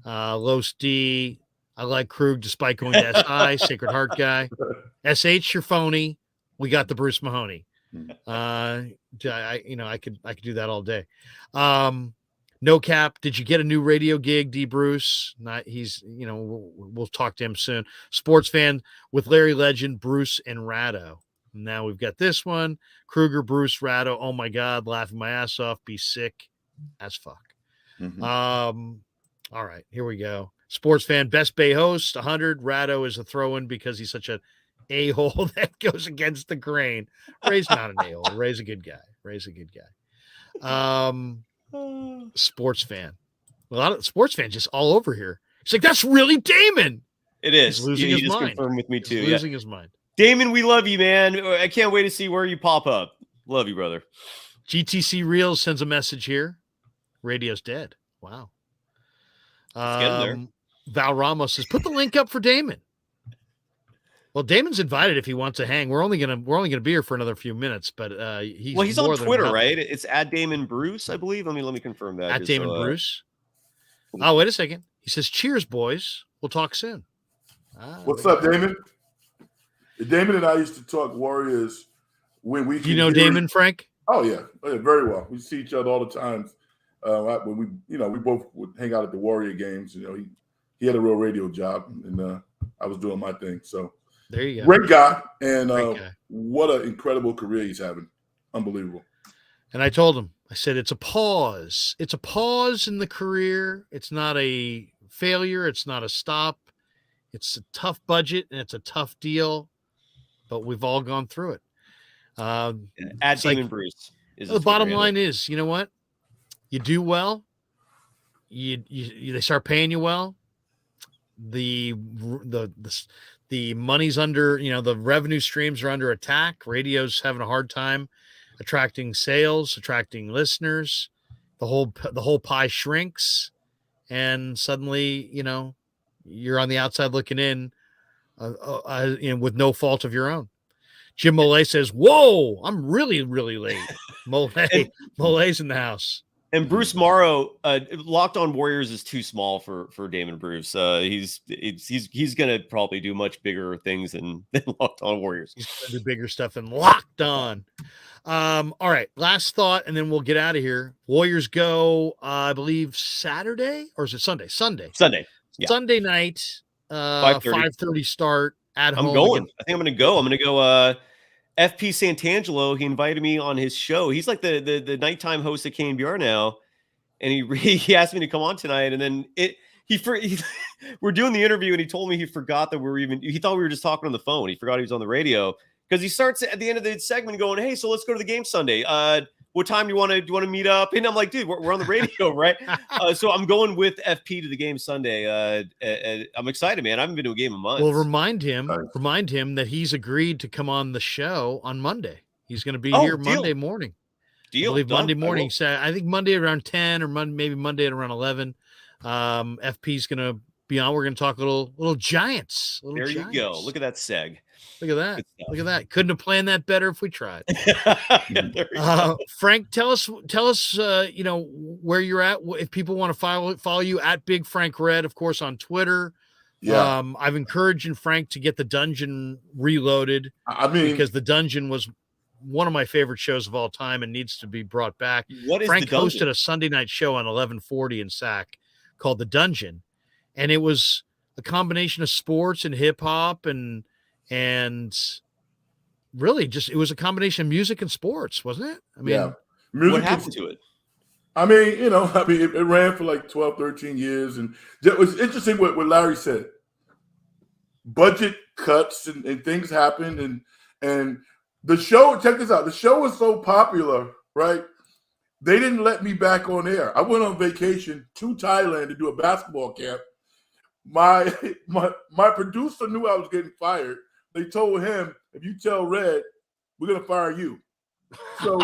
S1: Los D. I like Krug despite going to SI. Sacred Heart guy. SH, you're phony. We got the Bruce Mahoney. I could do that all day. No Cap, did you get a new radio gig, D. Bruce? Not he's, we'll talk to him soon. Sports Fan with Larry Legend, Bruce, and Ratto. Now we've got this one. Krueger, Bruce, Ratto. Oh my God, laughing my ass off. Be sick as fuck.
S3: Mhm.
S1: All right, here we go. Sports Fan, Best Bay host, 100. Ratto is a throw-in because he's such an a-hole that goes against the grain. Ray's not an a-hole. Ray's a good guy. Sports Fan. A lot of sports fans just all over here. He's like, that's really Damon.
S4: It is.
S1: He's losing
S4: He
S1: his
S4: just
S1: mind.
S4: confirmed with me
S1: He's
S4: too.
S1: losing his mind.
S4: Damon, we love you, man. I can't wait to see where you pop up. Love you, brother.
S1: GTC Reels sends a message here. Radio's dead. Wow.
S4: Let's get him there.
S1: Val Ramos says, put the link up for Damon. Well, Damon's invited if he wants to hang. We're only gonna be here for another few minutes, but he's
S4: on
S1: more than
S4: Twitter,
S1: welcome.
S4: right? It's at Damon Bruce, I believe. Let me confirm that.
S1: At Damon Bruce. Oh, wait a second. He says, "Cheers, boys. We'll talk soon."
S3: What's up, Damon? Damon and I used to talk Warriors when we.
S1: Do you know Damon, Frank?
S3: Oh yeah, very well. We see each other all the time. When we both would hang out at the Warrior games. He had a real radio job, and I was doing my thing. So
S1: there you go.
S3: Great guy, and
S1: Great guy.
S3: What an incredible career he's having. Unbelievable.
S1: And I told him, I said, it's a pause. It's a pause in the career. It's not a failure. It's not a stop. It's a tough budget and it's a tough deal, but we've all gone through it.
S4: At Damon Bruce.
S1: The bottom line is, you know what? You do well. They start paying you well. The money's under, the revenue streams are under attack. Radio's having a hard time attracting sales, attracting listeners. The whole pie shrinks, and suddenly, you're on the outside looking in, with no fault of your own. Jim Molay says, "Whoa, I'm really, really late." Molay's in the house.
S4: And Bruce Morrow, Locked On Warriors is too small for Damon Bruce. He's gonna probably do much bigger things than Locked On Warriors.
S1: He's gonna do bigger stuff than Locked On. All right, last thought, and then we'll get out of here. Warriors go, I believe Saturday, or is it Sunday? Sunday.
S4: Yeah.
S1: Sunday night, 5:30 start at home.
S4: I'm going. I think I'm gonna go. I'm gonna go. FP Santangelo, he invited me on his show. He's like the nighttime host at KNBR now, and he asked me to come on tonight. And then we're doing the interview, and he told me he forgot that he thought we were just talking on the phone. He forgot he was on the radio, because he starts at the end of the segment going, "Hey, so let's go to the game Sunday. What time do you want to meet up?" And I'm like, "Dude, we're on the radio, right?" So I'm going with FP to the game Sunday. I'm excited, man. I haven't been to a game in months.
S1: Well, remind him that he's agreed to come on the show on Monday. He's going to be here Monday morning.
S4: Deal.
S1: I believe Monday morning. I think Monday around 10 or maybe Monday at around 11. FP's going to be on. We're going to talk a little Giants.
S4: There you go. Look at that seg.
S1: Look at that. Look at that. Couldn't have planned that better if we tried. Frank, tell us, where you're at. If people want to follow you at Big Frank Red, of course, on Twitter. Yeah. I've encouraged Frank to get the Dungeon reloaded. Because the Dungeon was one of my favorite shows of all time and needs to be brought back. Frank hosted a Sunday night show on 1140 in SAC called The Dungeon. And it was a combination of sports and hip hop and really it was a combination of music and sports, wasn't it?
S4: What happened to it?
S3: It ran for like 12, 13 years. And it was interesting what Larry said. Budget cuts and things happened. And the show, check this out. The show was so popular, right? They didn't let me back on air. I went on vacation to Thailand to do a basketball camp. My producer knew I was getting fired. They told him, if you tell Red, we're gonna fire you. So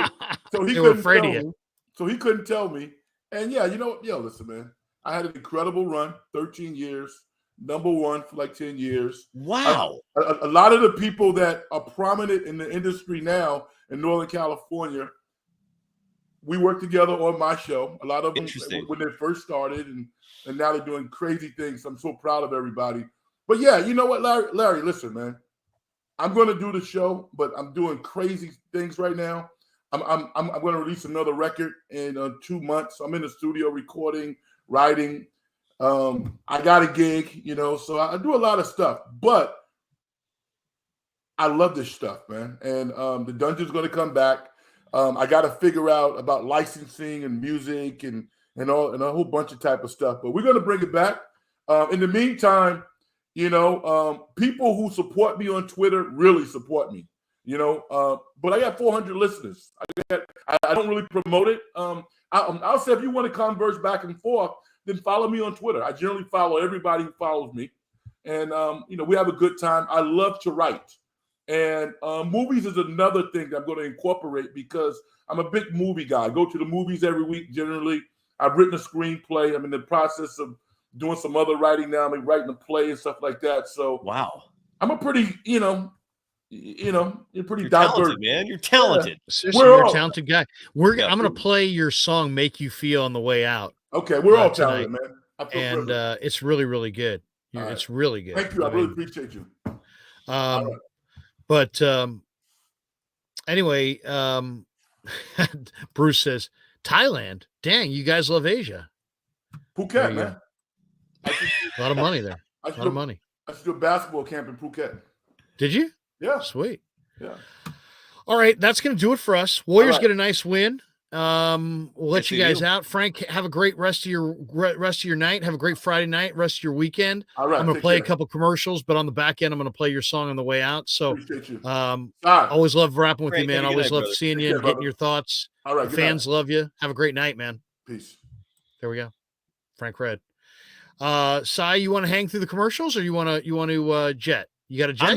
S3: he couldn't tell me. So he couldn't tell me. And listen, man, I had an incredible run, 13 years, number one for like 10 years.
S4: Wow.
S3: A lot of the people that are prominent in the industry now in Northern California, we worked together on my show. A lot of them when they first started, and now they're doing crazy things. I'm so proud of everybody. But yeah, you know what, Larry, listen, man. I'm going to do the show, but I'm doing crazy things right now. I'm going to release another record in 2 months. I'm in the studio recording, writing. I got a gig, so I do a lot of stuff. But I love this stuff, man. And the Dungeon's going to come back. I got to figure out about licensing and music and a whole bunch of type of stuff. But we're going to bring it back. In the meantime, people who support me on Twitter really support me. But I got 400 listeners. I don't really promote it. I'll say if you want to converse back and forth, then follow me on Twitter. I generally follow everybody who follows me, and we have a good time. I love to write, and movies is another thing that I'm going to incorporate because I'm a big movie guy. I go to the movies every week. Generally, I've written a screenplay. I'm in the process of doing some other writing now. I'm writing a play and stuff like that. So
S4: wow,
S3: I'm a pretty you're pretty
S4: You're
S3: diverse,
S4: talented, man. You're talented.
S1: Seriously, you're a talented guy. I'm going to play your song "Make You Feel" on the way out.
S3: Okay, we're all
S1: tonight.
S3: talented, man. I feel
S1: And
S3: privileged.
S1: it's really, really good.
S3: All
S1: It's really good.
S3: Thank you. I really appreciate you.
S1: But anyway, Bruce says Thailand. Dang, you guys love Asia.
S3: Phuket, man.
S1: A lot of money there. A lot of money.
S3: I should do a basketball camp in Phuket.
S1: Did you?
S3: Yeah.
S1: Sweet.
S3: Yeah.
S1: All right, that's going to do it for us. Warriors
S3: right.
S1: get a nice win. We'll let you guys
S4: you.
S1: out. Frank, have a great rest of your night. Have a great Friday night, rest of your weekend.
S3: All right.
S1: I'm going to play a couple commercials, but on the back end, I'm going to play your song on the way out. So,
S3: Appreciate you.
S1: always love rapping with you,
S4: Frank,
S1: man.
S4: have a good
S1: Always
S4: night,
S1: love
S4: brother.
S1: seeing you
S3: Take
S1: and
S3: care,
S1: getting your thoughts.
S3: All right.
S1: The
S3: good
S1: fans
S3: night.
S1: love you. Have a great night, man.
S3: Peace.
S1: There we go. Frank Red. Sai, you want to hang through the commercials or you want to jet? You got a jet?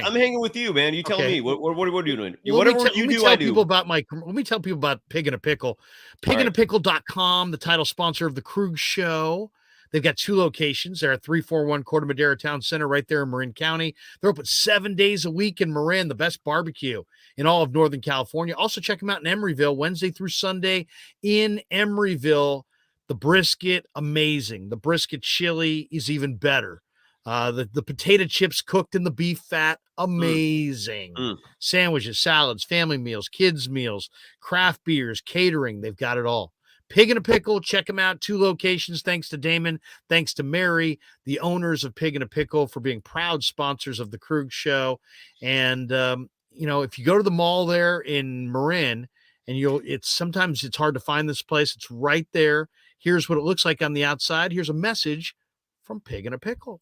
S4: I'm hanging with you, man. You tell
S1: Okay.
S4: me. What are you doing?
S1: Let
S4: Whatever
S1: me
S4: you do,
S1: tell
S4: I do.
S1: people about let me tell people about Pig in a Pickle. Pigandapickle.com, the title sponsor of the Krueger Show. They've got 2 locations. They're at 341 Corte Madera Town Center right there in Marin County. They're open 7 days a week in Marin, the best barbecue in all of Northern California. Also check them out in Emeryville, Wednesday through Sunday in Emeryville. The brisket, amazing. The brisket chili is even better. The potato chips cooked in the beef fat, amazing. Sandwiches, salads, family meals, kids meals, craft beers, catering. They've got it all. Pig in a Pickle. Check them out. 2 locations. Thanks to Damon. Thanks to Mary, the owners of Pig in a Pickle, for being proud sponsors of the Krueger Show. And, if you go to the mall there in Marin, and sometimes it's hard to find this place. It's right there. Here's what it looks like on the outside. Here's a message from Pig in a Pickle.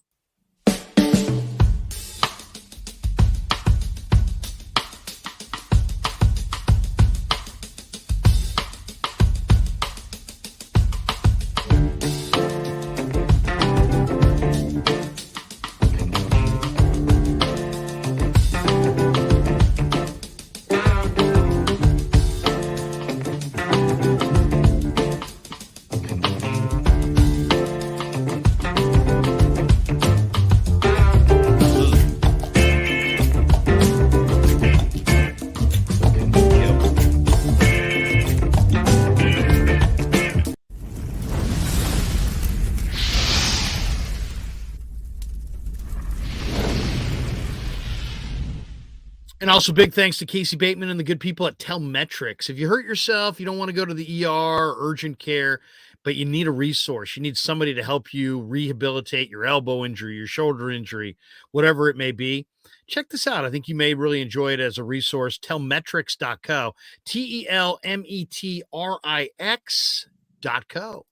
S1: And also big thanks to Casey Bateman and the good people at Telmetrics. If you hurt yourself, you don't want to go to the ER or urgent care, but you need a resource. You need somebody to help you rehabilitate your elbow injury, your shoulder injury, whatever it may be. Check this out. I think you may really enjoy it as a resource. Telmetrics.co. Telmetrix.co.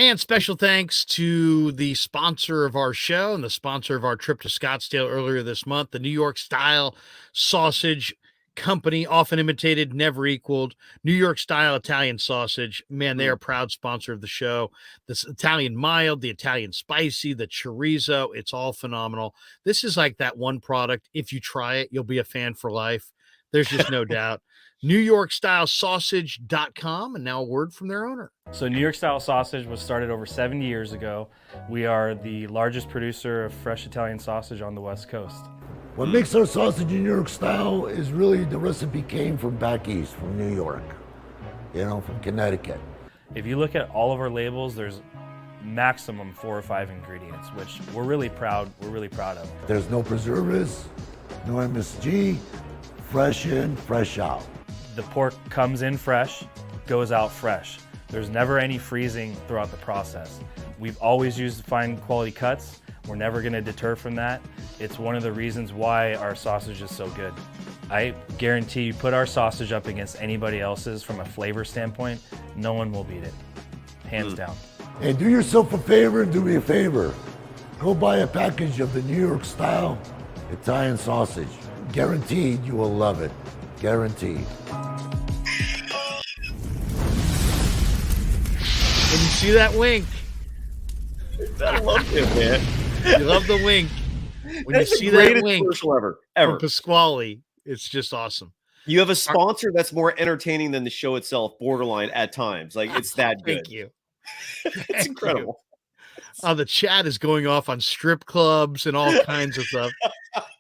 S1: And special thanks to the sponsor of our show and the sponsor of our trip to Scottsdale earlier this month, the New York Style Sausage Company, often imitated, never equaled. New York Style Italian Sausage. Man, they are a proud sponsor of the show. This Italian mild, the Italian spicy, the chorizo, it's all phenomenal. This is like that one product. If you try it, you'll be a fan for life. There's just no doubt. NewYorkStyleSausage.com, and now a word from their owner.
S6: So New York Style Sausage was started over 70 years ago. We are the largest producer of fresh Italian sausage on the West Coast.
S7: What makes our sausage in New York style is really the recipe came from back east, from New York, from Connecticut.
S6: If you look at all of our labels, there's maximum 4 or 5 ingredients, which we're really proud of.
S7: There's no preservatives, no MSG, fresh in, fresh out.
S6: The pork comes in fresh, goes out fresh. There's never any freezing throughout the process. We've always used fine quality cuts. We're never going to deter from that. It's one of the reasons why our sausage is so good. I guarantee you put our sausage up against anybody else's from a flavor standpoint, no one will beat it, hands down.
S7: And do yourself a favor and do me a favor. Go buy a package of the New York Style Italian sausage. Guaranteed you will love it. Guaranteed.
S1: When you see that wink,
S4: I love him, man.
S1: you love the wink. When
S4: That's
S1: you see
S4: the
S1: that
S4: greatest
S1: wink
S4: commercial ever.
S1: from Pasquale, it's just awesome.
S4: You have a sponsor that's more entertaining than the show itself, borderline at times. Like, it's that good.
S1: Thank you.
S4: It's incredible.
S1: The chat is going off on strip clubs and all kinds of stuff.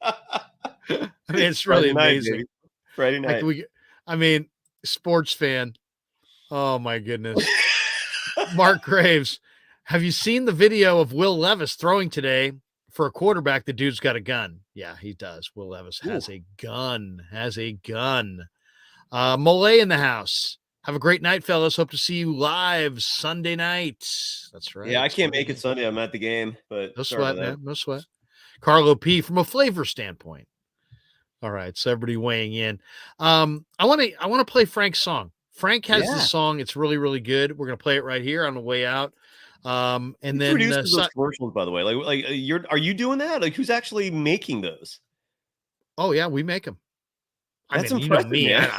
S1: I mean, it's really amazing.
S4: Friday night.
S1: Sports fan. Oh my goodness. Mark Graves, have you seen the video of Will Levis throwing today for a quarterback? The dude's got a gun. Yeah, he does. Will Levis has a gun. Mole in the house. Have a great night, fellas. Hope to see you live Sunday night. That's right.
S4: Yeah, I can't make it Sunday. I'm at the game, but
S1: no sweat, man. No sweat. Carlo P, from a flavor standpoint. All right, so everybody weighing in. I want to play Frank's song. Frank has this song. It's really, really good. We're gonna play it right here on the way out. And
S4: who
S1: then
S4: produces those commercials, by the way. Are you doing that? Like, who's actually making those?
S1: Oh yeah, we make them.
S4: That's
S1: impressive,
S4: you know me.
S1: Man.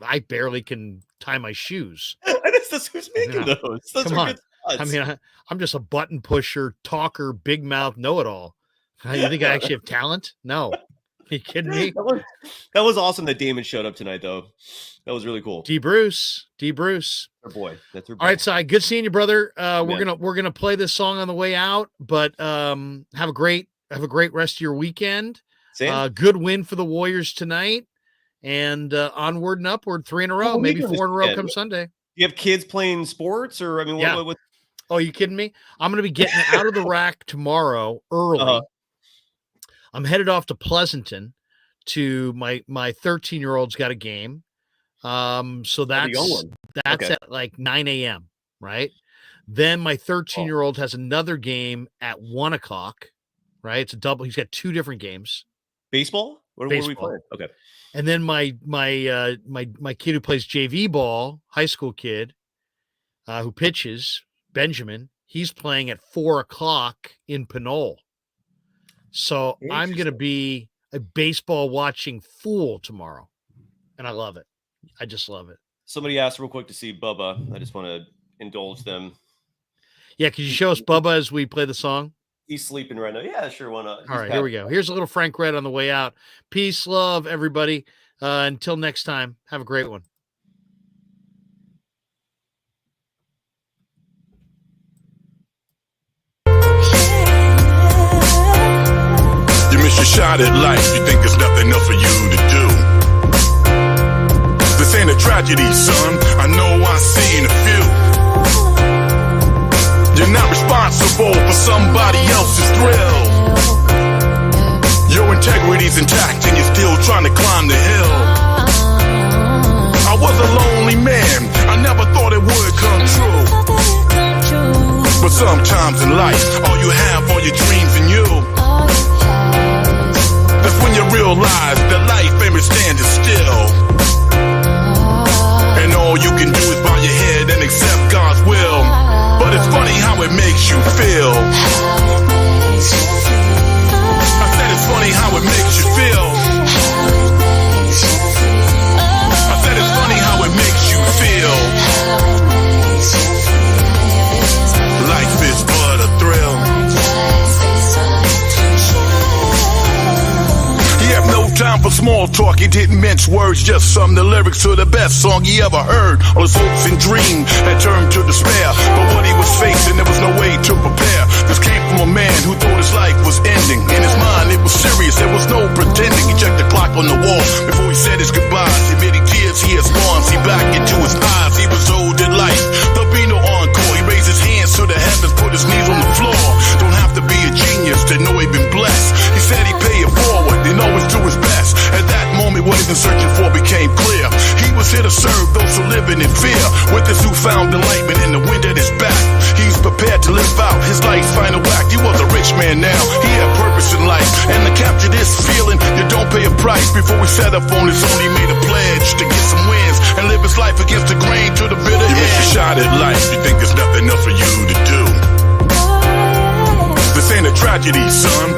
S1: I barely can tie my shoes.
S4: That's who's making those. Those
S1: Come
S4: are
S1: on.
S4: good cuts.
S1: I'm just a button pusher, talker, big mouth, know-it-all. You think I actually have talent? No. Are you kidding me?
S4: That was awesome that Damon showed up tonight, though. That was really cool.
S1: D. Bruce.
S4: Our boy. That's her boy.
S1: All right, Si. Good seeing you, brother. We're gonna play this song on the way out, but have a great rest of your weekend. Good win for the Warriors tonight, and onward and upward. 3 in a row, maybe 4 in a row come Sunday.
S4: You have kids playing sports, or what?
S1: Oh, you kidding me? I'm gonna be getting out of the rack tomorrow early. I'm headed off to Pleasanton to my 13-year-old's got a game. So that's at like 9 a.m. right? Then my 13-year-old has another game at 1 o'clock, right? It's a double. He's got 2 different games.
S4: Baseball? What are we playing? Okay.
S1: And then my kid who plays JV ball, high school kid, who pitches, Benjamin, he's playing at 4 o'clock in Pinole. So I'm going to be a baseball watching fool tomorrow. And I love it. I just love it.
S4: Somebody asked real quick to see Bubba. I just want to indulge them.
S1: Yeah, could you show us Bubba as we play the song?
S4: He's sleeping right now. Yeah, sure. Why not?
S1: All right, here we go. Here's a little Frank Red on the way out. Peace, love, everybody. Until next time, have a great one.
S8: You miss your shot at life. You think there's nothing else for you to do. This ain't a tragedy, son. I know I've seen a few. You're not responsible for somebody else's thrill. Your integrity's intact and you're still trying to climb the hill. I was a lonely man. I never thought it would come true. But sometimes in life, all you have are your dreams and you. That's when you realize that life ain't standing still. And all you can do is bow your head and accept God's will. But it's funny how He didn't mince words, just summed the lyrics to the best song he ever heard. All his hopes and dreams had turned to despair, but what he was facing, there was no way to prepare. This came from a man who thought his life was ending. In his mind, it was serious, there was no pretending. He checked the clock on the wall before he said his goodbyes. Admitting tears he has gone, see back into his eyes. He was old in life, there'll be no encore. He raised his hands to the heavens, put his knees on the floor. Don't have to be a genius to know he'd been blessed. He said he'd pay it forward, and always do his best. At that moment, what he's been searching for became clear. He was here to serve those who living in fear. With his newfound enlightenment and the wind at his back, he's prepared to live out his life's final act. He was a rich man now, he had purpose in life. And to capture this feeling, you don't pay a price. Before he set up on his own, he made a pledge to get some wins and live his life against the grain to the bitter end. You miss your shot at life, you think there's nothing else for you to do. This ain't a tragedy, son.